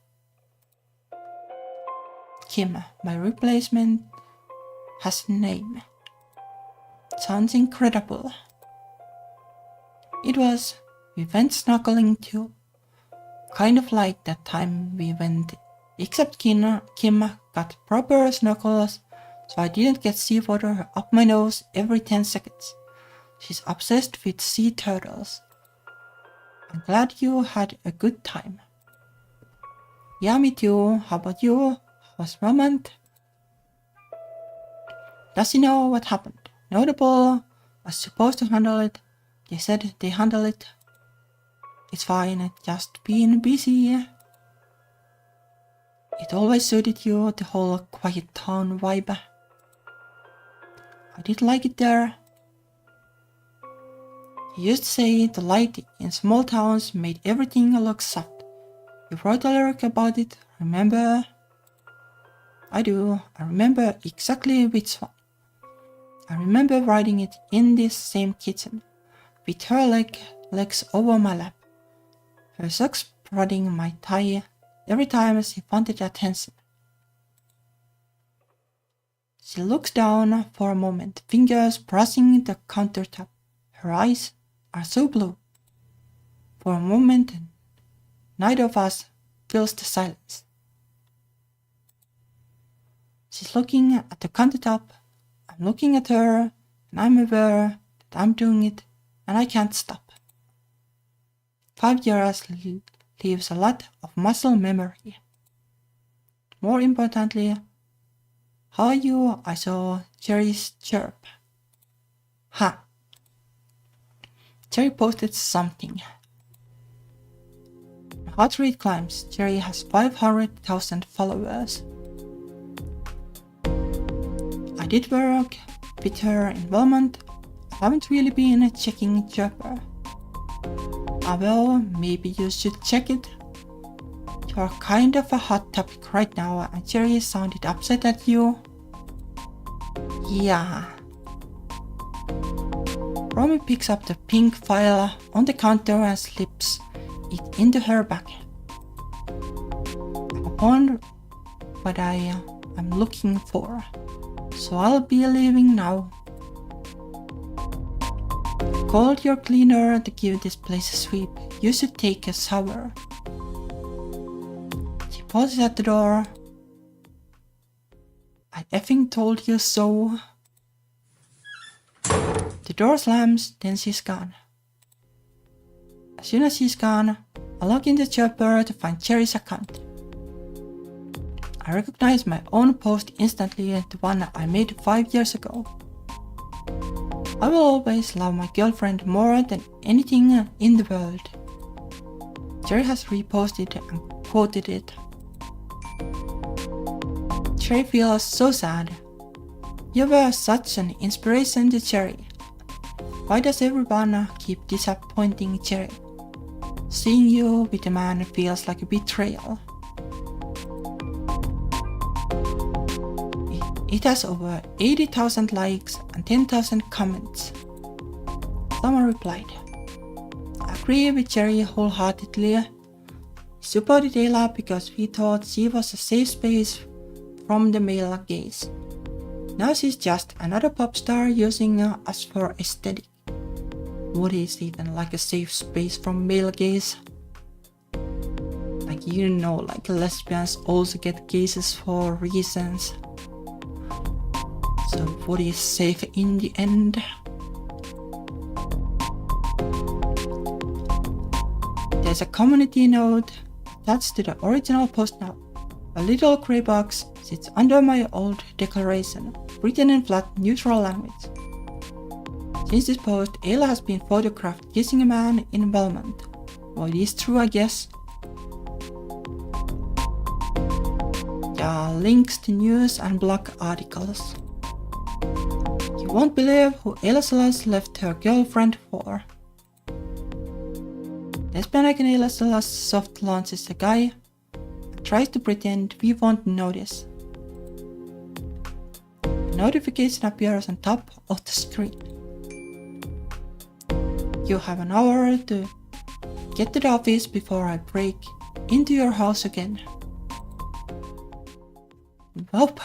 Kim, my replacement, has a name. Sounds incredible. We went snorkeling too. Kind of like that time we went, except Kim got proper snorkels, so I didn't get seawater up my nose every 10 seconds. She's obsessed with sea turtles. I'm glad you had a good time. Yeah, me too. How about you? How was Vermont? Does he know what happened? Notable was supposed to handle it. They said they handle it. It's fine, just being busy. It always suited you, the whole quiet town vibe. I did like it there. You used to say the light in small towns made everything look soft. You wrote a lyric about it, remember? I do. I remember exactly which one. I remember writing it in this same kitchen, with her legs over my lap, her socks prodding my thigh every time she wanted attention. She looks down for a moment, fingers brushing the countertop. Her eyes are so blue. For a moment, neither of us fills the silence. She's looking at the countertop. I'm looking at her, and I'm aware that I'm doing it, and I can't stop. 5 years leaves a lot of muscle memory. More importantly, how are you? I saw Jerry's chirp. Ha! Jerry posted something. My heart rate climbs. Cherry has 500,000 followers. I did work with her in Vermont. I haven't really been checking Chirper. Well, maybe you should check it. You're kind of a hot topic right now, and Cherry sounded upset at you. Yeah. Romy picks up the pink file on the counter and slips it into her bag. I found what I am looking for, so I'll be leaving now. I called your cleaner to give this place a sweep. You should take a shower. She pauses at the door. I effing told you so. The door slams, then she's gone. As soon as she's gone, I log into Chirper to find Cherry's account. I recognize my own post instantly, the one I made 5 years ago. I will always love my girlfriend more than anything in the world. Cherry has reposted and quoted it. Cherry feels so sad. You were such an inspiration to Cherry. Why does everyone keep disappointing Cherry? Seeing you with a man feels like a betrayal. It has over 80,000 likes and 10,000 comments. Someone replied, I agree with Cherry wholeheartedly. We supported Ayla because we thought she was a safe space from the male gaze. Now she's just another pop star using us for aesthetic. What is even like a safe space from male gaze? Like, you know, like lesbians also get gazes for reasons. So what is safe in the end? There's a community note attached to the original post now. A little grey box sits under my old declaration, written in flat, neutral language. Since this post, Ayla has been photographed kissing a man in Belmont. Well, it is true, I guess. There are links to news and blog articles. You won't believe who Ayla Celeste left her girlfriend for. Lesbian and Ayla Celeste soft launches a guy and tries to pretend we won't notice. A notification appears on top of the screen. You have an hour to get to the office before I break into your house again. Welp.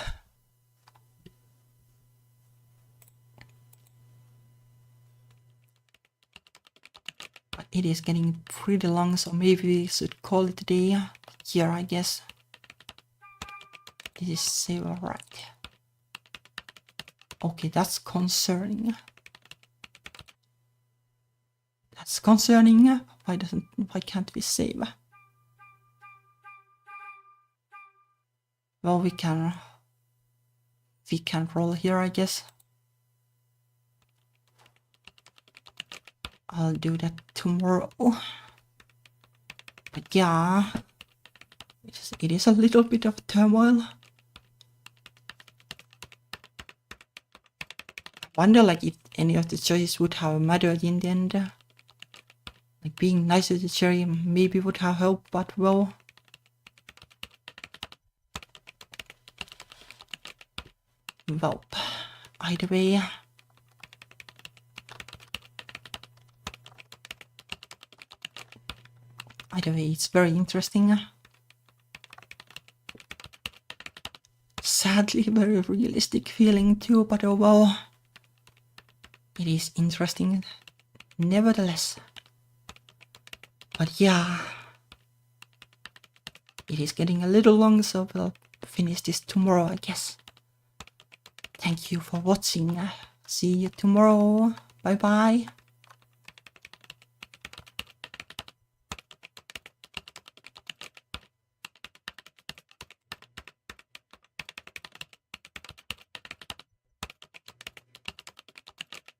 But it is getting pretty long, so maybe we should call it a day here, I guess. This is save right. Okay, that's concerning. That's concerning. Why can't we save? Well, we can roll here, I guess. I'll do that tomorrow. But yeah, it is a little bit of turmoil. I wonder, like, if any of the choices would have mattered in the end. Like, being nicer to Cherry maybe would have helped, but well. Well, either way. Either way, it's very interesting. Sadly, very realistic feeling too, but oh well. It is interesting, nevertheless. But yeah, it is getting a little long, so we'll finish this tomorrow, I guess. Thank you for watching. See you tomorrow. Bye bye.